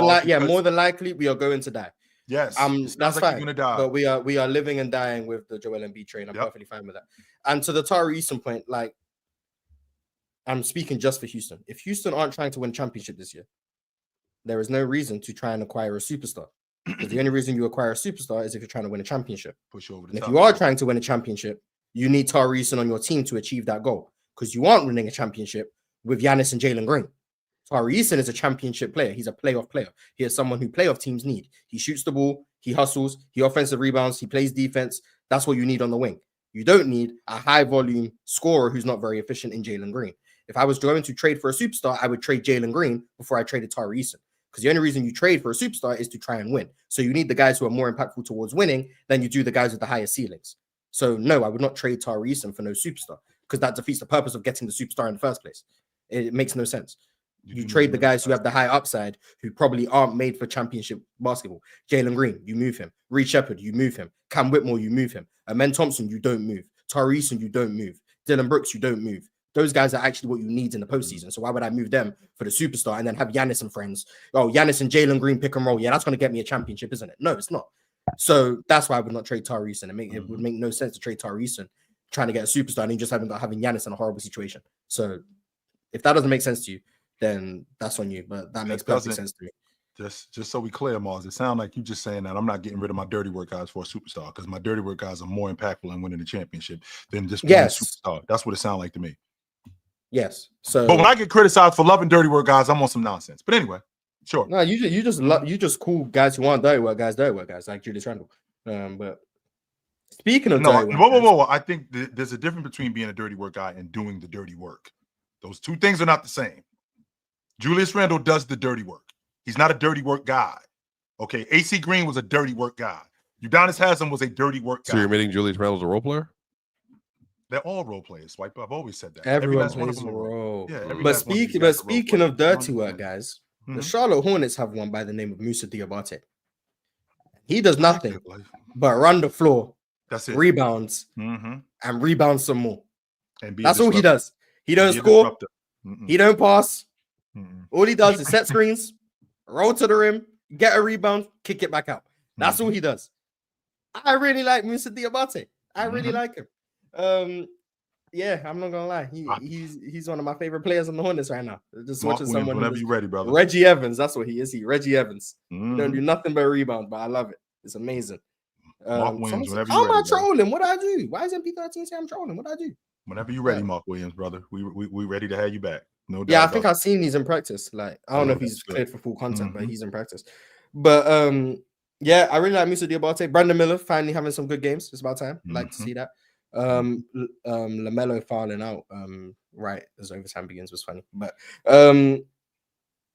than likely we are going to die. Yes, it sounds that's like fine. you're gonna die. But we are living and dying with the Joel Embiid train. I'm perfectly fine with that. And to the Tari Eason point, like, I'm speaking just for Houston. If Houston aren't trying to win championship this year, there is no reason to try and acquire a superstar. Because the only reason you acquire a superstar is if you're trying to win a championship. Push you over the And top. if you are trying to win a championship, you need Tari Eason on your team to achieve that goal. Because you aren't winning a championship with Giannis and Jalen Green. Tari Eason is a championship player. He's a playoff player. He is someone who playoff teams need. He shoots the ball, he hustles, he offensive rebounds, he plays defense. That's what you need on the wing. You don't need a high volume scorer who's not very efficient in Jalen Green. If I was going to trade for a superstar, I would trade Jalen Green before I traded Tari Eason. Because the only reason you trade for a superstar is to try and win. So you need the guys who are more impactful towards winning than you do the guys with the highest ceilings. So no, I would not trade Tari Eason for no superstar because that defeats the purpose of getting the superstar in the first place. It makes no sense. You trade the guys who have the high upside, who probably aren't made for championship basketball. Jalen Green, you move him. Reed Shepherd, you move him. Cam Whitmore, you move him. Amen Thompson, you don't move. Tari Eason, you don't move. Dylan Brooks, you don't move. Those guys are actually what you need in the postseason. So why would I move them for the superstar and then have Giannis and friends? Oh, Giannis and Jalen Green pick and roll. Yeah, that's going to get me a championship, isn't it? No, it's not. So that's why I would not trade Tari Eason. It would make no sense to trade Tari Eason trying to get a superstar and you just having Giannis in a horrible situation. So if that doesn't make sense to you, then that's on you. But that makes perfect sense to me. Just so we clear, Mars, it sounds like you just saying that I'm not getting rid of my dirty work guys for a superstar because my dirty work guys are more impactful in winning the championship than just being a superstar. That's what it sounds like to me. Yes. So, but when I get criticized for loving dirty work guys, I'm on some nonsense. But anyway, sure. No, you just call guys who want dirty work guys, like Julius Randle. But speaking of whoa, I think there's a difference between being a dirty work guy and doing the dirty work. Those two things are not the same. Julius Randle does the dirty work. He's not a dirty work guy. Okay, AC Green was a dirty work guy. Udonis Haslem was a dirty work guy. So you're admitting Julius Randle's a role player? They're all role players, Swipe. I've always said that. Everyone plays a role. Yeah, but speaking of dirty work, guys, the Charlotte Hornets have one by the name of Musa Diabate. He does nothing but run the floor. That's it. Rebounds and rebound some more. And that's all he does. He don't score. He don't pass. All he does is set screens, roll to the rim, get a rebound, kick it back out. That's all he does. I really like Musa Diabate. I really like him. Yeah, I'm not gonna lie. He's one of my favorite players on the Hornets right now. Just watching someone. Whenever you're ready, brother. Reggie Evans, that's what he is. Reggie Evans. He don't do nothing but rebound, but I love it. It's amazing. How am I trolling? What do I do? Why isn't P13 saying I'm trolling? What do I do? Whenever you're ready, Mark Williams, brother. We ready to have you back. No doubt. Yeah, I think I've seen these in practice. Like, I don't know if he's cleared for full content, but he's in practice. But yeah, I really like Musa Diabate. Brandon Miller finally having some good games. It's about time. Like to see that. LaMelo fouling out right as overtime begins was funny. But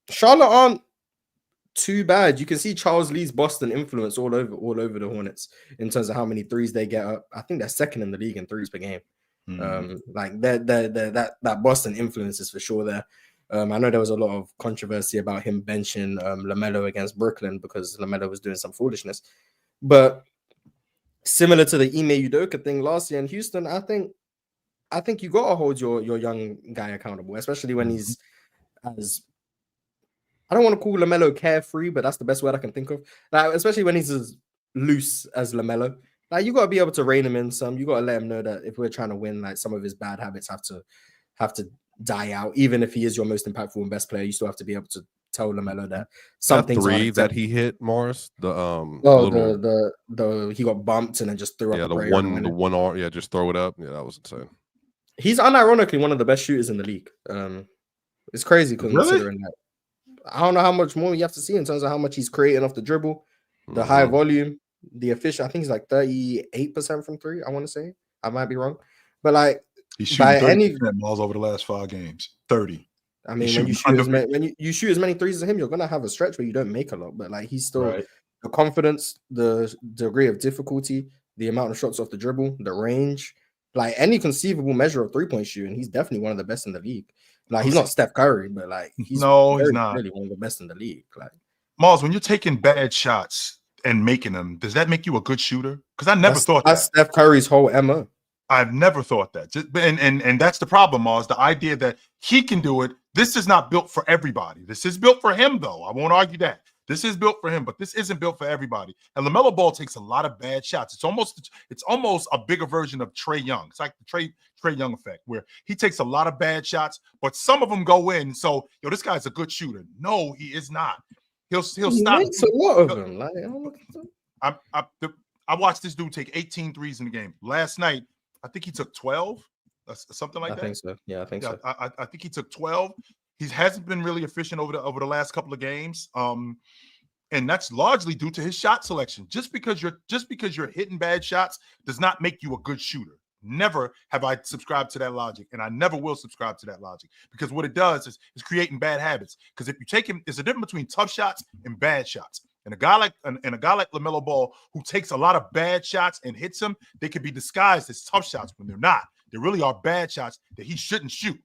Charlotte aren't too bad. You can see Charles Lee's Boston influence all over the Hornets in terms of how many threes they get up. I think they're second in the league in threes per game. Like that Boston influence is for sure there. I know there was a lot of controversy about him benching LaMelo against Brooklyn because LaMelo was doing some foolishness, but similar to the Ime Udoka thing last year in Houston, I think you gotta hold your young guy accountable, especially when he's as, I don't want to call LaMelo carefree, but that's the best word I can think of. Like, especially when he's as loose as LaMelo. Like, you got to be able to rein him in some. You got to let him know that if we're trying to win, like, some of his bad habits have to die out. Even if he is your most impactful and best player, you still have to be able to tell LaMelo that something. That three that he hit, Morris. He got bumped and then just threw up. Yeah, the one arm. Yeah, just throw it up. Yeah, that was insane. He's unironically one of the best shooters in the league. It's crazy considering that. I don't know how much more you have to see in terms of how much he's creating off the dribble, the high volume. The official, I think he's like 38% from three. I want to say, I might be wrong, but like he's shooting 30% balls over the last 5 games. 30. I mean, when you shoot as many threes as him, you're gonna have a stretch where you don't make a lot. But like he's still the confidence, the degree of difficulty, the amount of shots off the dribble, the range, like any conceivable measure of 3-point shooting, he's definitely one of the best in the league. Like he's not Steph Curry, but like he's not really one of the best in the league. Like Mars, when you're taking bad shots and making them, does that make you a good shooter? Because I never thought that's Steph Curry's whole MO. I've never thought that. And that's the problem, Mars. The idea that he can do it. This is not built for everybody. This is built for him, though. I won't argue that. This is built for him, but this isn't built for everybody. And LaMelo Ball takes a lot of bad shots. It's almost a bigger version of Trae Young. It's like the Trae Young effect, where he takes a lot of bad shots, but some of them go in. So, this guy's a good shooter. No, he is not. He'll stop. Makes a lot of them. Like, I watched this dude take 18 threes in the game. Last night, I think he took 12, something like that. I think so. Yeah, I think so. I think he took 12. He hasn't been really efficient over the last couple of games. And that's largely due to his shot selection. Just because you're hitting bad shots does not make you a good shooter. Never have I subscribed to that logic, and I never will subscribe to that logic, because what it does is creating bad habits. Because if you take him, there's a difference between tough shots and bad shots. And a guy like LaMelo Ball, who takes a lot of bad shots and hits them, they could be disguised as tough shots when they're not. They really are bad shots that he shouldn't shoot.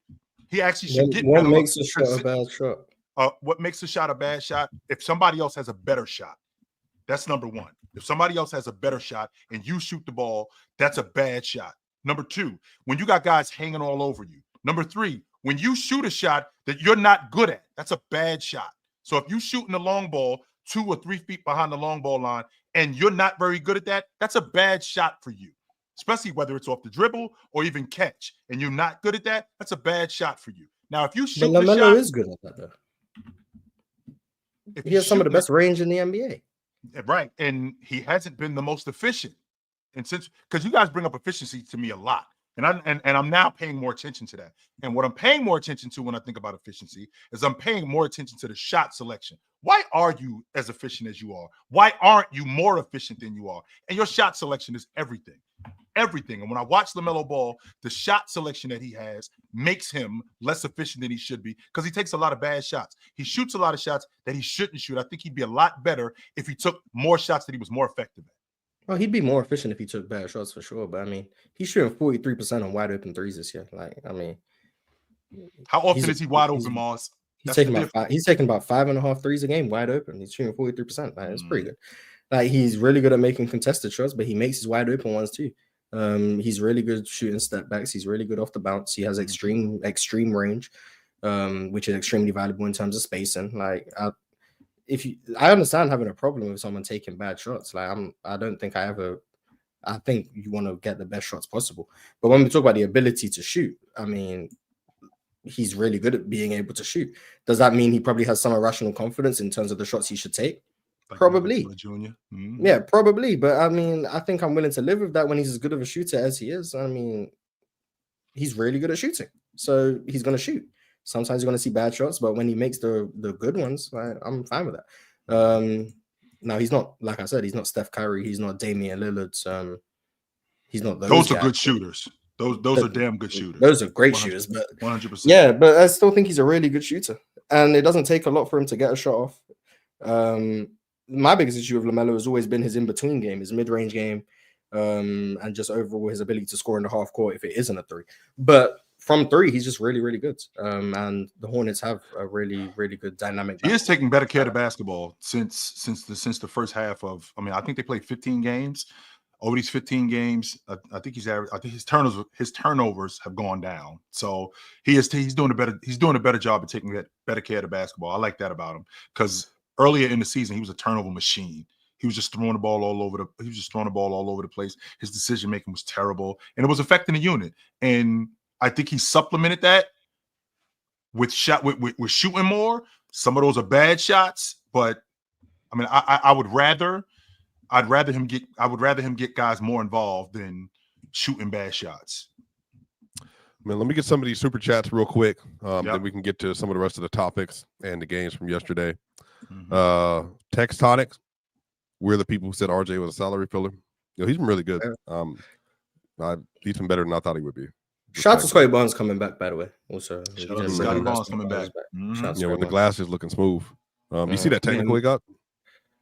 He actually should get. What makes a shot a bad shot? What makes a shot a bad shot? If somebody else has a better shot, that's number one. If somebody else has a better shot and you shoot the ball, that's a bad shot. Number two, when you got guys hanging all over you. Number three, when you shoot a shot that you're not good at, that's a bad shot. So if you shooting the long ball 2 or 3 feet behind the long ball line and you're not very good at that, that's a bad shot for you. Especially whether it's off the dribble or even catch, and you're not good at that, that's a bad shot for you. Now, if you shoot, but LaMelo shot, is good at that, though. He has some of the best range in the NBA. Right, and he hasn't been the most efficient. And because you guys bring up efficiency to me a lot, and I'm now paying more attention to that. And what I'm paying more attention to when I think about efficiency is I'm paying more attention to the shot selection. Why are you as efficient as you are? Why aren't you more efficient than you are? And your shot selection is everything. Everything. And when I watch LaMelo Ball, the shot selection that he has makes him less efficient than he should be, because he takes a lot of bad shots. He shoots a lot of shots that he shouldn't shoot. I think he'd be a lot better if he took more shots that he was more effective at. Well, he'd be more efficient if he took bad shots for sure. But I mean, he's shooting 43% on wide open threes this year. Like, I mean, how often is he wide open, Moss? He's taking about 5.5 threes a game wide open. He's shooting 43%. Like, it's pretty good. Like, he's really good at making contested shots, but he makes his wide open ones too. He's really good shooting step backs. He's really good off the bounce. He has extreme range, which is extremely valuable in terms of spacing. Like, I understand having a problem with someone taking bad shots. Like, I think you want to get the best shots possible. But when we talk about the ability to shoot, I mean, he's really good at being able to shoot. Does that mean he probably has some irrational confidence in terms of the shots he should take? Like probably. Junior. Yeah, probably. But I mean, I think I'm willing to live with that when he's as good of a shooter as he is. I mean, he's really good at shooting. So he's going to shoot. Sometimes you're going to see bad shots, but when he makes the good ones, I'm fine with that. Now, he's not, like I said, he's not Steph Curry. He's not Damian Lillard. He's not those Those guys. are good shooters. Those are damn good shooters. Those are great shooters. But 100%. Yeah, but I still think he's a really good shooter. And it doesn't take a lot for him to get a shot off. My biggest issue with LaMelo has always been his in-between game, his mid-range game, and just overall his ability to score in the half court if it isn't a three. But from three, he's just really, really good. And the Hornets have a really, really good dynamic. He is taking better care of the basketball since the first half of. I mean, I think they played 15 games. Over these 15 games, I think he's average. I think his turnovers have gone down. So he's doing a better job of taking better care of the basketball. I like that about him, because earlier in the season he was a turnover machine. He was just throwing the ball all over the place. His decision making was terrible, and it was affecting the unit. And I think he supplemented that with shooting more. Some of those are bad shots, but I mean, I'd rather him get guys more involved than shooting bad shots. Man, let me get some of these super chats real quick. Then we can get to some of the rest of the topics and the games from yesterday. Textonics, we're the people who said RJ was a salary filler. He's been really good. He's been better than I thought he would be. Shout out to Scotty Barnes coming back, by the way. Also, Scotty Barnes coming back. When the glass is looking smooth. You see that technical he got?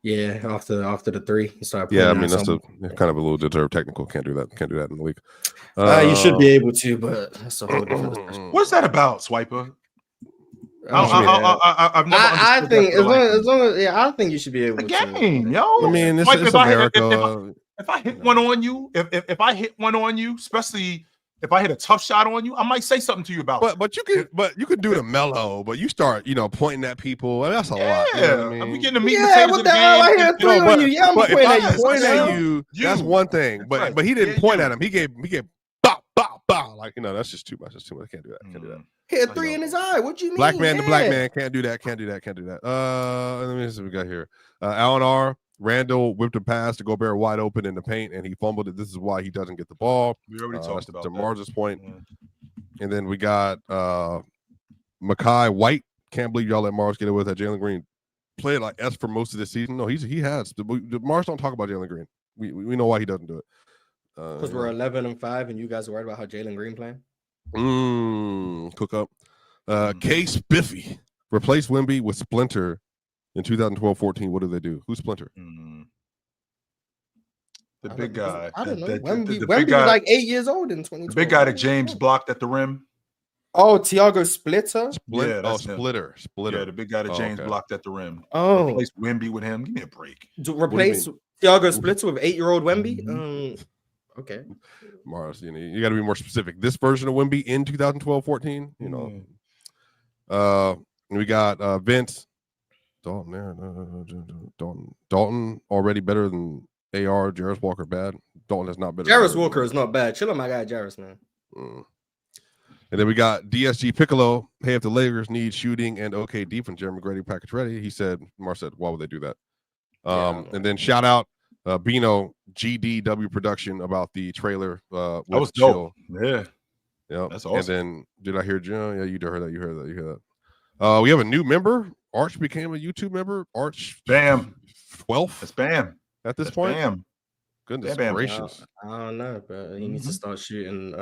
Yeah, after the three, he started. Yeah, I mean that's kind of a little deserved technical. Can't do that in the league. You should be able to, but that's a whole different discussion. What's that about, Swiper? I've never I think as long as I think you should be able to. Game, yo. I mean, it's America. If I hit one on you, if I hit one on you, especially if I hit a tough shot on you, I might say something to you about it. But you can do the mellow, but you start pointing at people. That's a lot. You know what I mean? We getting the meat and potatoes of the game. I hear three on you. Yeah, I'm but pointing if at I point at you, that's one thing. But he didn't point at him. He gave bow, bow, bow. Like, that's just too much. That's too much. I can't do that. Can't do that. Hit a 3 in his eye. What you mean? Black man to black man. Can't do that. Can't do that. Can't do that. Let me see what we got here. Allen R. Randall whipped a pass to Gobert wide open in the paint, and he fumbled it. This is why he doesn't get the ball. We already talked about to that. Mars's point. And then we got Mekhi White. Can't believe y'all let Mars get away with that. Jalen Green played like S for most of the season. No, he has. Mars don't talk about Jalen Green. We know why he doesn't do it. Because we're 11-5, and you guys are worried about how Jalen Green playing. Cook up. K Spiffy replaced Wemby with Splinter in 2012-14. What do they do? Who's Splinter? The big guy. I don't know. Wemby was like 8 years old in 2012. The big guy that James blocked at the rim. Oh, Tiago Splitter? Yeah, that's Splitter. Yeah, the big guy that James blocked at the rim. Oh. Replace Wemby with him. Give me a break. Replace Tiago Splitter with 8-year-old Wemby? Okay. Mars, you got to be more specific. This version of Wemby in 2012-14, we got Vince Dalton already better than AR. Jarris Walker bad. Dalton is not better. Jarris Walker is not bad. Chill on my guy Jarris, man. And then we got DSG Piccolo. Hey, if the Lakers need shooting and okay defense, Jeremy Grady package ready. He said, Mars said, why would they do that? And then shout out Bino GDW production about the trailer. That was dope. Yeah. That's awesome. And then did I hear John? Yeah, you heard that. You heard that. We have a new member. Arch became a YouTube member. Arch Bam. 12th. That's Bam. At this point. Bam. Goodness Bam. gracious. I don't know, but he needs to start shooting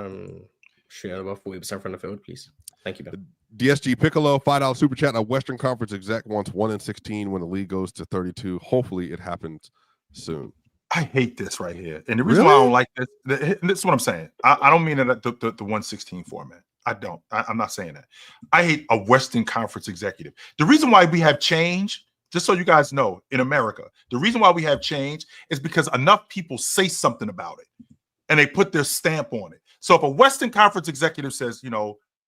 above 40% from the field, please. Thank you, man. DSG Piccolo, $5 super chat. A Western Conference exec wants 1-16 when the league goes to 32. Hopefully it happens soon. I hate this right here. And the reason why I don't like this, this is what I'm saying. I don't mean it the 1-16 format. I don't. I'm not saying that. I hate a Western Conference executive. The reason why we have change, just so you guys know, in America, the reason why we have change is because enough people say something about it and they put their stamp on it. So if a Western Conference executive says,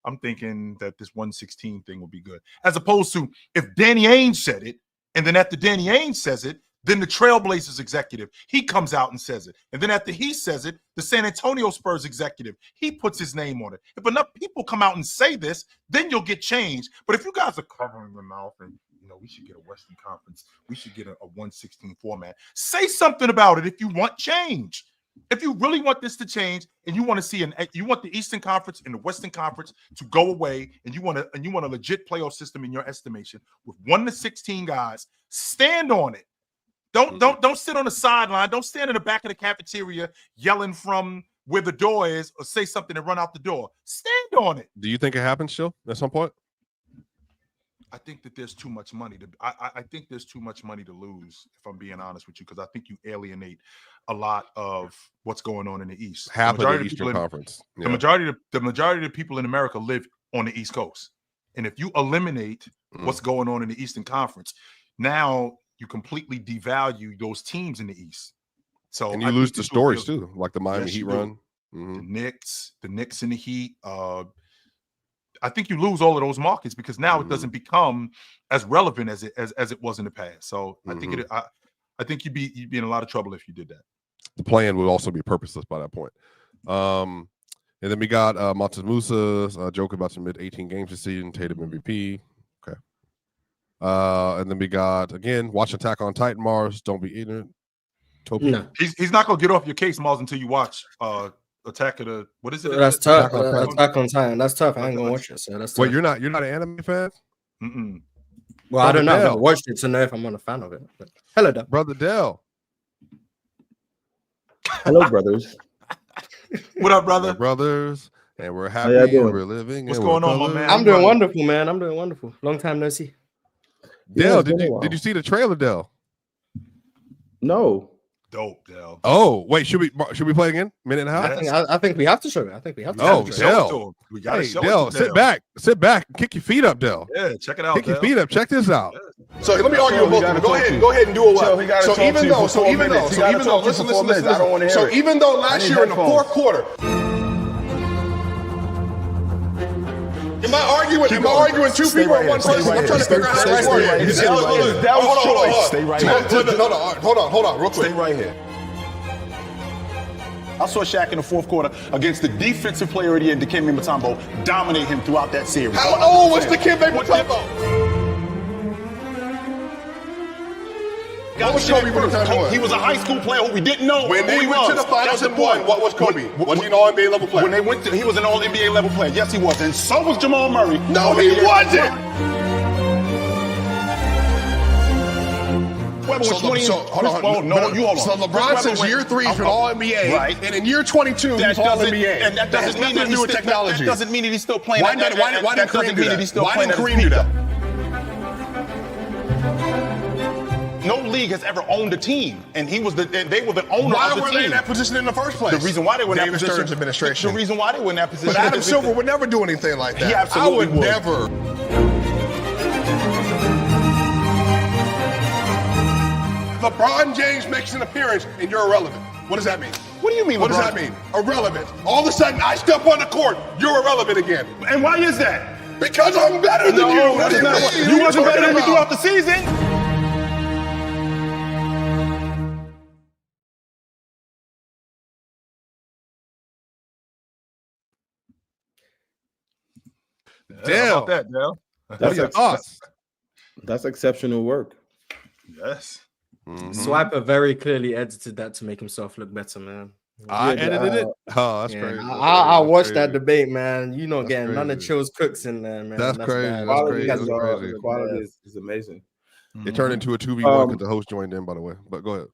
I'm thinking that this 1-16 thing will be good, as opposed to if Danny Ainge said it, and then after Danny Ainge says it, then the Trailblazers executive, he comes out and says it. And then after he says it, the San Antonio Spurs executive, he puts his name on it. If enough people come out and say this, then you'll get change. But if you guys are covering your mouth and, we should get a Western Conference, we should get a 1-16 format, say something about it if you want change. If you really want this to change and you want to see you want the Eastern Conference and the Western Conference to go away, and you want a legit playoff system in your estimation with 1-16 guys, stand on it. Don't sit on the sideline. Don't stand in the back of the cafeteria yelling from where the door is or say something and run out the door. Stand on it. Do you think it happens still at some point? I think that there's too much money I think there's too much money to lose, if I'm being honest with you, because I think you alienate a lot of what's going on in the East. Half of the Eastern Conference. The majority of the people in America live on the East Coast. And if you eliminate what's going on in the Eastern Conference, now you completely devalue those teams in the East. So and you lose the stories too, like the Miami Heat run. The Knicks and the Heat. I think you lose all of those markets because now it doesn't become as relevant as it was in the past. So I think you'd be in a lot of trouble if you did that. The plan would also be purposeless by that point. And then we got Montes Musa joke about to mid 18 games this season. Tatum MVP. Okay. And then we got again watch Attack on Titan. Mars, don't be ignorant. No. He's not gonna get off your case, Mars, until you watch Attack of the what is it? That's tough. Attack on Titan. That's tough. I ain't gonna watch it. So that's tough. Wait, you're not an anime fan? Well, I don't know. I haven't watched it to know if I'm a fan of it. But hello, Dell. Brother Dell. Hello, brothers. What up, brother? We're brothers, and we're happy and we're living. What's going on, my man? I'm doing wonderful, man. I'm doing wonderful. Long time no see. Dell, did you see the trailer, Dell? No. Dope, Dell. Oh, wait, should we play again? Minute and a half? I think we have to show it. I think we have to. Oh, Dell. We got to show Dell, sit back, and kick your feet up, Dell. Yeah, check it out. Kick your feet up. Check this out. So let me argue with both of them. Go ahead and do it well. So even though, listen. So even though last year in the fourth quarter. Am I arguing two people or one person? I'm trying to figure out how this works. That was choice. Stay right here. Hold on, real quick. Stay right here. I saw Shaq in the fourth quarter against the defensive player of the year, Dikembe Mutombo, dominate him throughout that series. How old was Dikembe Mutombo? What was Kobe when he turned one? He was a high school player who we didn't know When they went to the finals and won, what was Kobe? Was he an All-NBA level player? When they went to, he was an All-NBA level player. Yes, he was. And so was Jamal Murray. No, he wasn't. Hold on. So LeBron says year 3 he's an All-NBA, right? And in year 22 he's All-NBA. And that doesn't mean that he's technology. That doesn't mean that he's still playing. Why didn't Kareem do that? Why didn't Kareem do that? No league has ever owned a team, and they were the owner of the team. Why were they in that position in the first place? The reason why they were in that position. Stern's administration. The reason why they were in that position. But Adam Silver would never do anything like that. He absolutely would never. LeBron James makes an appearance and you're irrelevant. What does that mean? What do you mean? What does that mean? Irrelevant. All of a sudden, I step on the court, you're irrelevant again. And why is that? Because I'm better than you. That's not what, you wasn't better than me throughout the season. Damn. That, Dale. That's exceptional work. Yes. Mm-hmm. Swiper very clearly edited that to make himself look better, man. I edited it. Oh, that's crazy. I watched that debate, man. You know, getting none of Chill's cooks in there, man. That's crazy. bad. The quality is amazing. It turned into a 2v1 because the host joined in, by the way. But go ahead.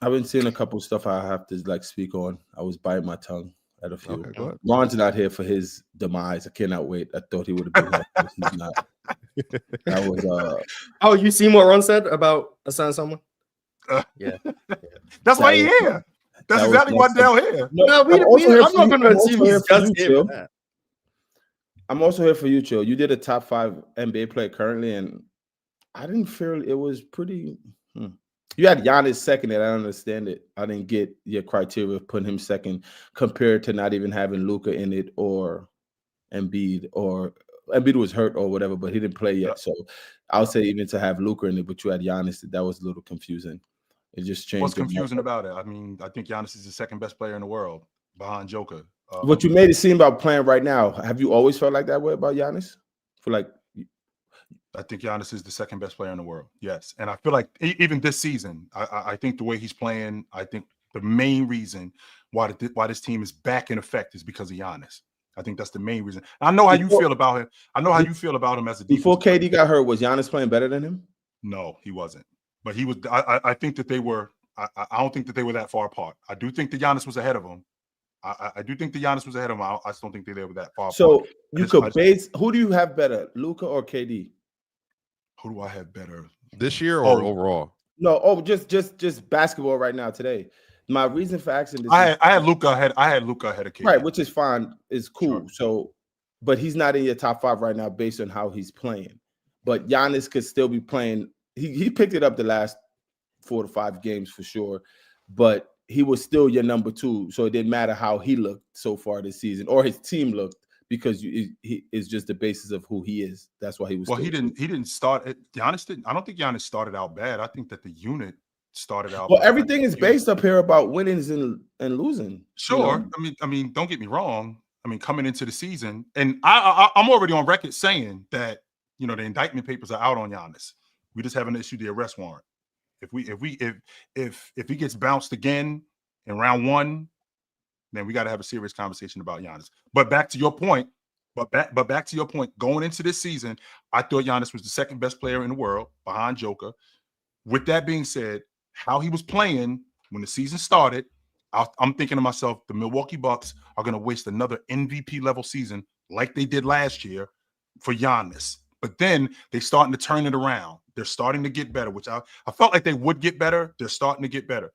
I've been seeing a couple of stuff I have to speak on. I was biting my tongue at a few. Okay, go ahead. Ron's not here for his demise. I cannot wait. I thought he would have been here. But he's not. That was Oh, you seen what Ron said about assigning someone? Yeah. That's why he's here. That's exactly why Dale here. No, I'm not going to assume he's just here for that. I'm also here for you, Chill. You did a top 5 NBA player currently, and I didn't feel it was pretty. You had Giannis second, and I don't understand it. I didn't get your criteria of putting him second compared to not even having Luka in it or Embiid, or Embiid was hurt or whatever, but he didn't play yet. So I would say even to have Luka in it, but you had Giannis, that was a little confusing. It just changed. What's confusing about it? I mean, I think Giannis is the second best player in the world behind Joker. What you made it seem about playing right now, have you always felt like that way about Giannis? I think Giannis is the second best player in the world. Yes. And I feel like even this season, I think the way he's playing, I think the main reason why this team is back in effect is because of Giannis. I think that's the main reason. I know how you feel about him. I know how you feel about him as a defense. Before KD got hurt, was Giannis playing better than him? No, he wasn't. But he was. I think that they were. I don't think that they were that far apart. I do think that Giannis was ahead of him. I do think that Giannis was ahead of him. I just don't think they were that far so apart. You could base. Who do you have better, Luka or KD? Who do I have better this year or overall? No, just basketball right now today. My reason for asking this, I had Luka ahead. I had Luka ahead of KD. Right, which is fine. Is cool. Sure. So, but he's not in your top 5 right now based on how he's playing. But Giannis could still be playing. He picked it up the last 4 to 5 games for sure, but he was still your number 2. So it didn't matter how he looked so far this season or his team looked, because he is just the basis of who he is. That's why he was. Well, he didn't start. Giannis didn't. I don't think Giannis started out bad. I think that the unit started out. Well, everything is based up here about winnings and losing. Sure. You know? I mean, don't get me wrong. I mean, coming into the season, and I'm already on record saying that the indictment papers are out on Giannis. We just haven't issued the arrest warrant. If he gets bounced again in round 1, then we got to have a serious conversation about Giannis. But back to your point, going into this season, I thought Giannis was the second best player in the world behind Joker. With that being said, how he was playing when the season started, I'm thinking to myself, the Milwaukee Bucks are going to waste another MVP level season like they did last year for Giannis. But then they're starting to turn it around. They're starting to get better, which I felt like they would get better. They're starting to get better.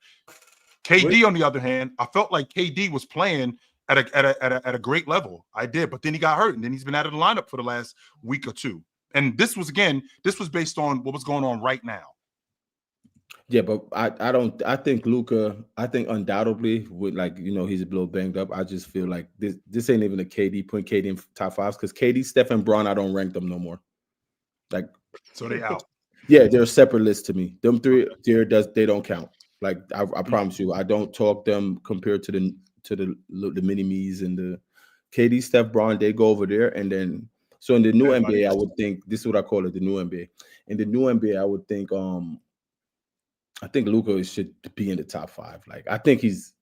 KD, on the other hand, I felt like KD was playing at a great level. I did, but then he got hurt, and then he's been out of the lineup for the last week or two. And this was based on what was going on right now. Yeah, but I don't. I think Luka. I think undoubtedly with he's a little banged up. I just feel like this ain't even a KD. Put KD in top fives because KD, Steph, and Braun. I don't rank them no more. Like, so they out. Yeah, they're a separate list to me. Them three, they don't count. Like I promise you, I don't talk them compared to the mini me's and the KD, Steph, Braun. They go over there, and then so in the new NBA, I would think this is what I call it, the new NBA. In the new NBA, I would think I think Luka should be in the top 5. Like I think he's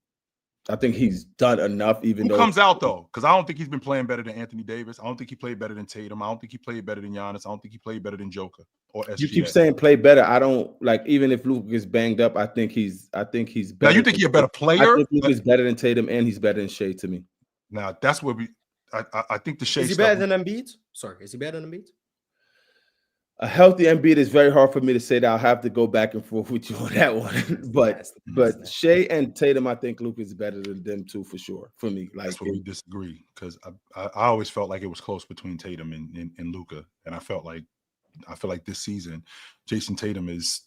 done enough. Even though comes out though, because I don't think he's been playing better than Anthony Davis. I don't think he played better than Tatum. I don't think he played better than Giannis. I don't think he played better than Joker or SGA. You keep saying play better. I don't like even if Luka gets banged up. I think he's better. Now you think he's a better player? I think Luka's better than Tatum, and he's better than Shea to me. Now that's where I think the Shea. Is he better than Embiid? Sorry, is he better than Embiid? A healthy Embiid is very hard for me to say that. I'll have to go back and forth with you on that one. but Shea and Tatum, I think Luka is better than them two for sure. For me, like that's where we disagree because I always felt like it was close between Tatum and Luka, and I feel like this season, Jayson Tatum is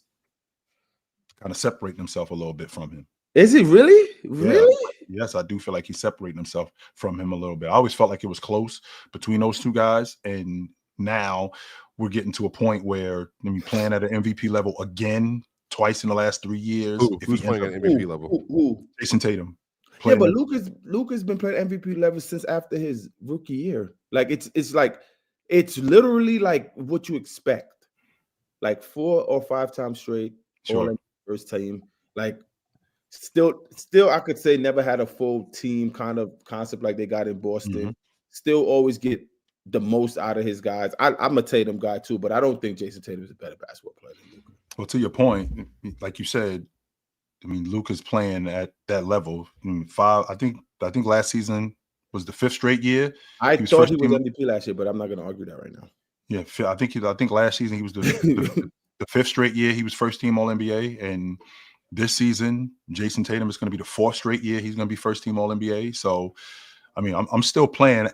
kind of separating himself a little bit from him. Is he really? Really? Yeah. Yes, I do feel like he's separating himself from him a little bit. I always felt like it was close between those two guys, and now we're getting to a point where playing at an MVP level again twice in the last 3 years. Who's playing at MVP level? Jayson Tatum. Yeah, but Luka's been playing MVP level since after his rookie year. Like it's literally like what you expect. Like 4 or 5 times straight, all in first team. Like still I could say never had a full team kind of concept like they got in Boston. Mm-hmm. Still always get the most out of his guys. I'm a Tatum guy too, but I don't think Jayson Tatum is a better basketball player than Luka. Well, to your point, like you said, Luka's playing at that level. I think last season was the 5th straight year. I thought he was MVP last year, but I'm not going to argue that right now. Yeah, I think last season he was the 5th straight year he was first team All NBA, and this season Jayson Tatum is going to be the 4th straight year he's going to be first team All NBA. So. I'm still playing.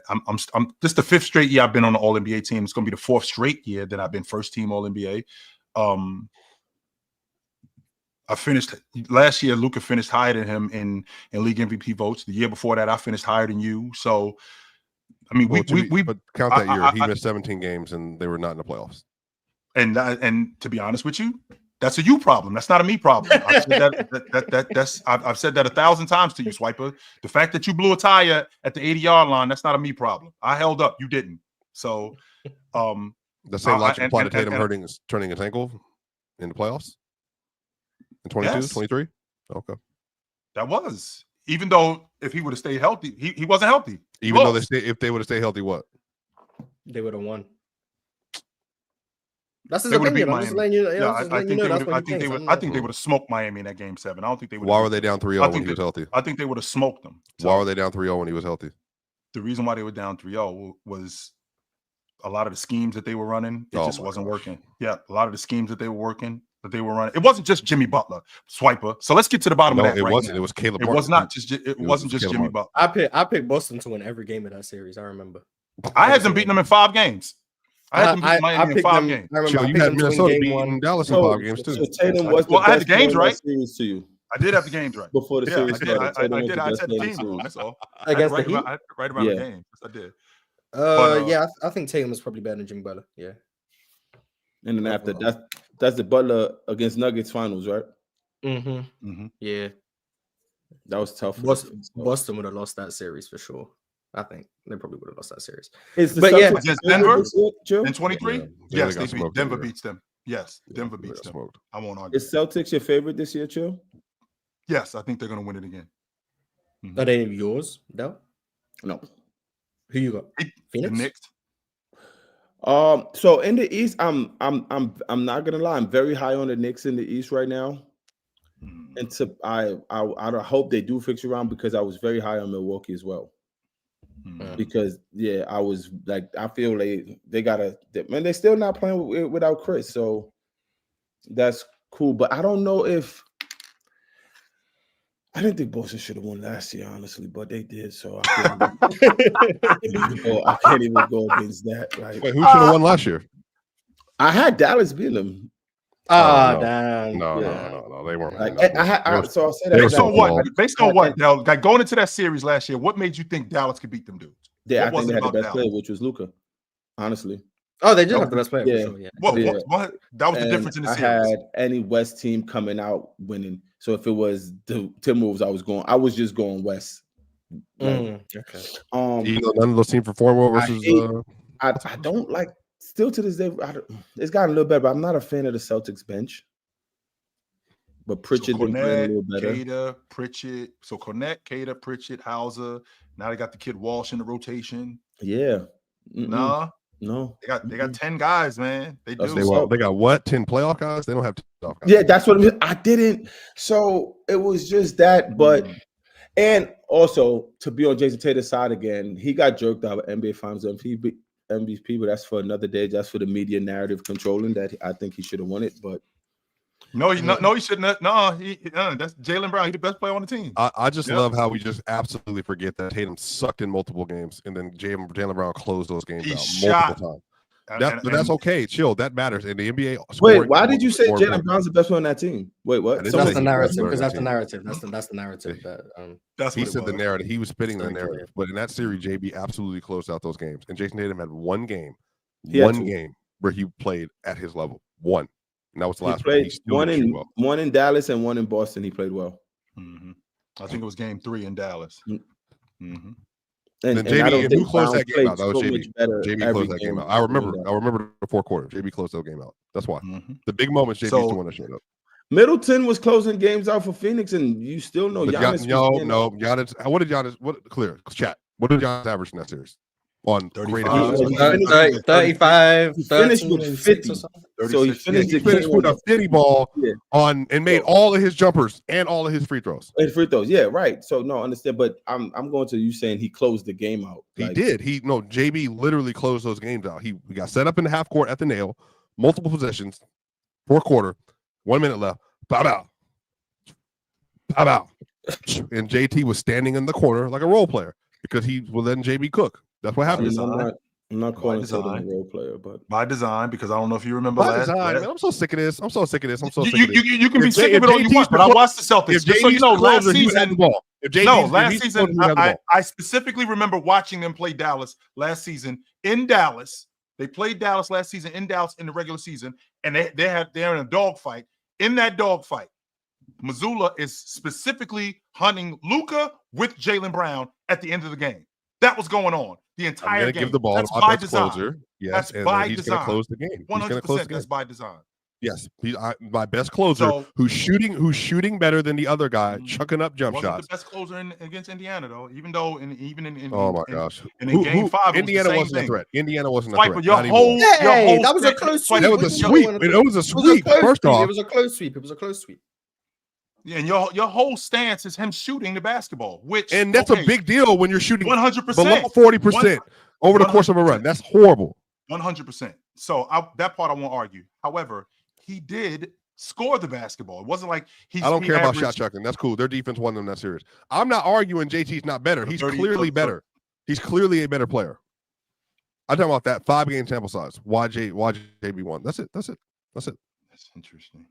This is the 5th straight year I've been on the All NBA team. It's going to be the 4th straight year that I've been first team All NBA. I finished last year. Luka finished higher than him in league MVP votes. The year before that, I finished higher than you. So, but count that year. He missed 17 games and they were not in the playoffs. And to be honest with you, that's a you problem. That's not a me problem. I've said that 1,000 times to you, Swiper. The fact that you blew a tire at the 80-yard line, that's not a me problem. I held up, you didn't. So, the same logic applied to Tatum turning his ankle in the playoffs in 22, 23. Okay, that was even though if he would have stayed healthy, he wasn't healthy. Even though if they would have stayed healthy, what? They would have won. That's his they opinion. I'm Miami. just letting you. I think they would have smoked Miami in that game 7. I don't think they would. Why were they down 3-0 when he was healthy? I think they would have smoked them. So why were they down 3-0 when he was healthy? The reason why they were down 3-0 was a lot of the schemes that they were running. It just wasn't working. Yeah, a lot of the schemes that they were running. It wasn't just Jimmy Butler, Swiper. So let's get to the bottom of that. It wasn't. It was Caleb. It was not just. It wasn't just Jimmy Butler. I picked Boston to win every game of that series. I remember. I had them beating them in 5 games. I had them beat Miami in 5 games. You had Minnesota beating Dallas in 5 games too. So Tatum was I had the games right. Series to you. I did have the games right before the series started. I did. I said the team. That's all. Against the Heat, right around the game. Yes, I did. I think Tatum was probably better than Jimmy Butler. Yeah. And then after that's the Butler against Nuggets finals, right? Mm-hmm. Yeah. That was tough. Boston would have lost that series for sure. I think they probably would have lost that series. Against Denver in 23? Yes, they beat Denver. Beats them. Yes, Denver beats them. I won't argue. Is Celtics your favorite this year, Chill? Yes, I think they're going to win it again. Mm-hmm. Are they yours, though? No. Who you got? Phoenix? The Knicks. So in the East, I'm not gonna lie, I'm very high on the Knicks in the East right now. And I hope they do fix around because I was very high on Milwaukee as well. Because I was like, I feel they gotta, man, they're still not playing without Chris, so that's cool. But I don't know if I didn't think Boston should have won last year, honestly, but they did. So I can't even go against that. Like, wait, who should have won last year? I had Dallas beat them. Damn. No. They weren't. Like, winning so I'll say they that. were so Based on what? Now, like going into that series last year, what made you think Dallas could beat them dudes? Yeah, What I think they had the about best player, Dallas? which was Luka. Honestly, Oh, they did have the best player. Yeah. For sure, yeah. What? That was the And difference in the I series. had any West team coming out winning. So if it was the Timberwolves, I was just going West. Okay. You know, none of those teams perform well versus. I don't like. Still to this day, it's gotten a little better, but I'm not a fan of the Celtics bench. But Pritchard been playing a little better. Cater, Pritchard. So Cornette, Cater, Pritchard, Hauser. Now they got the kid Walsh in the rotation. Yeah. Nah. No. They got 10 guys, man. They do. They got what? 10 playoff guys? They don't have 10 playoff guys. Yeah, that's what I mean. I didn't. So it was just that, but and also to be on Jayson Tatum's side again, he got jerked out of NBA Finals MVP, but that's for another day. That's for the media narrative controlling that. I think he should have won it, but No, he shouldn't. No, that's Jaylen Brown. He's the best player on the team. I just love how we just absolutely forget that Tatum sucked in multiple games, and then Jaylen Brown closed those games out multiple times. But that's okay. Chill. That matters in the NBA. Wait, why did you say Jaylen Brown's the best one on that team? Wait, what? That's the narrative. Because that's the narrative. That's the narrative. He said the narrative. He was spitting the narrative. But in that series, JB absolutely closed out those games. And Jayson Tatum had one game where he played at his level. One. And that was the last one. One in Dallas and one in Boston. He played well. Mm-hmm. I think it was game 3 in Dallas. Mm-hmm. And JB, who closed that game out? That was JB. JB closed that game out. I remember the 4 quarters. JB closed that game out. That's why. The big moments, JB's the one that showed up. Middleton was closing games out for Phoenix, and you still know Giannis. Giannis. What did Giannis? Clear chat? What did Giannis average in that series? On 35, he finished with 50. So he finished with a 50 ball on and made all of his jumpers and all of his free throws. Yeah, right. So no, understand. But I'm going to you saying he closed the game out. He did. JB literally closed those games out. He got set up in the half court at the nail, multiple possessions, 4th quarter, 1 minute left. Bow. And JT was standing in the corner like a role player because he was letting JB cook. That's what happened. I'm not calling him a role player, but by design, because I don't know if you remember last. Man, I'm so sick of this. You can be sick of it all you want, but I watched the Celtics. Just so you know, last season, I specifically remember watching them play Dallas last season in Dallas. They played Dallas last season in Dallas in the regular season, and they're in a dogfight. In that dogfight, Missoula is specifically hunting Luka with Jaylen Brown at the end of the game. That was going on the entire game. Give the ball that's to by best design. Closer. Yes, that's and by he's design. Going to close the game. 100%. That's by design. Yes, my best closer, who's shooting better than the other guy, chucking up jump shots. The best closer against Indiana, though. Even though in oh my gosh, in game 5, Indiana wasn't a threat. Indiana wasn't a threat. That was a close sweep. That was a sweep. It was a sweep. First off, it was a close sweep. Yeah, and your whole stance is him shooting the basketball, and that's a big deal when you're shooting 100% below 40% over the course of a run. That's horrible. 100%. So that part I won't argue. However, he did score the basketball. It wasn't like I don't care about shot chucking. That's cool. Their defense won them that series. I'm not arguing JT's not better. He's clearly better. He's clearly a better player. I'm talking about that 5-game sample size. Why JB won? That's it. That's interesting.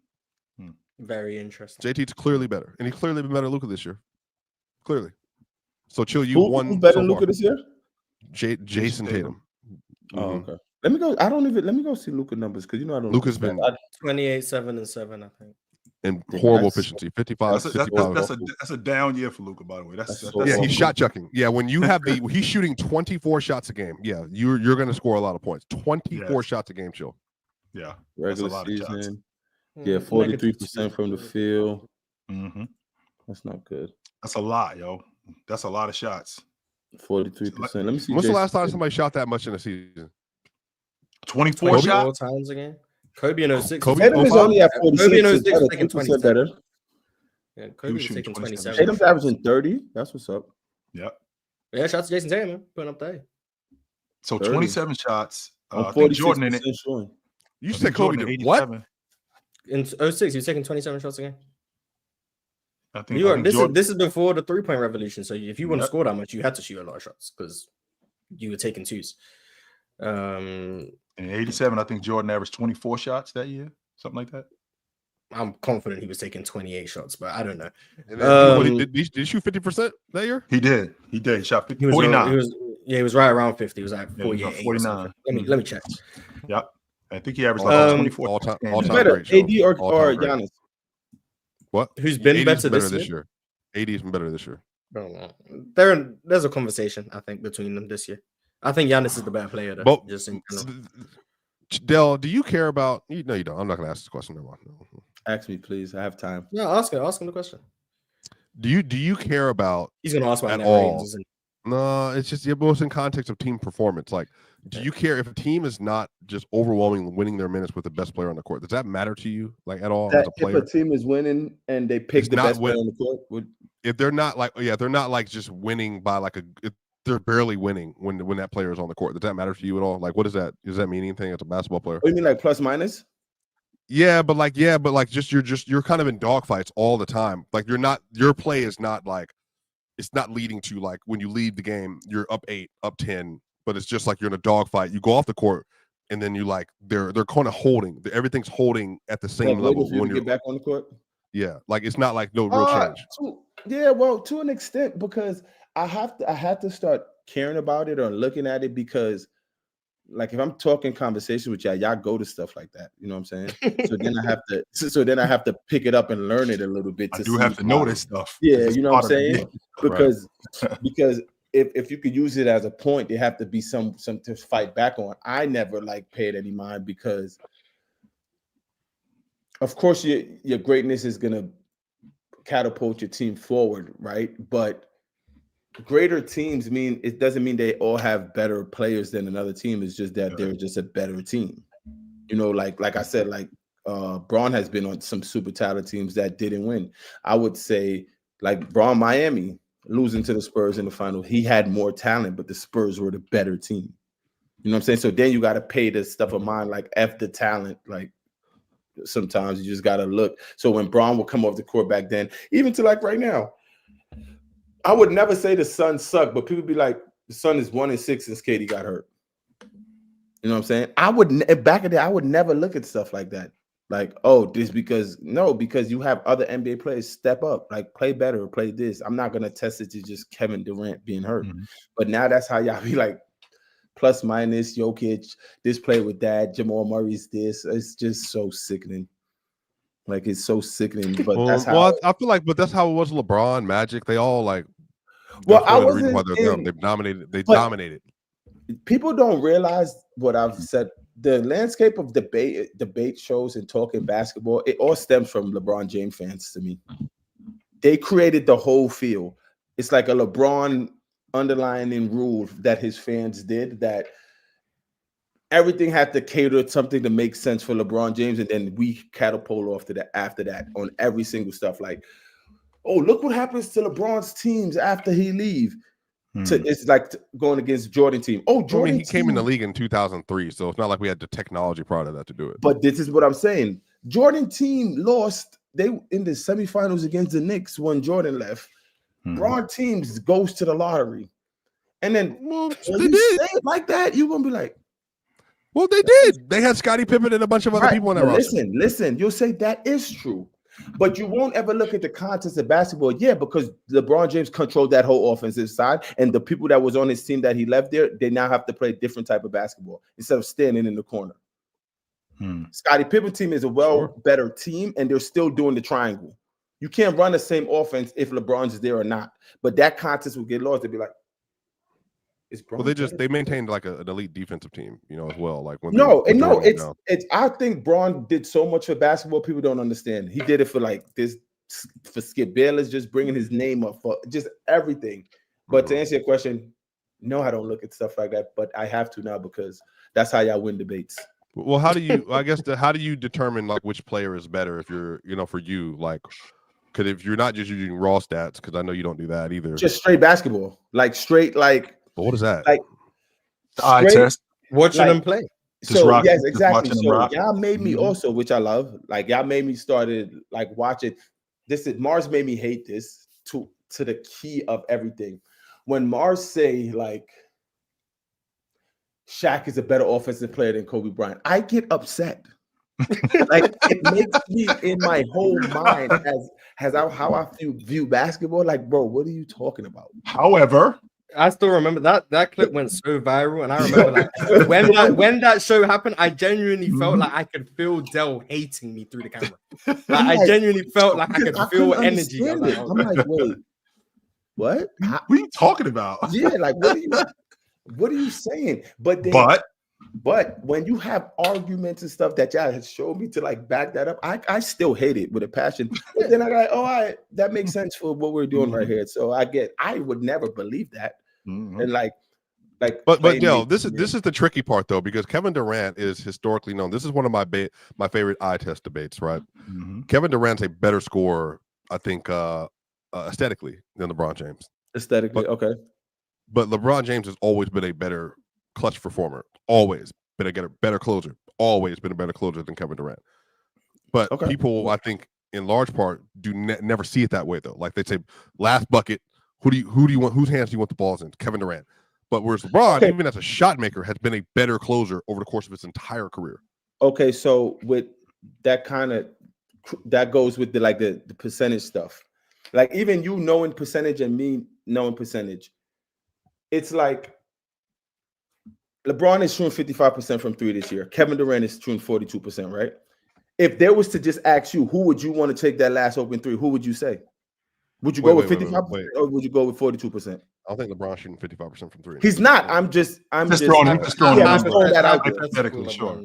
Very interesting. JT's clearly better, and he's clearly been better than Luka this year. Clearly. So chill. You won. Who's better than Luka this year? Jayson Tatum. Oh, okay. Let me go see Luka numbers because I don't. Luka's been 28, 7, and 7, I think. And horrible efficiency. 55. That's a down year for Luka, by the way. That's he's shot chucking. Yeah, when you have he's shooting 24 shots a game. Yeah, you're going to score a lot of points. 24 shots a game, chill. Yeah, regular season. Yeah, 43% from the field. Mm-hmm. That's not good. That's a lot, yo. That's a lot of shots. 43%. Let me see. When's the last time somebody shot that much in a season? 24 shots times again. Kobe in 06. Kobe is only at 46. Kobe in 06 taking 27. Better. Yeah, Kobe was taking 27. Tatum's averaging 30. That's what's up. Yep. Yeah, shots to Jayson Tatum, man. Putting up there. So 27 shots. I think Jordan in it. You said Kobe did what? In 06, he was taking 27 shots a game. I think this is before the 3-point revolution. So if you want to score that much, you had to shoot a lot of shots because you were taking twos. In 87, I think Jordan averaged 24 shots that year, something like that. I'm confident he was taking 28 shots, but I don't know. And then, did he shoot 50% that year? He did. He shot 50, He was 49. He was right around 50. He was like 48, 49. Let me check. Yep. I think he averaged like 24. All-time better, great show. AD or All-time great. Giannis? What? Who's been AD's better this year? AD's been better this year. There's a conversation, I think, between them this year. I think Giannis is the better player, though. But, just in general. Del, do you care about? No, you don't. I'm not going to ask this question. Never mind. Ask me, please. I have time. No, ask him the question. Do you care about? He's going to ask about at net all? ratings, isn't he? No, it's just it was in context of team performance. Like, do you care if a team is not just overwhelmingly winning their minutes with the best player on the court? Does that matter to you, like at all as a player? If a team is winning and they pick the best player on the court, if they're not like, if they're not like just winning by like if they're barely winning when that player is on the court, does that matter to you at all? Like, what is that? Does that mean anything as a basketball player? Oh, you mean like plus minus? Yeah, but you're kind of in dogfights all the time. Like your play is not like. It's not leading to like when you leave the game, you're up 8, up 10, but it's just like you're in a dogfight. You go off the court, and then you like they're kind of holding. Everything's holding at the same level when you get back on the court. Yeah, like it's not like no real change. To an extent, because I had to start caring about it or looking at it because, like, if I'm talking conversation with y'all go to stuff like that. You know what I'm saying? So then I have to pick it up and learn it a little bit. I do have to know this stuff. Yeah, you know what I'm saying? Because if you could use it as a point, there have to be some to fight back on. I never like paid any mind because, of course, your greatness is gonna catapult your team forward, right? But greater teams doesn't mean they all have better players than another team. It's just that they're just a better team. You know, like I said, like Braun has been on some super talented teams that didn't win. I would say like Braun Miami losing to the Spurs in the final. He had more talent, but the Spurs were the better team. You know what I'm saying? So then you got to pay this stuff of mine, like F the talent. Like sometimes you just got to look. So when Braun would come off the court back then, even to like right now, I would never say the Suns suck, but people be like, the Sun is 1-6 since KD got hurt. You know what I'm saying? Back in the day, I would never look at stuff like that. Like, oh, because you have other NBA players step up, like play better, play this. I'm not gonna test it to just Kevin Durant being hurt. Mm-hmm. But now that's how y'all be like plus minus Jokic, this play with that, Jamal Murray's this. It's just so sickening. Like it's so sickening. But that's how I feel like, but that's how it was. LeBron, Magic, they all like. Well, I wasn't. They dominated. They dominated. People don't realize what I've said. The landscape of debate shows and talking basketball, it all stems from LeBron James fans to me. They created the whole field. It's like a LeBron underlining rule that his fans did, that everything had to cater to something to make sense for LeBron James, and then we catapult off to that after that on every single stuff. Like, oh, look what happens to LeBron's teams after he leave. It's like going against Jordan team. Oh, Jordan. He came in the league in 2003, so it's not like we had the technology part of that to do it. But this is what I'm saying. Jordan team lost. They in the semifinals against the Knicks when Jordan left. Braun teams goes to the lottery, and then they did say it like that. You're gonna be like, well, they did. They had Scottie Pippen and a bunch of other people in that roster. Listen. You'll say that is true. But you won't ever look at the context of basketball. Yeah, because LeBron James controlled that whole offensive side, and the people that was on his team that he left there, they now have to play a different type of basketball instead of standing in the corner. Scottie Pippen team is a better team, and they're still doing the triangle. You can't run the same offense if LeBron's there or not. But that contest will get lost. They'll be like, well, they maintained like an elite defensive team, as well. Like when it's. I think Braun did so much for basketball. People don't understand. He did it for like this, for Skip Bayless, just bringing his name up for just everything. But to answer your question, no, I don't look at stuff like that. But I have to now because that's how y'all win debates. Well, how do you? I guess how do you determine like which player is better? If you're, for you, like. Because if you're not just using raw stats, because I know you don't do that either. Just straight basketball, like straight, like. But what is that? Like eye test, watching them play. So yes, exactly. So y'all made me also, which I love. Like y'all made me started like watching. Mars made me hate this to the key of everything. When Mars say like Shaq is a better offensive player than Kobe Bryant, I get upset Like it makes me in my whole mind as how I view basketball. Like, bro, what are you talking about? However, I still remember that clip went so viral, and I remember like when that show happened, I genuinely felt like I could feel Dell hating me through the camera. Like I genuinely felt like I could feel energy. I was like, I'm like, wait, what? what are you talking about? Yeah, like what are you saying? But when you have arguments and stuff that y'all had showed me to like back that up, I still hate it with a passion. But then I got, all right, that makes sense for what we're doing right here. So I would never believe that. And like, but yo, this is the tricky part though, because Kevin Durant is historically known. This is one of my favorite eye test debates, right? Kevin Durant's a better scorer, I think, aesthetically than LeBron James. Aesthetically, okay. But LeBron James has always been a better clutch performer, always been a better closer, always been a better closer than Kevin Durant. But people, I think, in large part, do never see it that way though. Like they say, last bucket, who do you want? Whose hands do you want the balls in? Kevin Durant. But whereas LeBron, even as a shot maker, has been a better closer over the course of his entire career. Okay, so with that that goes with the percentage stuff. Like even you knowing percentage and me knowing percentage, it's like LeBron is shooting 55% from three this year. Kevin Durant is shooting 42%, right? If there was to just ask you, who would you want to take that last open three? Who would you say? Would you go with 55% or would you go with 42%? I think LeBron's shooting 55% from three. He's not. I'm just throwing that out there. Hypothetically, sure.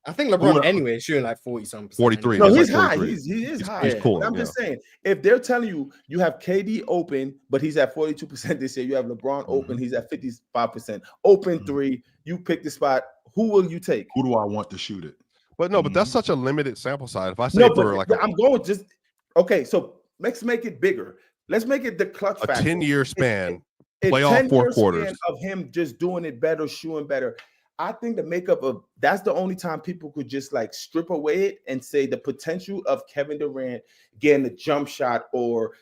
I think LeBron anyway is shooting like 40-something. 43. No, he's like high. He is high. He's cool. I'm just saying, if they're telling you have KD open, but he's at 42% this year, you have LeBron open, he's at 55%. Open three, you pick the spot. Who will you take? Who do I want to shoot it? But no, but that's such a limited sample size. If I say I'm going just okay. So let's make it bigger. Let's make it the clutch a factor. 10-year span, playoff 4 quarters of him just doing it better, shooting better. I think the makeup of that's the only time people could just like strip away it and say the potential of Kevin Durant getting a jump shot or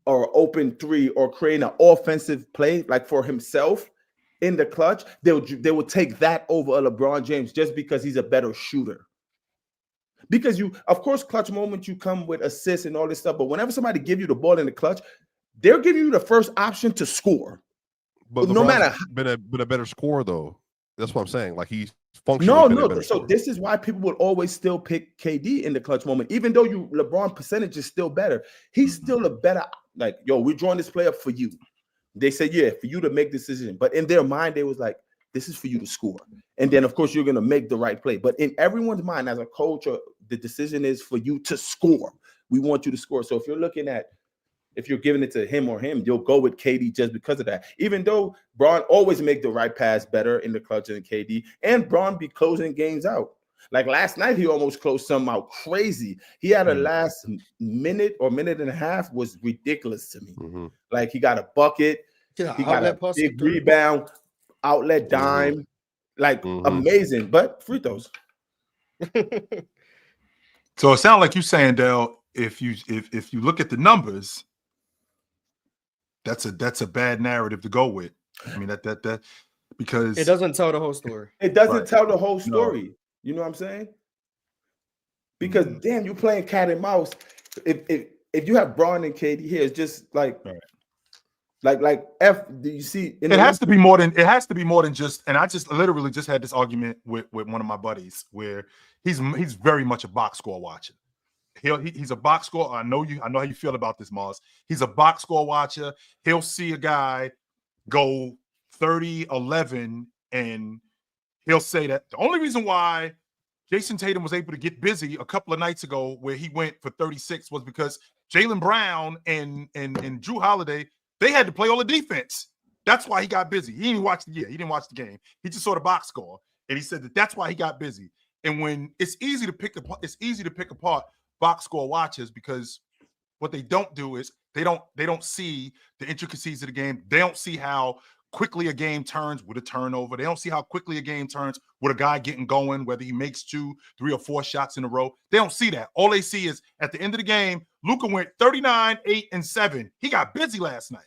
open three or creating an offensive play like for himself in the clutch. They would take that over a LeBron James just because he's a better shooter. Because of course, clutch moments you come with assists and all this stuff, but whenever somebody give you the ball in the clutch, they're giving you the first option to score. But no matter been a better scorer though. That's what I'm saying. Like he's functionally no. So this is why people would always still pick KD in the clutch moment, even though LeBron percentage is still better. He's still a better. Like, yo, we're drawing this play up for you. They said, yeah, for you to make this decision. But in their mind, they was like, this is for you to score. And then, of course, you're going to make the right play. But in everyone's mind, as a coach, the decision is for you to score. We want you to score. So if you're giving it to him or him, you'll go with KD just because of that. Even though Bron always make the right pass better in the clutch than KD, and Bron be closing games out. Like last night, he almost closed some out crazy. He had a last minute or minute and a half was ridiculous to me. Like he got a bucket, he got a big rebound, outlet dime, like amazing. But free throws. So it sounds like you saying, Dale, if you look at the numbers, that's a bad narrative to go with. I mean that because it doesn't tell the whole story. It doesn't tell the whole story. No. You know what I'm saying? Because damn, you're playing cat and mouse. If you have Bron and KD here, it's just like F. Do you see? It has to be more than just. And I just literally just had this argument with one of my buddies where he's very much a box score watcher. He's a box score. I know how you feel about this, Mars. He's a box score watcher. He'll see a guy go 30-11 and he'll say that the only reason why Jayson Tatum was able to get busy a couple of nights ago where he went for 36 was because Jaylen Brown and Jrue Holiday, they had to play all the defense. That's why he got busy. He didn't watch the game. He just saw the box score. And he said that's why he got busy. And when it's easy to pick apart box score watchers because what they don't do is they don't see the intricacies of the game. They don't see how quickly a game turns with a turnover. They don't see how quickly a game turns with a guy getting going, whether he makes 2, 3, or 4 shots in a row. They don't see that. All they see is at the end of the game, Luka went 39, 8, and 7. He got busy last night.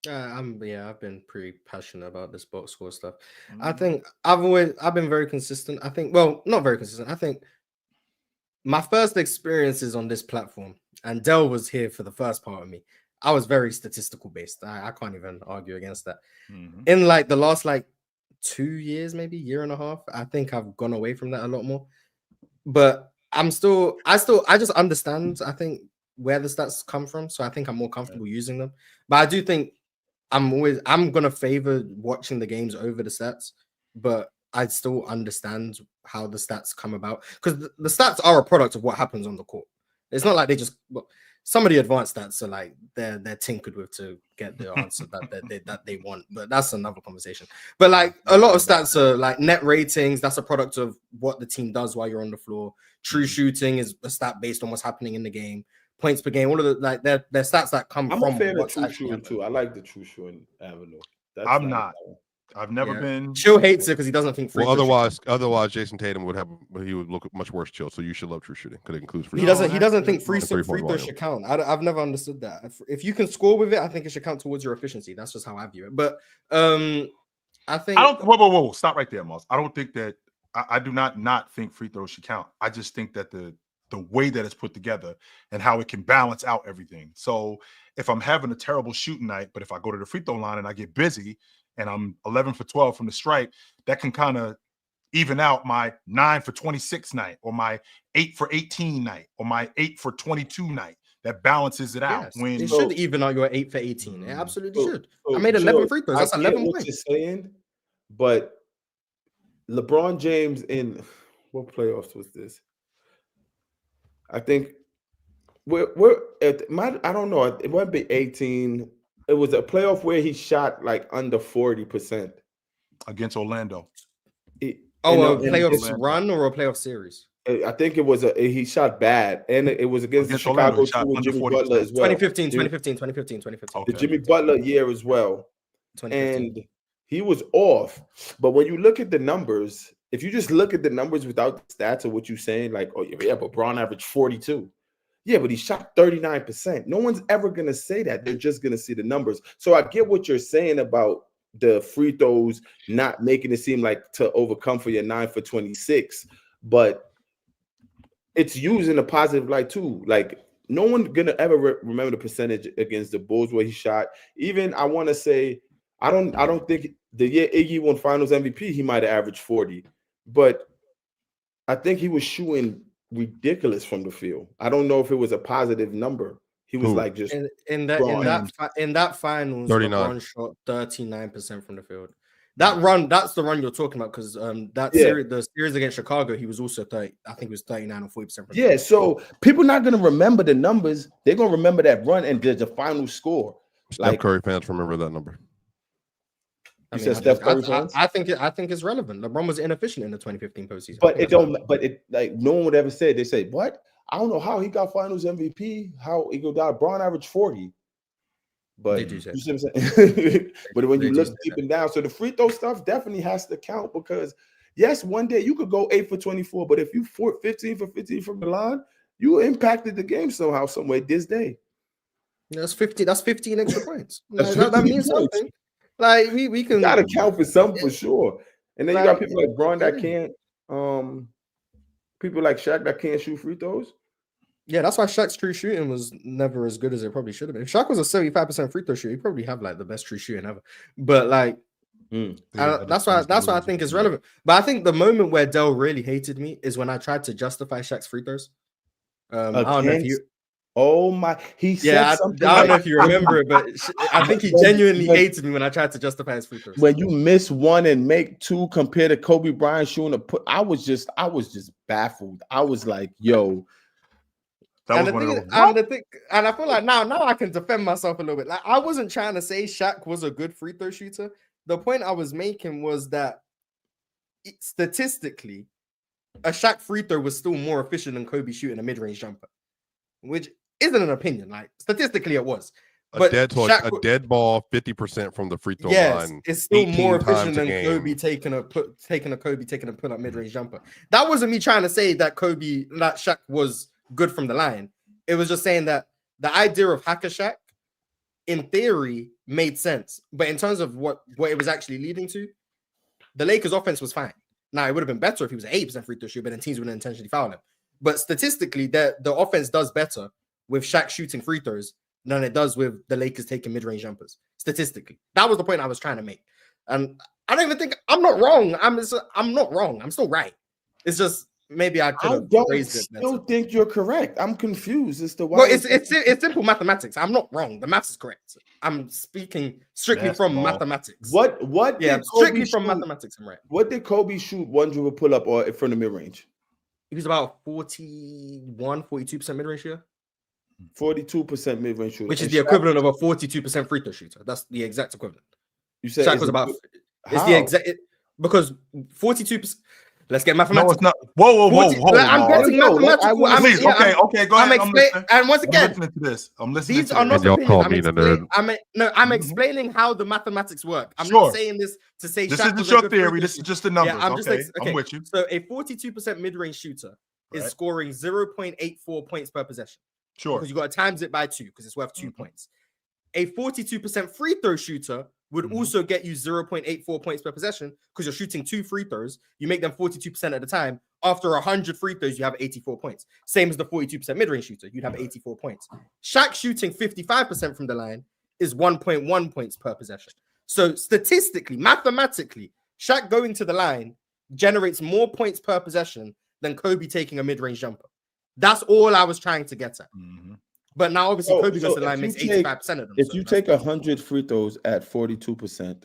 I've been pretty passionate about this box score stuff. I think I've been very consistent. I think, well, not very consistent. I think my first experiences on this platform, and Dell was here for the first part of me. I was very statistical based. I can't even argue against that. In like the last 2 years, maybe year and a half, I think I've gone away from that a lot more. But I just understand, I think, where the stats come from. So I think I'm more comfortable using them. But I do think I'm gonna favor watching the games over the stats, but I still understand how the stats come about, because the stats are a product of what happens on the court. It's not like they just some of the advanced stats are like they're tinkered with to get the answer that they want, but that's another conversation. But like a lot of stats are like net ratings, that's a product of what the team does while you're on the floor. True shooting is a stat based on what's happening in the game. Points per game, all of the they're stats that come from. I'm a fan of true shooting too. I like the true shooting avenue. I'm not. I've never been. Chill hates it because he doesn't think free. Well, otherwise, Jayson Tatum he would look much worse. Chill. So you should love true shooting because it includes free. He doesn't think free throw should count. I've never understood that. If you can score with it, I think it should count towards your efficiency. That's just how I view it. But I think I don't. Whoa! Stop right there, Moss. I don't think that. I do not think free throws should count. I just think that the way that it's put together and how it can balance out everything. So if I'm having a terrible shooting night, but if I go to the free throw line and I get busy and I'm 11 for 12 from the stripe, that can kind of even out my 9 for 26 night, or my 8 for 18 night, or my 8 for 22 night. That balances it out. Yes, it should even out your 8 for 18. It absolutely should. I made 11 free throws. That's 11 points. You're saying, but LeBron James in what playoffs was this? I think we're at I don't know. It might be 18. It was a playoff where he shot like under 40% against Orlando. A playoff run or a playoff series? I think it was he shot bad, and it was against Chicago too, with Jimmy Butler as well. 2015. The Jimmy Butler year as well, and he was off. But when you look at the numbers, if you just look at the numbers without the stats of what you're saying, like, oh yeah, but Braun averaged 42. Yeah, but he shot 39%. No one's ever going to say that. They're just going to see the numbers. So I get what you're saying about the free throws not making it seem like to overcome for your 9 for 26, but it's used in a positive light too. Like, no one's going to ever remember the percentage against the Bulls where he shot. Even I want to say, I don't think the year Iggy won Finals MVP, he might have averaged 40. But I think he was shooting ridiculous from the field. I don't know if it was a positive number. He was like just in that finals, 39. LeBron shot 39% from the field. That run, that's the run you're talking about, because series, the series against Chicago, he was also 30. I think it was 39 or 40%. Yeah, so people are not going to remember the numbers. They're going to remember that run and the final score. Steph Curry fans remember that number. I think it's relevant. LeBron was inefficient in the 2015 postseason. But it don't. But it like no one would ever say. They say, "What? I don't know how he got Finals MVP. How he go down? Braun averaged 40." But they do say. You see what I'm saying? But when you look deep and down, so the free throw stuff definitely has to count, because yes, one day you could go 8 for 24, but if you 15 for 15 from the line, you impacted the game somehow, some way this day. That's 50. That's 15 extra points. That means something. Like we can gotta count for something for sure. And then you got people like Braun that can't, people like Shaq that can't shoot free throws. Yeah, that's why Shaq's true shooting was never as good as it probably should have been. If Shaq was a 75% free throw shooter, he'd probably have like the best true shooting ever. But like, that's why I think it's relevant. But I think the moment where Dell really hated me is when I tried to justify Shaq's free throws. I don't know if you. Oh my! He said something. I don't know if you remember it, but I think he genuinely hated me when I tried to justify his free throws. When you miss one and make two compared to Kobe Bryant shooting I was just baffled. I was like, "Yo." And I feel like now I can defend myself a little bit. Like, I wasn't trying to say Shaq was a good free throw shooter. The point I was making was that statistically, a Shaq free throw was still more efficient than Kobe shooting a mid-range jumper, which isn't an opinion. Like, statistically, it was. But a dead ball, 50% from the free throw line. It's still more efficient than Kobe taking a put-up mid-range jumper. That wasn't me trying to say that Shaq was good from the line. It was just saying that the idea of Hacker Shaq, in theory, made sense. But in terms of what it was actually leading to, the Lakers' offense was fine. Now, it would have been better if he was an 80% free throw shooter, but then teams wouldn't intentionally foul him. But statistically, the offense does better with Shaq shooting free throws than it does with the Lakers taking mid-range jumpers. Statistically, that was the point I was trying to make. And I don't even think I'm not wrong. I'm not wrong. I'm still right. It's just maybe I could have phrased it better. I don't think you're correct. I'm confused as to why. Well, it's simple mathematics. I'm not wrong. The maths is correct. I'm speaking strictly from mathematics. What? Yeah, strictly from mathematics. I'm right. What did Kobe shoot one dribble pull up or from the mid range? He was about 42% mid range shooter. 42% mid range shooter, which is the equivalent of a 42% free throw shooter. That's the exact equivalent. You said Shaq was about. It's the exact because 42%. Let's get mathematical. No, it's not. Whoa. I'm getting mathematical. Okay, go ahead. And once again, I'm listening to this. I'm listening these to are this. not Y'all call me the nerd. I'm explaining how the mathematics work. I'm not saying this to say this Shaq isn't your theory. This is just the numbers. Yeah, I'm with you. So a 42% mid-range shooter is scoring 0.84 points per possession. Sure. Because you got to times it by 2 because it's worth 2 points. A 42% free throw shooter would also get you 0.84 points per possession because you're shooting 2 free throws. You make them 42% at a time. After 100 free throws, you have 84 points. Same as the 42% mid-range shooter. You'd have 84 points. Shaq shooting 55% from the line is 1.1 points per possession. So statistically, mathematically, Shaq going to the line generates more points per possession than Kobe taking a mid-range jumper. That's all I was trying to get at. But now, obviously, Kobe goes to the line, makes 85% of them. If you take 100 free throws at 42%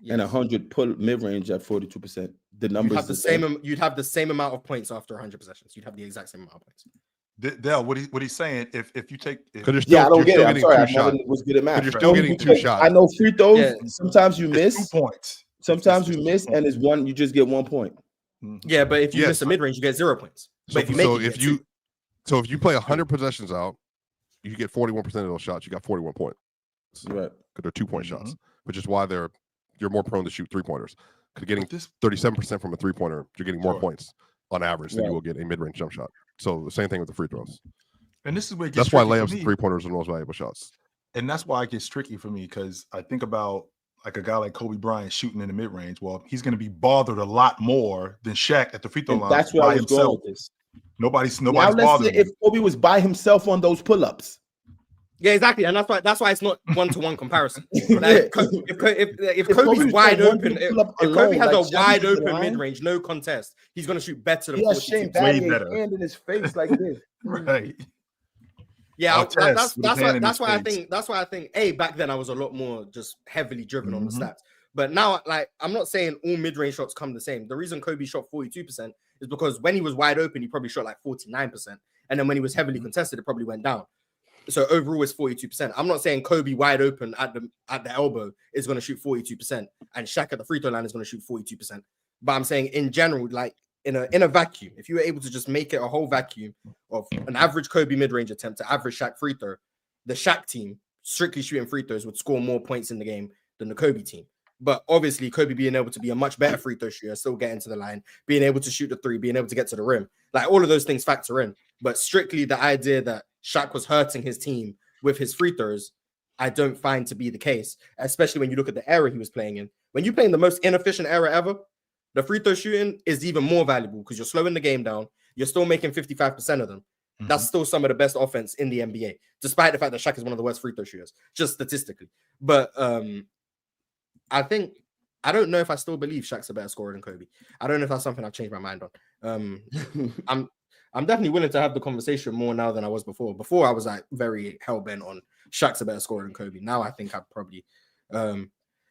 and 100 pull mid-range at 42%, the numbers you'd have the same. You'd have the same amount of points after 100 possessions. You'd have the exact same amount of points. Dale, what he's saying, if you take, because I don't get it. I'm sorry, I was good at math. You're still getting 2 shots. I know free throws. Sometimes you miss 2 points. Sometimes you miss, and it's one. You just get 1 point. Yeah, but if you miss a mid-range, you get 0 points. But if you if you play 100 possessions out, you get 41% of those shots. You got 41 points. Right. Because they're 2-point shots, which is why you're more prone to shoot 3-pointers. Because getting 37% from a 3-pointer, you're getting more points on average than you will get a mid-range jump shot. So the same thing with the free throws. And this is where that's why layups and 3-pointers are the most valuable shots. And that's why it gets tricky for me because I think about like a guy like Kobe Bryant shooting in the mid-range. Well, he's going to be bothered a lot more than Shaq at the free throw line. That's where I was going with this. Nobody's bothering. If Kobe was by himself on those pull-ups. Yeah, exactly, and that's why it's not 1-to-1 comparison. Like, if Kobe's wide open, if Kobe has a wide open mid-range, no contest, he's gonna shoot better than 42%. Way better. Hand in his face like this, right? Yeah, that's why I think back then I was a lot more just heavily driven on the stats. But now, like, I'm not saying all mid-range shots come the same. The reason Kobe shot 42% is because when he was wide open, he probably shot like 49%, and then when he was heavily contested, it probably went down. So overall, it's 42%. I'm not saying Kobe wide open at the elbow is going to shoot 42%, and Shaq at the free throw line is going to shoot 42%. But I'm saying in general, like in a vacuum, if you were able to just make it a whole vacuum of an average Kobe mid-range attempt to average Shaq free throw, the Shaq team strictly shooting free throws would score more points in the game than the Kobe team. But obviously, Kobe being able to be a much better free throw shooter, still getting to the line, being able to shoot the 3, being able to get to the rim, like all of those things factor in. But strictly the idea that Shaq was hurting his team with his free throws, I don't find to be the case, especially when you look at the era he was playing in. When you're playing the most inefficient era ever, the free throw shooting is even more valuable because you're slowing the game down. You're still making 55% of them. That's still some of the best offense in the NBA, despite the fact that Shaq is one of the worst free throw shooters, just statistically. But I don't know if I still believe Shaq's a better scorer than Kobe. I don't know if that's something I've changed my mind on. I'm definitely willing to have the conversation more now than I was before. Before I was like very hell-bent on Shaq's a better scorer than Kobe. Now I think I'd probably and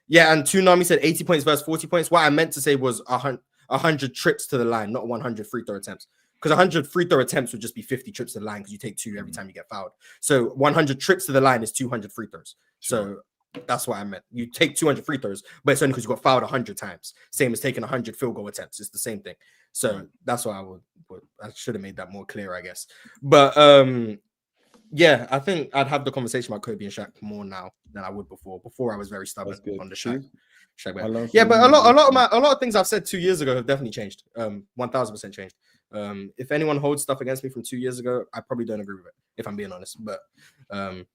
Toonami said 80 points versus 40 points. What I meant to say was 100 trips to the line, not 100 free throw attempts. Because 100 free throw attempts would just be 50 trips to the line because you take 2 every time you get fouled. So 100 trips to the line is 200 free throws. So that's what I meant. You take 200 free throws, but it's only because you got fouled 100 times. Same as taking 100 field goal attempts. It's the same thing. So that's why I should have made that more clear, I guess. But I think I'd have the conversation about Kobe and Shaq more now than I would before. Before I was very stubborn on the Shaq. Yeah, but a lot of things I've said 2 years ago have definitely changed. 1000% changed. If anyone holds stuff against me from 2 years ago, I probably don't agree with it, if I'm being honest. But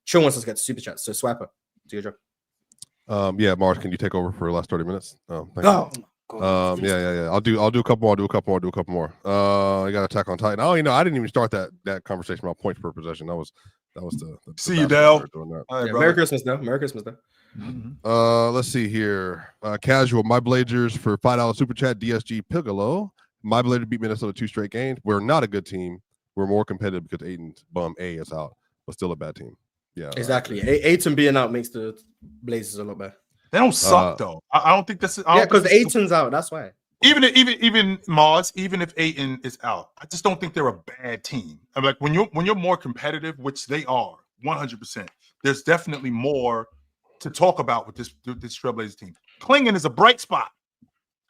Sean wants us to get to super chats, so swipe up. Do your job. Yeah, Mars, can you take over for the last 30 minutes? Thank you. God. Yeah. I'll do a couple more. I got Attack on Titan. Oh, I didn't even start that conversation about points per possession. That was the See you, Dale. doing that. All right, Merry Christmas, though. Merry Christmas, though. Let's see here. Casual, my Blazers for $5 super chat. DSG Piccolo. My Blazers beat Minnesota 2 straight games. We're not a good team. We're more competitive because Aiton's bum A is out, but still a bad team. Yeah, exactly. Aiton being out makes the Blazers a lot better. They don't suck though. I don't think this is. Because Aiton's out. That's why. Even Mars, even if Ayton is out, I just don't think they're a bad team. I'm like when you're more competitive, which they are 100%. There's definitely more to talk about with this Trailblazers team. Klingon is a bright spot.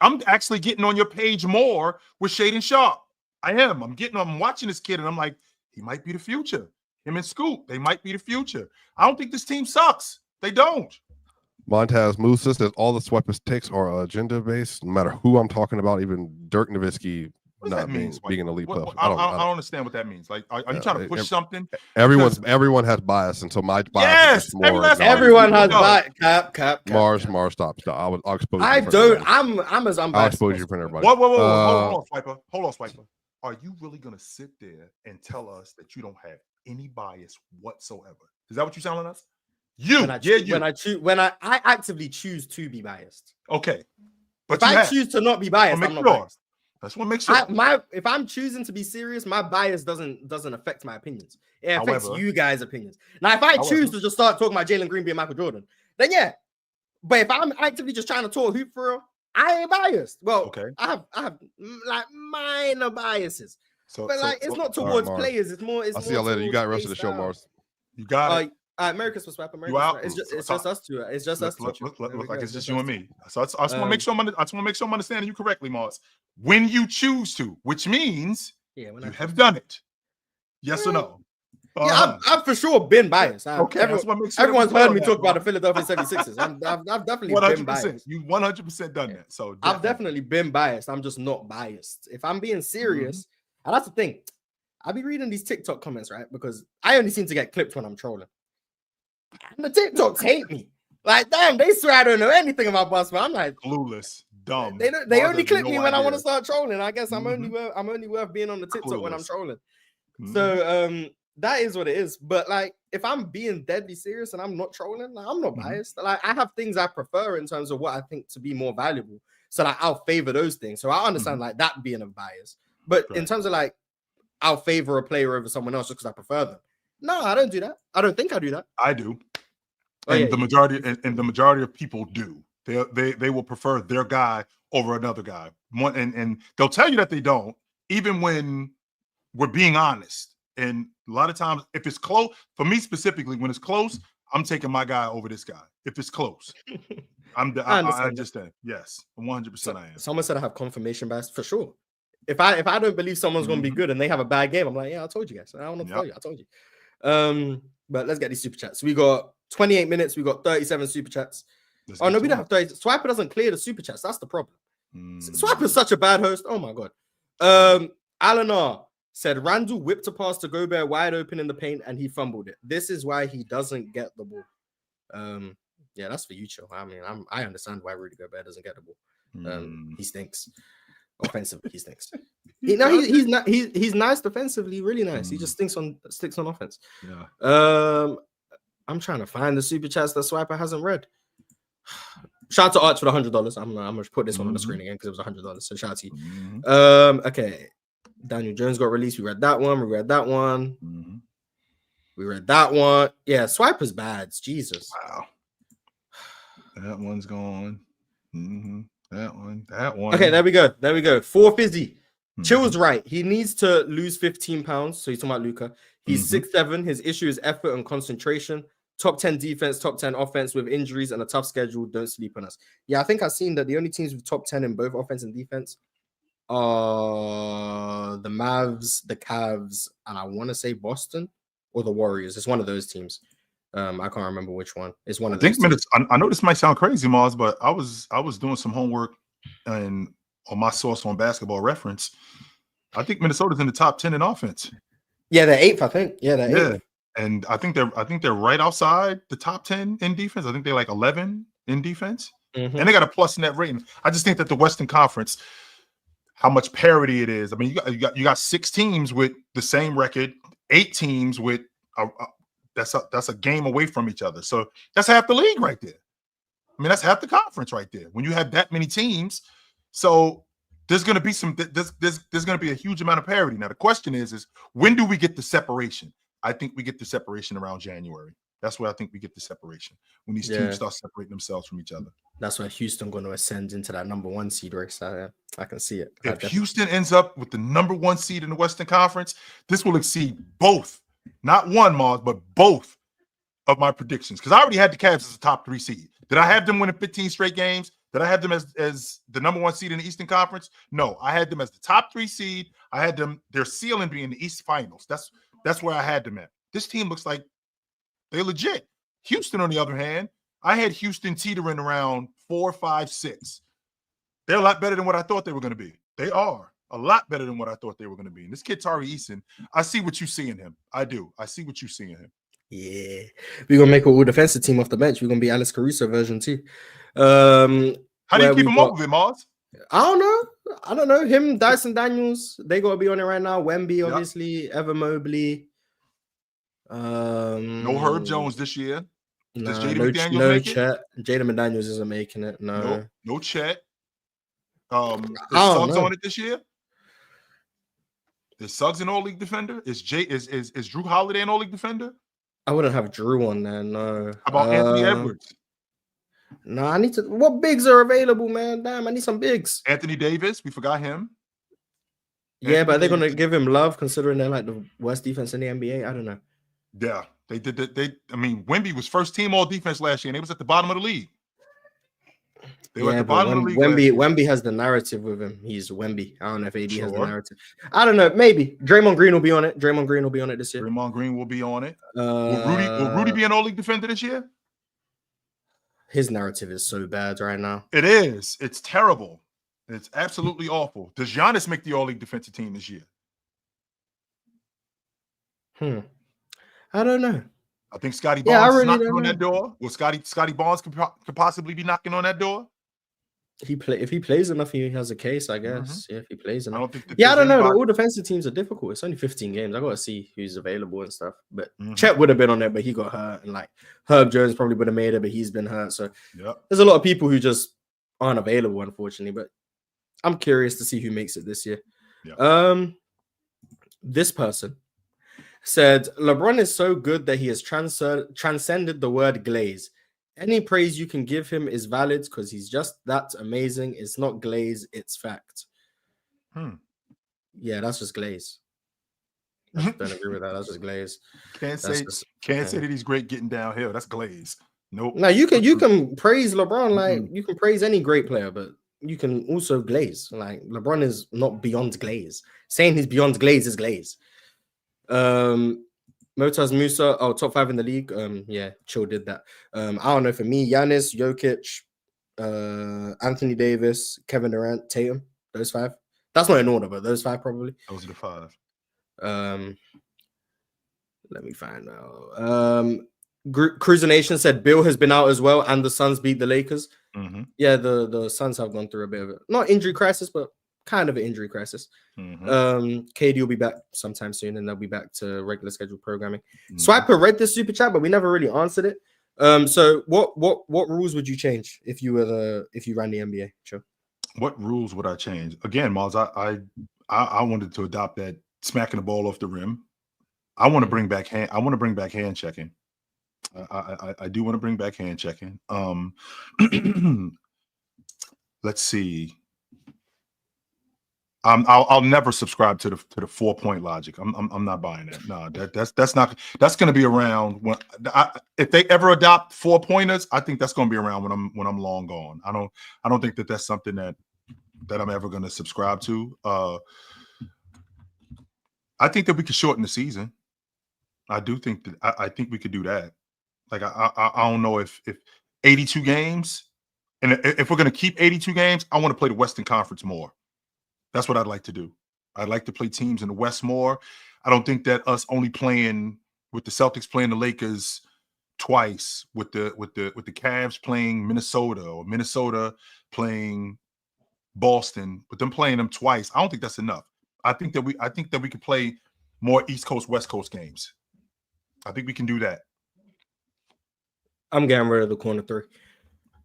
I'm actually getting on your page more with Shaden Sharp. I am. I'm watching this kid, and I'm like, he might be the future. Him and Scoop, they might be the future. I don't think this team sucks. They don't. Montaz Musa says all the Swipers takes are agenda based. No matter who I'm talking about, even Dirk Nowitzki not being an elite player. I don't understand what that means. Like, are you trying to push something? Everyone has bias, and so my bias is more. Everyone has bias. Cap. Mars, stop. I'll expose you. I don't. I'm as unbiased. I'll expose you for everybody. Whoa. Hold on, Swiper. Are you really gonna sit there and tell us that you don't have any bias whatsoever? Is that what you're telling us? You. When I actively choose to be biased. Okay. But if I choose to not be biased, I'm not biased. That's what makes sure. If I'm choosing to be serious, my bias doesn't affect my opinions. It affects you guys' opinions. Now, if I choose to just start talking about Jalen Green being Michael Jordan, then yeah. But if I'm actively just trying to talk hoop for real, I ain't biased. Well, okay. I have like minor biases. It's not towards players. It's more. I'll see y'all later. You got the rest of the show, Mars. You got it. Merry Christmas, Swapper. It's just us two. It's just us two. Look like it's just you and me. So I just want to make sure I'm understanding you correctly, Mars. When you choose to, which means you have done it. Yes or no? Yeah, I've for sure been biased. Everyone's heard me talk about the Philadelphia 76ers. I've definitely 100%. Been biased. You 100% done that. So I've definitely been biased. I'm just not biased. If I'm being serious, and that's the thing, I be reading these TikTok comments, right? Because I only seem to get clipped when I'm trolling. And the TikToks hate me. Like, damn, they swear I don't know anything about basketball. I'm like clueless, dumb. They only clip me when I want to start trolling. I guess I'm only worth being on the TikTok when I'm trolling. So that is what it is. But like, if I'm being deadly serious and I'm not trolling, like, I'm not biased. Like, I have things I prefer in terms of what I think to be more valuable. So like, I'll favor those things. So I understand like that being a bias. But in terms of like, I'll favor a player over someone else just because I prefer them. No, I don't do that. I don't think I do that. I do. And the majority of people do. They will prefer their guy over another guy. And they'll tell you that they don't, even when we're being honest. And a lot of times, if it's close, for me specifically, when it's close, I'm taking my guy over this guy. If it's close, I understand. Yes, 100% I am. Someone said I have confirmation bias for sure. If I don't believe someone's going to be good and they have a bad game, I'm like, yeah, I told you guys. I don't know to tell you. I told you. But let's get these super chats. We got 28 minutes. We got 37 super chats. We don't have 30. Swiper doesn't clear the super chats. That's the problem. Swiper's such a bad host. Oh my god. Alan R said Randall whipped a pass to Gobert wide open in the paint and he fumbled it. This is why he doesn't get the ball. Yeah, that's for you, Chill. I mean, I understand why Rudy Gobert doesn't get the ball. He stinks. Offensively, he stinks. He's nice defensively, really nice. He just sticks on offense. Yeah. I'm trying to find the super chats that Swiper hasn't read. Shout out to Arch for the $100. I'm gonna put this one on the screen again because it was $100. So shout out to you. Okay. Daniel Jones got released. We read that one. We read that one. Yeah, Swiper's bad. Jesus. Wow. That one's gone. That one. Okay, there we go. For Fizzy. Chill's right. He needs to lose 15 pounds. So he's talking about Luka. He's 6'7". His issue is effort and concentration. Top 10 defense, top 10 offense with injuries and a tough schedule. Don't sleep on us. Yeah, I think I've seen that the only teams with top 10 in both offense and defense are the Mavs, the Cavs, and I want to say Boston or the Warriors. It's one of those teams. I can't remember which one. It's one of those. I know this might sound crazy, Mars, but I was doing some homework and on my source on Basketball Reference. I think Minnesota's in the top 10 in offense. Yeah, they're 8th, I think. Yeah, they're 8th. And I think they're right outside the top 10 in defense. I think they're like 11 in defense, Mhm. and they got a plus net rating. I just think that the Western Conference, how much parity it is. I mean, you got 6 teams with the same record, 8 teams with that's a game away from each other. So that's half the league right there. I mean, that's half the conference right there. When you have that many teams, so there's going to be there's going to be a huge amount of parity. Now the question is when do we get the separation? I think we get the separation around January. That's where I think we get the separation, when these teams start separating themselves from each other. That's where Houston going to ascend into that number 1 seed race. I can see it. If Houston ends up with the number 1 seed in the Western Conference, this will exceed both, not one, Mars, but both of my predictions. Because I already had the Cavs as a top 3 seed. Did I have them winning 15 straight games? Did I have them as the number 1 seed in the Eastern Conference? No, I had them as the top 3 seed. I had them, their ceiling being the East Finals. That's where I had them at. This team looks like they're legit. Houston, on the other hand, I had Houston teetering around 4, 5, 6. They're a lot better than what I thought they were going to be. They are a lot better than what I thought they were going to be. And this kid, Tari Eason, I see what you see in him. I do. I see what you see in him. Yeah. We're going to make an all-defensive team off the bench. We're going to be Alex Caruso version 2. How do you keep him up with it, Mars? I don't know. Him, Dyson Daniels, they got to be on it right now. Wemby, obviously. Evan Mobley. No Herb Jones this year. Does Jaden McDaniels no make Chet. it? Jaden McDaniels isn't making it. No Chet. Is Suggs on it this year? Is Suggs an all-league defender? Is Drew Holiday an all-league defender? I wouldn't have Drew on there. No. How about Anthony Edwards? No, I need to. What bigs are available, man? Damn, I need some bigs. Anthony Davis, we forgot him. Yeah, but they're gonna give him love considering they're like the worst defense in the NBA. I don't know. Yeah, they did that. I mean, Wemby was first team all defense last year, and they was at the bottom of the league. They were at the bottom of the league. Wemby has the narrative with him. He's Wemby. I don't know if AD has the narrative. I don't know. Maybe Draymond Green will be on it. Draymond Green will be on it this year. Draymond Green will be on it. Will Rudy be an all-league defender this year? His narrative is so bad right now. It is. It's terrible. It's absolutely awful. Does Giannis make the all-league defensive team this year? I don't know. I think Scotty Barnes is knocking on that door. Well, Scotty Barnes could possibly be knocking on that door. If he plays enough, he has a case, I guess. Yeah, if he plays enough. I don't know. All defensive teams are difficult. It's only 15 games. I got to see who's available and stuff. But Chet would have been on there, but he got hurt. And like Herb Jones probably would have made it, but he's been hurt. So there's a lot of people who just aren't available, unfortunately. But I'm curious to see who makes it this year. This person said, LeBron is so good that he has transcended the word glaze. Any praise you can give him is valid because he's just that amazing. It's not glaze, it's fact. Yeah, that's just glaze. I don't agree with that. That's just glaze. Can't say that he's great getting downhill. That's glaze. Nope. Now you can praise LeBron, like you can praise any great player, but you can also glaze. Like LeBron is not beyond glaze. Saying he's beyond glaze is glaze. Motaz Musa, top 5 in the league. Yeah, Chill did that. I don't know. For me, Giannis, Jokic, Anthony Davis, Kevin Durant, Tatum. Those 5. That's not in order, but those 5 probably. Those are the 5. Let me find out. Cruiser Nation said Bill has been out as well, and the Suns beat the Lakers. Yeah, the Suns have gone through a bit of it. Not injury crisis, but kind of an injury crisis. KD will be back sometime soon, and they'll be back to regular scheduled programming. Swiper read this super chat, but we never really answered it. So what rules would you change if you ran the NBA? Sure. What rules would I change? Again, Miles, I wanted to adopt that smacking the ball off the rim. I want to bring back hand checking. I do want to bring back hand checking. Let's see. I'll never subscribe to the 4-point logic. I'm not buying that. No, that's going to be around when if they ever adopt 4-pointers. I think that's going to be around when I'm long gone. I don't think that that's something that I'm ever going to subscribe to. I think that we could shorten the season. I do think that I think we could do that. Like I don't know if 82 games, and if we're going to keep 82 games, I want to play the Western Conference more. That's what I'd like to do. I'd like to play teams in the West more. I don't think that us only playing with the Celtics playing the Lakers twice with the Cavs playing Minnesota or Minnesota playing Boston, but them playing them twice, I don't think that's enough. I think that we could play more East Coast, West Coast games. I think we can do that. I'm getting rid of the corner three.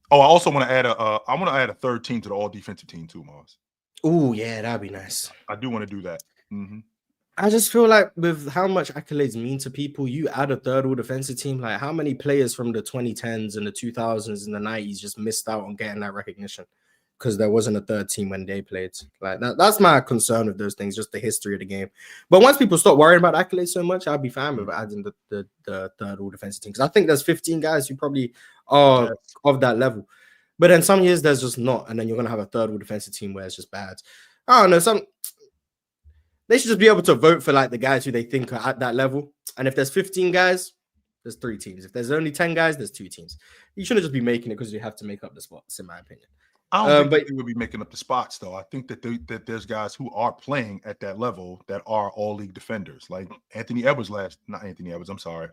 Oh, I also want to add a third team to the all defensive team too, Mars. Oh yeah, that'd be nice. I do want to do that. Mm-hmm. I just feel like with how much accolades mean to people, you add a third all defensive team. Like how many players from the 2010s and the 2000s and the 90s just missed out on getting that recognition because there wasn't a third team when they played. Like that's my concern with those things, just the history of the game. But once people stop worrying about accolades so much, I'll be fine with adding the third all defensive team because I think there's 15 guys who probably are of that level. But then some years there's just not, and then you're gonna have a third all defensive team where it's just bad. I don't know. They should just be able to vote for like the guys who they think are at that level. And if there's 15 guys, there's 3 teams. If there's only 10 guys, there's 2 teams. You shouldn't just be making it because you have to make up the spots, in my opinion. I don't think they would be making up the spots, though. I think that there's guys who are playing at that level that are all league defenders, like Anthony Edwards not Anthony Edwards. I'm sorry.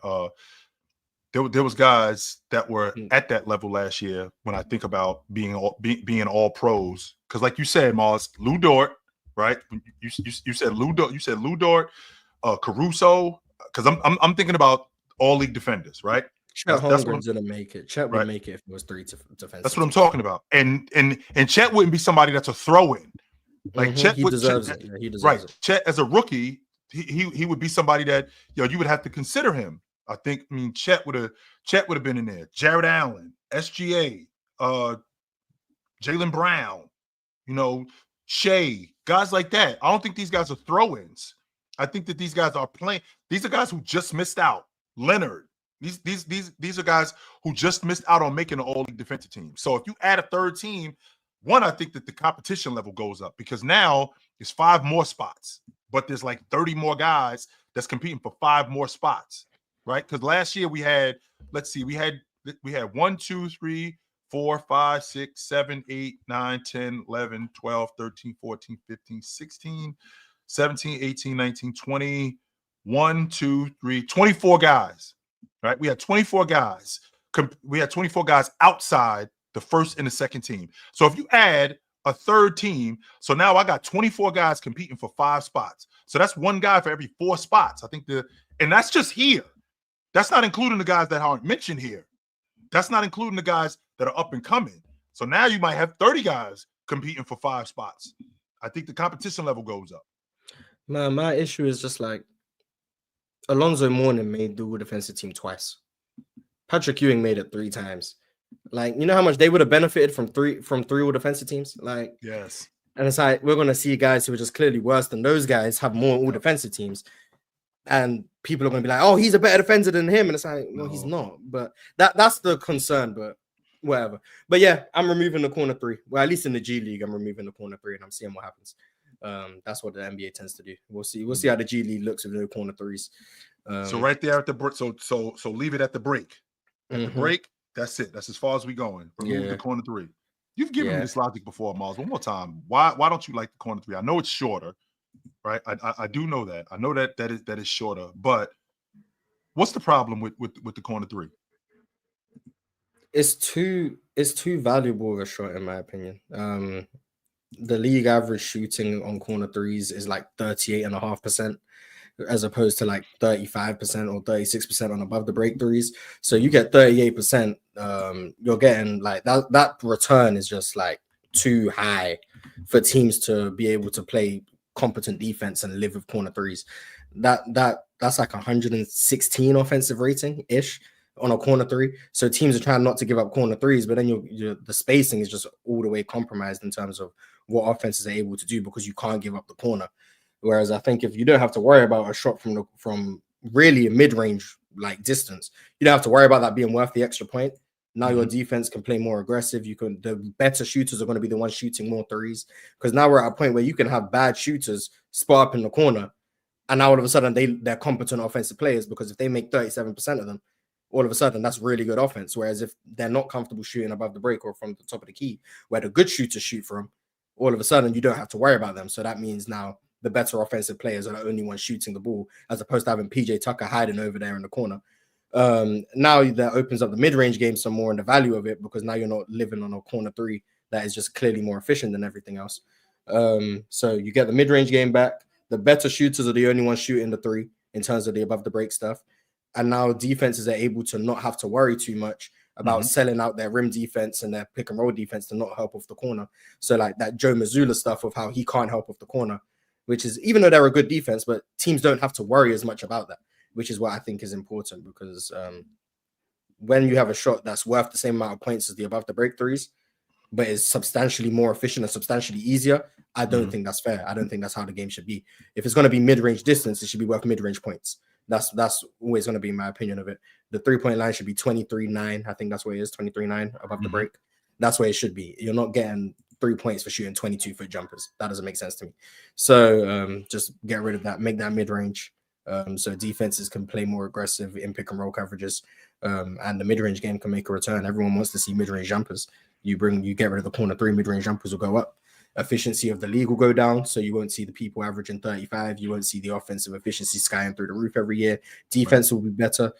There was guys that were at that level last year. When I think about being all pros, because like you said, Mars, Lou Dort. Right, you said Lou Dort, Caruso, because I'm thinking about all league defenders, right? Chet Holmgren's gonna make it. Chet would make it if it was 3 defensive. That's what I'm talking about, and Chet wouldn't be somebody that's a throw-in. Like Chet, he deserves it. Yeah, he deserves it. Chet as a rookie, he would be somebody that you would have to consider him. Chet would have been in there. Jared Allen, SGA, Jaylen Brown, Shea, guys like that. I don't think these guys are throw-ins. I think that these guys are playing. These are guys who just missed out. Leonard. These are guys who just missed out on making an all-league defensive team. So if you add a third team, I think that the competition level goes up because now it's 5 more spots, but there's like 30 more guys that's competing for 5 more spots, right? Because last year we had 1, 2, 3, 4, 5, 6, 7, 8, 9, 10, 11, 12, 13, 14, 15, 16, 17, 18, 19, 20, 1, 2, 3, 24 guys, right? We had 24 guys. We had 24 guys outside the first and the second team. So if you add a third team, so now I got 24 guys competing for 5 spots. So that's 1 guy for every 4 spots. I think and that's just here. That's not including the guys that aren't mentioned here. That's not including the guys that are up and coming. So now you might have 30 guys competing for 5 spots. I think the competition level goes up. My issue is just like Alonzo Mourning made the defensive team twice. Patrick Ewing made it 3 times. Like, you know how much they would have benefited from 3 all defensive teams? Like, yes. And it's like we're gonna see guys who are just clearly worse than those guys have more all defensive teams. And people are going to be like, oh, he's a better defender than him. And it's like, well, he's not. But that's the concern, but whatever. But yeah, I'm removing the corner 3. Well, at least in the G League, I'm removing the corner 3 and I'm seeing what happens. That's what the NBA tends to do. We'll see how the G League looks with the corner 3s. So right there at the break. So leave it at the break. At the break, that's it. That's as far as we going. Remove the corner 3. You've given me this logic before, Miles. One more time. Why don't you like the corner 3? I know it's shorter. Right, I do know that. I know that is shorter. But what's the problem with the corner 3? It's too valuable of a shot, in my opinion. The league average shooting on corner 3s is like 38.5%, as opposed to like 35% or 36% on above the break 3s. So you get 38%. You're getting like that return is just like too high for teams to be able to play competent defense and live with corner 3s. That's like 116 offensive rating ish on a corner 3. So teams are trying not to give up corner 3s, but then the spacing is just all the way compromised in terms of what offenses are able to do because you can't give up the corner. Whereas I think if you don't have to worry about a shot from really a mid-range like distance, you don't have to worry about that being worth the extra point. Now your defense can play more aggressive. The better shooters are going to be the ones shooting more 3s because now we're at a point where you can have bad shooters spot up in the corner, and now all of a sudden they're competent offensive players because if they make 37% of them, all of a sudden that's really good offense. Whereas if they're not comfortable shooting above the break or from the top of the key, where the good shooters shoot from, all of a sudden you don't have to worry about them. So that means now the better offensive players are the only ones shooting the ball, as opposed to having PJ Tucker hiding over there in the corner. Now that opens up the mid-range game some more and the value of it, because now you're not living on a corner three that is just clearly more efficient than everything else. So you get the mid-range game back. The better shooters are the only ones shooting the three in terms of the above the break stuff. And now defenses are able to not have to worry too much about selling out their rim defense and their pick and roll defense to not help off the corner. So like that Joe Mazzulla stuff of how he can't help off the corner, which is, even though they're a good defense, but teams don't have to worry as much about that, which is what I think is important, because when you have a shot that's worth the same amount of points as the above the break threes, but is substantially more efficient and substantially easier, I don't think that's fair. I don't think that's how the game should be. If it's going to be mid-range distance, it should be worth mid-range points. That's always going to be my opinion of it. The 3-point line should be 23-9. I think that's where it is, 23-9 above the break. That's where it should be. You're not getting 3 points for shooting 22-foot jumpers. That doesn't make sense to me. So just get rid of that. Make that mid-range. So defenses can play more aggressive in pick and roll coverages, and the mid-range game can make a return. Everyone wants to see mid-range jumpers. You get rid of the corner three, mid-range jumpers will go up. Efficiency of the league will go down, so you won't see the people averaging 35. You won't see the offensive efficiency skying through the roof every year. Defense will be better.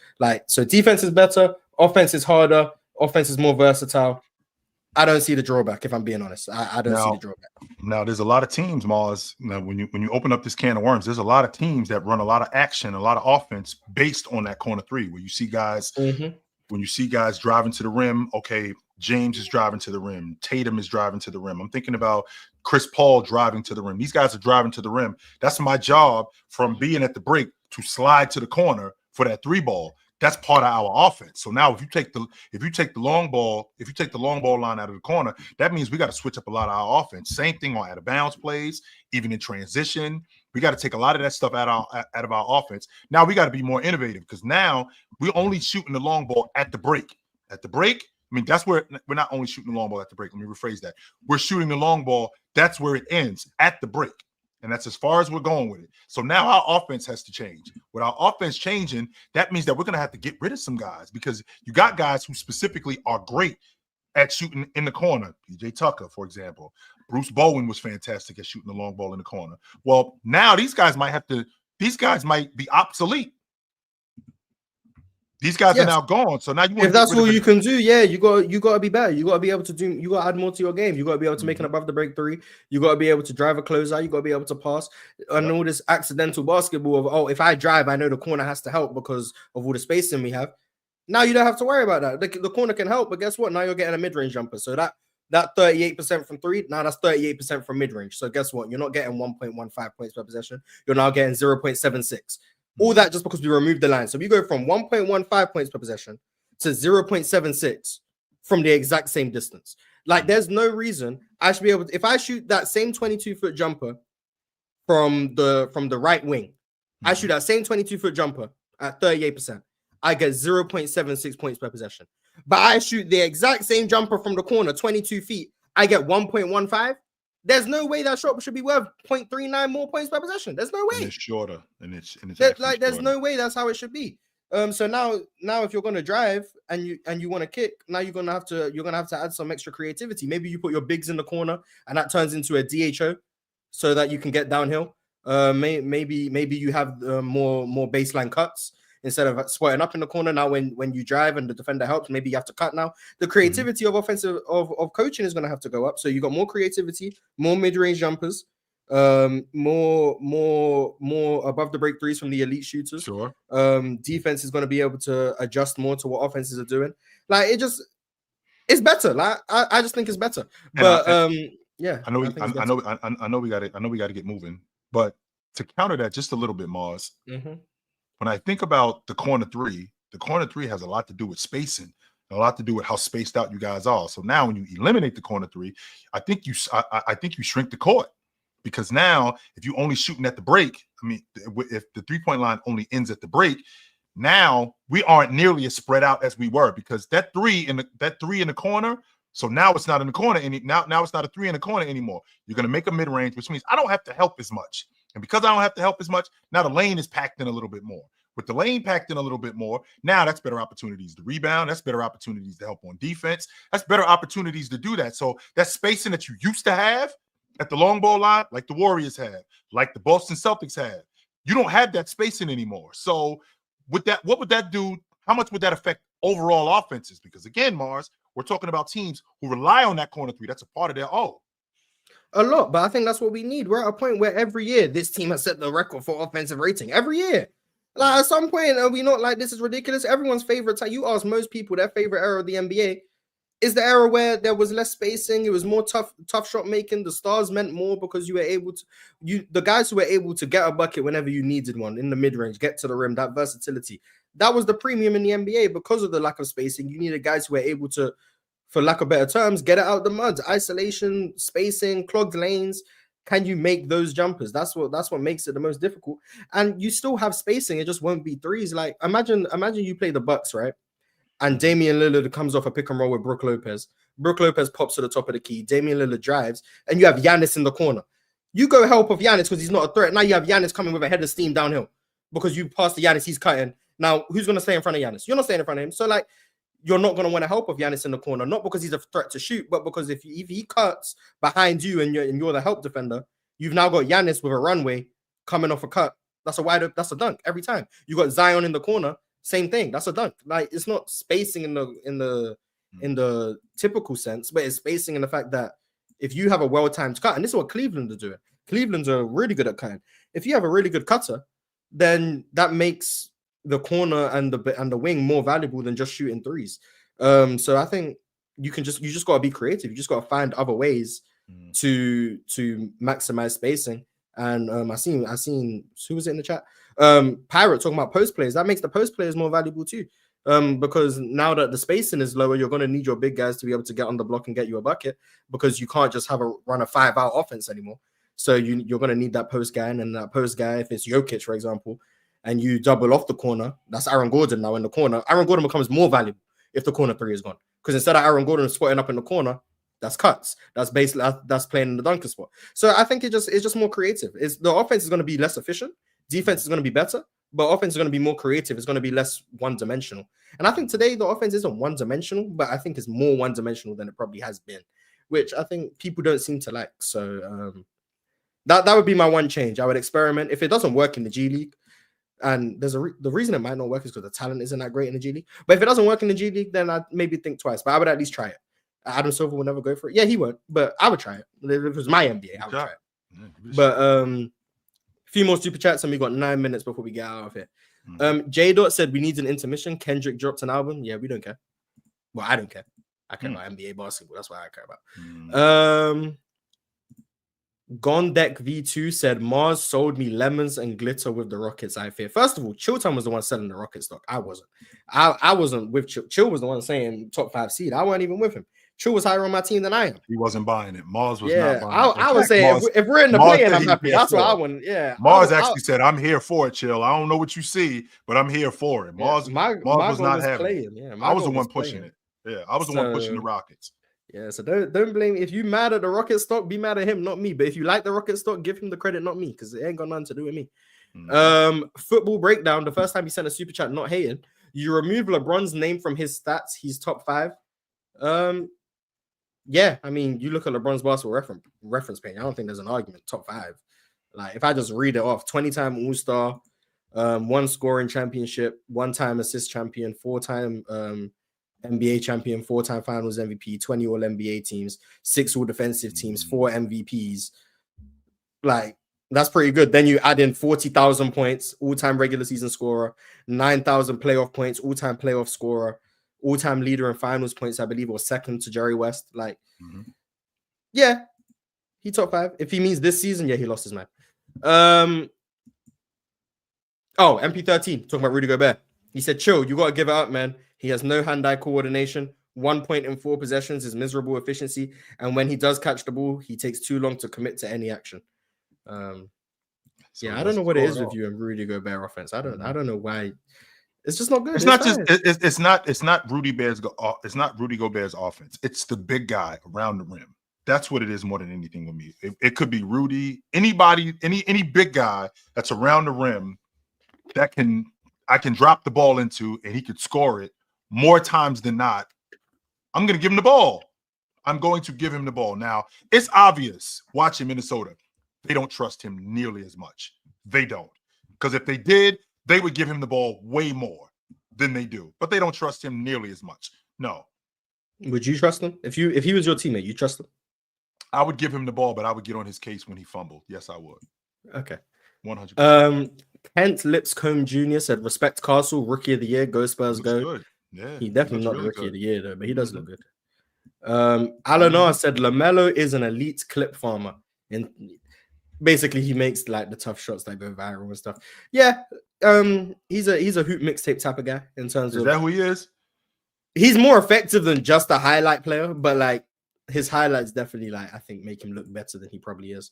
So defense is better. Offense is harder. Offense is more versatile. I don't see the drawback, if I'm being honest. I don't see the drawback. Now, there's a lot of teams, Mars. Now, when you open up this can of worms, there's a lot of teams that run a lot of action, a lot of offense based on that corner three, where you see guys, when you see guys driving to the rim, okay, James is driving to the rim. Tatum is driving to the rim. I'm thinking about Chris Paul driving to the rim. These guys are driving to the rim. That's my job from being at the break to slide to the corner for that three ball. That's part of our offense. So now if you take the long ball line out of the corner, that means we got to switch up a lot of our offense. Same thing on out of bounds plays, even in transition. We got to take a lot of that stuff out of our offense. Now we got to be more innovative, because now we're only shooting the long ball at the break. At the break, I mean, that's where we're not only shooting the long ball at the break. Let me rephrase that. We're shooting the long ball. That's where it ends, at the break. And that's as far as we're going with it. So now our offense has to change. With our offense changing, that means that we're going to have to get rid of some guys, because you got guys who specifically are great at shooting in the corner. PJ Tucker, for example. Bruce Bowen was fantastic at shooting the long ball in the corner. Well, now these guys might be obsolete. These guys are now gone. So now if that's all you can do, you got to be better. You got to be able to do. You got to add more to your game. You got to be able to make an above the break three. You got to be able to drive a closeout. You got to be able to pass. And all this accidental basketball of, if I drive, I know the corner has to help because of all the spacing we have. Now you don't have to worry about that. The corner can help, but guess what? Now you're getting a mid range jumper. So that 38% from three, now that's 38% from mid range. So guess what? You're not getting 1.15 points per possession. You're now getting 0.76. All that just because we removed the line. So we go from 1.15 points per possession to 0.76 from the exact same distance. Like, there's no reason I should be able to, if I shoot that same 22-foot jumper from the right wing, I shoot that same 22-foot jumper at 38%, I get 0.76 points per possession. But I shoot the exact same jumper from the corner, 22 feet, I get 1.15. There's no way that shot should be worth 0.39 more points per possession. There's no way. And it's shorter, and it's like there's no way that's how it should be. So now if you're gonna drive and you want to kick, now you're gonna have to add some extra creativity. Maybe you put your bigs in the corner and that turns into a DHO so that you can get downhill. Maybe you have more baseline cuts instead of squatting up in the corner. Now when you drive and the defender helps, maybe you have to cut now. The creativity of offensive of coaching is going to have to go up. So you got more creativity, more mid-range jumpers, more above the break threes from the elite shooters. Sure. Defense is going to be able to adjust more to what offenses are doing. Like, it's better. Like, I just think it's better. But I know we got to get moving. But to counter that just a little bit, Mars. When I think about the corner three has a lot to do with spacing, a lot to do with how spaced out you guys are. So now when you eliminate the corner three, I think you shrink the court, because now if you only shooting at the break, I mean, if the 3-point line only ends at the break, now we aren't nearly as spread out as we were, because that three in the corner. So now it's not in the corner now it's not a three in the corner anymore. You're going to make a mid range, which means I don't have to help as much. And because I don't have to help as much, now the lane is packed in a little bit more. With the lane packed in a little bit more, now that's better opportunities to rebound. That's better opportunities to help on defense. That's better opportunities to do that. So that spacing that you used to have at the long ball line, like the Warriors have, like the Boston Celtics have, you don't have that spacing anymore. So with that, what would that do? how much would that affect overall offenses? Because again, Mars, we're talking about teams who rely on that corner three. That's a part of their a lot, but I think that's what we need. We're at a point where every year this team has set the record for offensive rating. Every year. Like at some point, are we not like this is ridiculous? Everyone's favorite time. You ask most people their favorite era of the NBA is the era where there was less spacing, it was more tough shot making. The stars meant more because you were able to the guys who were able to get a bucket whenever you needed one in the mid-range, get to the rim, that versatility. That was the premium in the NBA because of the lack of spacing. You needed guys who were able to, for lack of better terms, get it out the mud. Isolation, spacing, clogged lanes. Can you make those jumpers? That's what makes it the most difficult. And you still have spacing. It just won't be threes. Like imagine you play the Bucks, right? And Damian Lillard comes off a pick and roll with Brook Lopez. Brook Lopez pops to the top of the key. Damian Lillard drives, and you have Giannis in the corner. You go help of Giannis because he's not a threat. Now you have Giannis coming with a head of steam downhill because you passed the Giannis, he's cutting. Now who's going to stay in front of Giannis? You're not staying in front of him. So like, you're not going to want to help of Giannis in the corner, not because he's a threat to shoot, but because if he cuts behind you and you're the help defender, you've now got Giannis with a runway coming off a cut. That's a dunk every time. You got Zion in the corner, same thing. That's a dunk. Like it's not spacing in the typical sense, but it's spacing in the fact that if you have a well-timed cut, and this is what Cleveland are doing. Cleveland's are really good at cutting. If you have a really good cutter, then that makes the corner and the wing more valuable than just shooting threes. So I think you just got to be creative. You just got to find other ways to maximize spacing. And I seen who was it in the chat? Pirate talking about post players. That makes the post players more valuable too. Because now that the spacing is lower, you're going to need your big guys to be able to get on the block and get you a bucket because you can't just run a 5-out offense anymore. So you're going to need that post guy, and then that post guy, if it's Jokic, for example, and you double off the corner, that's Aaron Gordon now in the corner. Aaron Gordon becomes more valuable if the corner three is gone. Because instead of Aaron Gordon spotting up in the corner, that's cuts. That's basically that's playing in the dunker spot. So I think it's just more creative. The offense is going to be less efficient. Defense is going to be better, but offense is going to be more creative. It's going to be less one-dimensional. And I think today the offense isn't one-dimensional, but I think it's more one-dimensional than it probably has been, which I think people don't seem to like. So that would be my one change. I would experiment. If it doesn't work in the G League, and there's the reason it might not work is because the talent isn't that great in the G League. But if it doesn't work in the G League, then I'd maybe think twice. But I would at least try it. Adam Silver would never go for it. Yeah, he won't. But I would try it. If it was my NBA, I would try it. But few more super chats, and we got 9 minutes before we get out of here. J Dot said we need an intermission. Kendrick dropped an album. Yeah, we don't care. Well, I don't care. I care about NBA basketball. That's what I care about. Gondek V2 said Mars sold me lemons and glitter with the Rockets. I fear. First of all, Chilltown was the one selling the Rocket stock. I wasn't. I wasn't with Chill. Chill was the one saying top 5 seed. I wasn't even with him. Chill was higher on my team than I am. He wasn't buying it. Mars was not buying it. I would say Mars, if we're in the play and I'm happy, that's what I want. Yeah. Mars actually said, "I'm here for it, Chill. I don't know what you see, but I'm here for it." Mars, Mars was not having it. Yeah, I was the one pushing it. Yeah, I was the one pushing the Rockets. Yeah, so don't blame. If you mad at the Rocket stock, be mad at him, not me. But if you like the Rocket stock, give him the credit, not me, because it ain't got nothing to do with me. Football breakdown. The first time he sent a super chat, not hating. You remove LeBron's name from his stats. He's top 5. Yeah, I mean, you look at LeBron's basketball reference page. I don't think there's an argument. Top 5. Like if I just read it off: 20-time All-Star, 1 scoring championship, 1-time assist champion, 4-time NBA champion, 4-time Finals MVP, 20 All NBA teams, 6 All Defensive teams, 4 MVPs. Like that's pretty good. Then you add in 40,000 points, all-time regular season scorer, 9,000 playoff points, all-time playoff scorer, all-time leader in finals points, I believe, or second to Jerry West. Like, yeah, he top 5. If he means this season, yeah, he lost his mind. MP13 talking about Rudy Gobert. He said, "Chill, you gotta give it up, man. He has no hand-eye coordination. 1 point in 4 possessions is miserable efficiency, and when he does catch the ball, he takes too long to commit to any action." Yeah, I don't know what it is with you and Rudy Gobert offense. I don't know why. It's just not good. It's not Rudy Gobert's offense. It's the big guy around the rim. That's what it is more than anything with me. It could be Rudy, anybody, any big guy that's around the rim that I can drop the ball into and he could score it more times than not. I'm going to give him the ball. I'm going to give him the ball. Now, it's obvious watching Minnesota, they don't trust him nearly as much. They don't. Because if they did, they would give him the ball way more. than they do, but they don't trust him nearly as much. No. Would you trust him if he was your teammate? You trust him? I would give him the ball, but I would get on his case when he fumbled. Yes, I would. Okay. 100%. Kent Lipscomb Jr. said, "Respect Castle, Rookie of the Year. Go Spurs, go." Good. Yeah, he definitely not really the Rookie good. of the Year though, but he does look good. Alan R said, "LaMelo is an elite clip farmer, and basically he makes like the tough shots that go viral and stuff." Yeah, he's a hoop mixtape type of guy in terms of. Is that who he is? He's more effective than just a highlight player, but like his highlights definitely like I think make him look better than he probably is.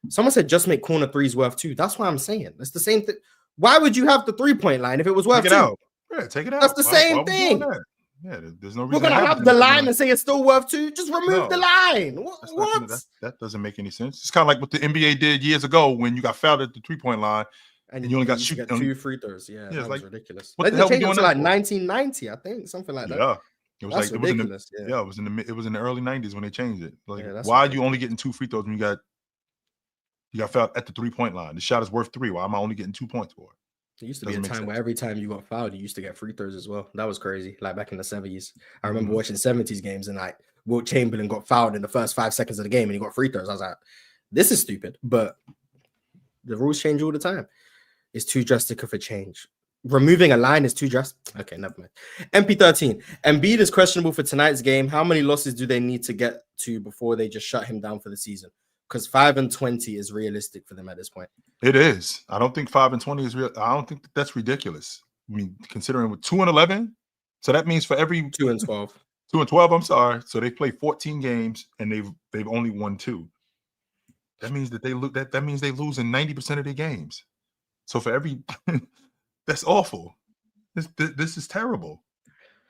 Someone said just make corner threes worth 2. That's what I'm saying. It's the same thing. Why would you have the 3-point line if it was worth 2? Yeah, take it out. That's the same thing. Yeah, there's no reason. We're gonna have the line and say it's still worth 2. Just remove the line. What? That doesn't make any sense. It's kind of like what the NBA did years ago when you got fouled at the 3-point line and you only got shoot 2 free throws. Yeah, that was ridiculous. What the hell changed we it doing to that like for? 1990, I think, something like that. Yeah. It was That's like ridiculous. it was in the early 90s when they changed it. Like, Yeah, why are you only getting 2 free throws when you got fouled at the 3-point line? The shot is worth 3. Why am I only getting 2 points for it? There used to be a time where every time you got fouled, you used to get free throws as well. That was crazy. Like back in the 70s. I remember watching 70s games and like Wilt Chamberlain got fouled in the first 5 seconds of the game and he got free throws. I was like, this is stupid. But the rules change all the time. It's too drastic of a change. Removing a line is too drastic. Okay, never mind. MP13. Embiid is questionable for tonight's game. How many losses do they need to get to before they just shut him down for the season? Because 5-20 is realistic for them at this point. It is. I don't think 5-20 is real. I don't think that's ridiculous. I mean, considering with 2-11, so that means for every 2-12. 2-12. I'm sorry. So they played 14 games and they've only won 2. That means that that means they lose in 90% of their games. So for every that's awful. This is terrible.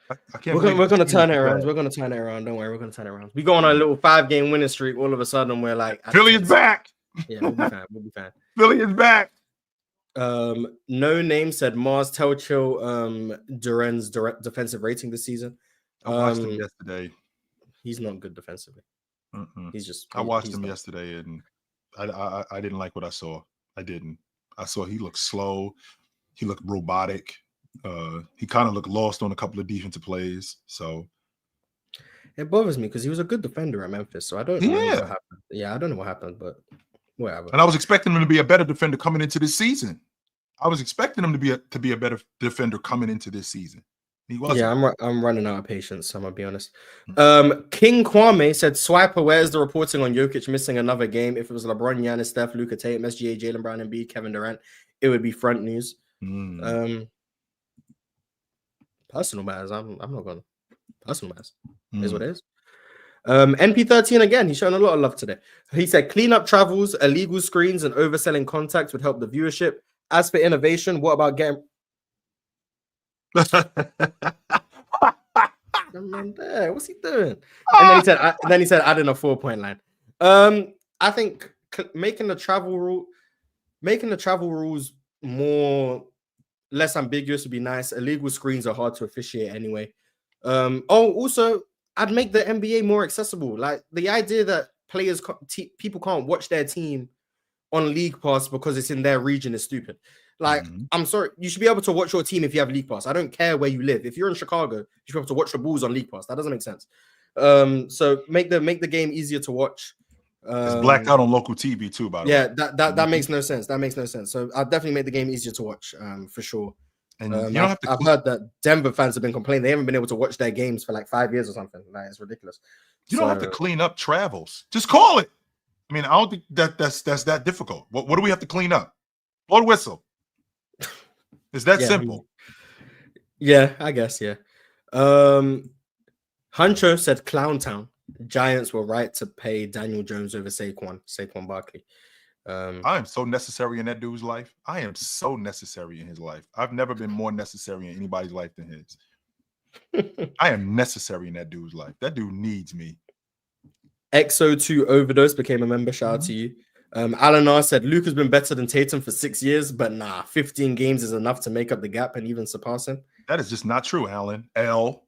I can't. We're gonna turn it around. We're gonna turn it around. Don't worry, we're gonna turn it around. We go on a little 5-game winning streak. All of a sudden, we're like, Philly is back. Yeah, we'll be fine. We'll be fine. Philly is back. No name said Mars tell chill Duran's defensive rating this season. I watched him yesterday. He's not good defensively. He's just. I watched him yesterday, and I didn't like what I saw. I didn't. I saw he looked slow. He looked robotic. He kind of looked lost on a couple of defensive plays. So it bothers me because he was a good defender at Memphis. So I don't know what happened. Yeah, I don't know what happened, but whatever. And I was expecting him to be a better defender coming into this season. I was expecting him to be a better defender coming into this season. He wasn't. Yeah, I'm running out of patience. I'm gonna be honest. King Kwame said, "Swiper, where's the reporting on Jokic missing another game? If it was LeBron, Giannis, Steph, Luka, Tatum, SGA, Jaylen Brown, Embiid, Kevin Durant, it would be front news." Personal matters. I'm not going. Personal matters is what it is. NP13 again. He's showing a lot of love today. He said, "Clean up travels, illegal screens, and overselling contacts would help the viewership. As for innovation, what about getting?" What's he doing? And then he said, adding a 4-point line. I think making the travel rules less ambiguous would be nice. Illegal screens are hard to officiate anyway. Also, I'd make the NBA more accessible. Like the idea that people can't watch their team on League Pass because it's in their region is stupid. Like, I'm sorry, you should be able to watch your team if you have League Pass. I don't care where you live. If you're in Chicago, you should be able to watch the Bulls on League Pass. That doesn't make sense. So make the game easier to watch. It's blacked out on local TV too, by the way. Yeah, that makes no sense. That makes no sense. So I'll definitely make the game easier to watch, for sure. And you don't have to. I've heard that Denver fans have been complaining they haven't been able to watch their games for like 5 years or something. Like, it's ridiculous. You don't have to clean up travels. Just call it. I mean, I don't think that's that difficult. What do we have to clean up? Blow the whistle. It's that simple. Yeah, I guess. Yeah. Huncho said Clown Town. Giants were right to pay Daniel Jones over Saquon Barkley. I am so necessary in that dude's life. I am so necessary in his life. I've never been more necessary in anybody's life than his. I am necessary in that dude's life. That dude needs me. XO2 Overdose became a member. Shout out to you. Alan R said Luka's been better than Tatum for 6 years, but 15 games is enough to make up the gap and even surpass him. That is just not true, Alan. L.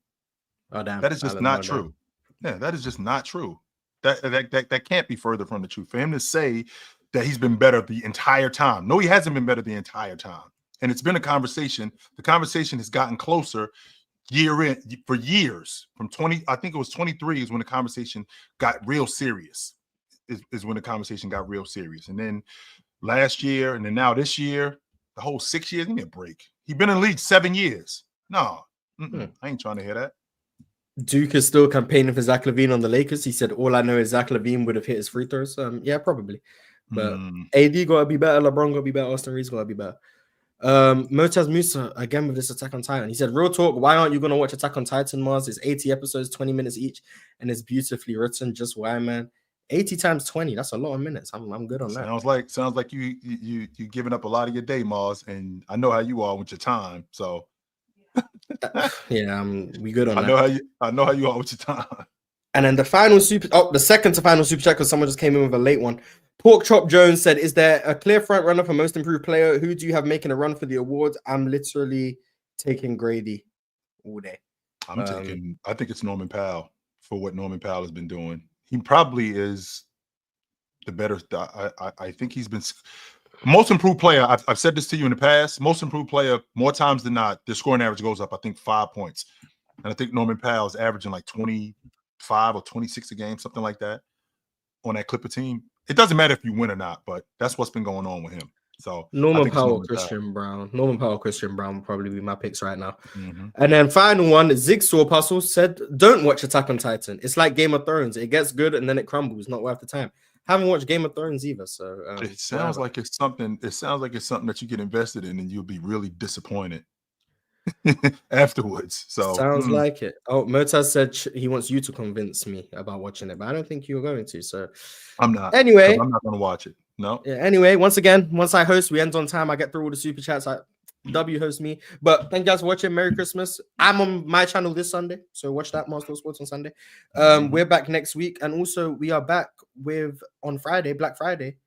Oh, damn. That is just not true. Yeah, that is just not true. That can't be further from the truth. For him to say that he's been better the entire time. No, he hasn't been better the entire time. and it's been a conversation. The conversation has gotten closer for years. From 20, I think it was 23 is when the conversation got real serious. Is when the conversation got real serious. And then last year, and then now this year, the whole 6 years, give me a break. He's been in the league 7 years. No, I ain't trying to hear that. Duke is still campaigning for Zach LaVine on the Lakers. He said, all I know is Zach LaVine would have hit his free throws. Yeah, probably. But AD got to be better. LeBron got to be better. Austin Reeves got to be better. Motaz Musa, again with this Attack on Titan. He said, real talk, why aren't you going to watch Attack on Titan, Mars? It's 80 episodes, 20 minutes each, and it's beautifully written. Just why, man? 80 times 20, that's a lot of minutes. I'm good on that. Sounds like you giving up a lot of your day, Mars, and I know how you are with your time. So yeah, we good on that. I know how you are with your time. And then the second to final super chat, because someone just came in with a late one. Pork Chop Jones said, is there a clear front runner for most improved player? Who do you have making a run for the awards? I'm literally taking Grady all day. I think it's Norman Powell for what Norman Powell has been doing. He probably is the better. I think he's been most improved player. I've said this to you in the past. Most improved player, more times than not, their scoring average goes up, I think, 5 points. And I think Norman Powell is averaging like 25 or 26 a game, something like that, on that Clipper team. It doesn't matter if you win or not, but that's what's been going on with him. So Norman Powell, Christian Brown will probably be my picks right now. And then final one, Zigsaw Puzzle said, don't watch Attack on Titan. It's like Game of Thrones. It gets good and then it crumbles. Not worth the time. Haven't watched Game of Thrones either. So it sounds like it's something. It sounds like it's something that you get invested in and you'll be really disappointed afterwards. So sounds like it. Oh, Motaz said he wants you to convince me about watching it, but I don't think you're going to. So I'm not. Anyway, I'm not going to watch it. No. Yeah, anyway, once I host, we end on time. I get through all the super chats. W hosts me. But thank you guys for watching. Merry Christmas. I'm on my channel this Sunday, so watch that, Master Sports on Sunday. We're back next week, and also we are back with on Friday, Black Friday,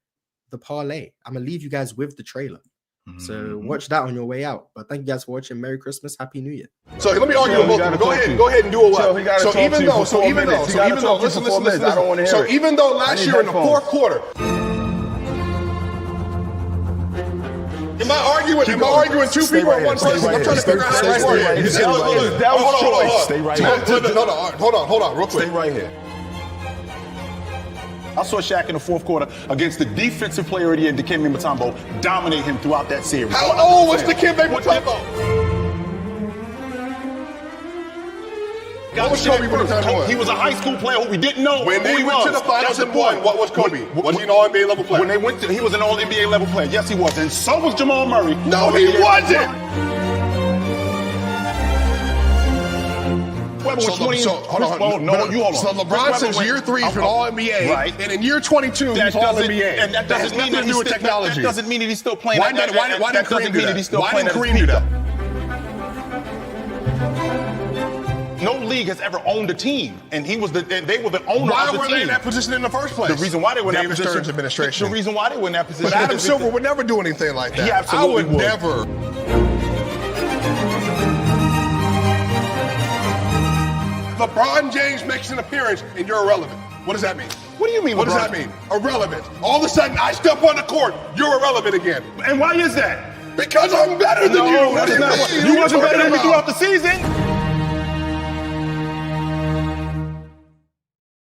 the parlay. I'm gonna leave you guys with the trailer. So watch that on your way out. But thank you guys for watching. Merry Christmas, Happy New Year. So let me argue with both of them. Go ahead and do it. So even though, listen. So even though last year in the fourth quarter. Am I arguing two people or one person? I'm trying to figure out how to work. Hold on, real quick. Stay right here. I saw Shaq in the fourth quarter against the defensive player of the year, Dikembe Mutombo, dominate him throughout that series. How old was Dikembe Mutombo? What was Kobe when he was on? He was a high school player who we didn't know. When they went to the finals and won, what was Kobe? Was he an All-NBA level player? When they went to, he was an All-NBA level player. Yes, he was. And so was Jamal Murray. No, he wasn't. So LeBron says year 3 he's an All-NBA, right? And in year 22 he's All-NBA. And that doesn't mean that he's technology. That doesn't mean that he's still playing. Why didn't Kareem do that? Why didn't Kareem do that? No league has ever owned a team, and they were the owner of the team. Why were they in that position in the first place? The reason why they were in that position. Stern's administration. The reason why they were in that position. But Adam Silver would never do anything like that. He absolutely would. Never. LeBron James makes an appearance and you're irrelevant. What does that mean? What do you mean? What does that mean? Irrelevant. All of a sudden, I step on the court, you're irrelevant again. And why is that? Because I'm better than you. You wasn't better than me throughout the season.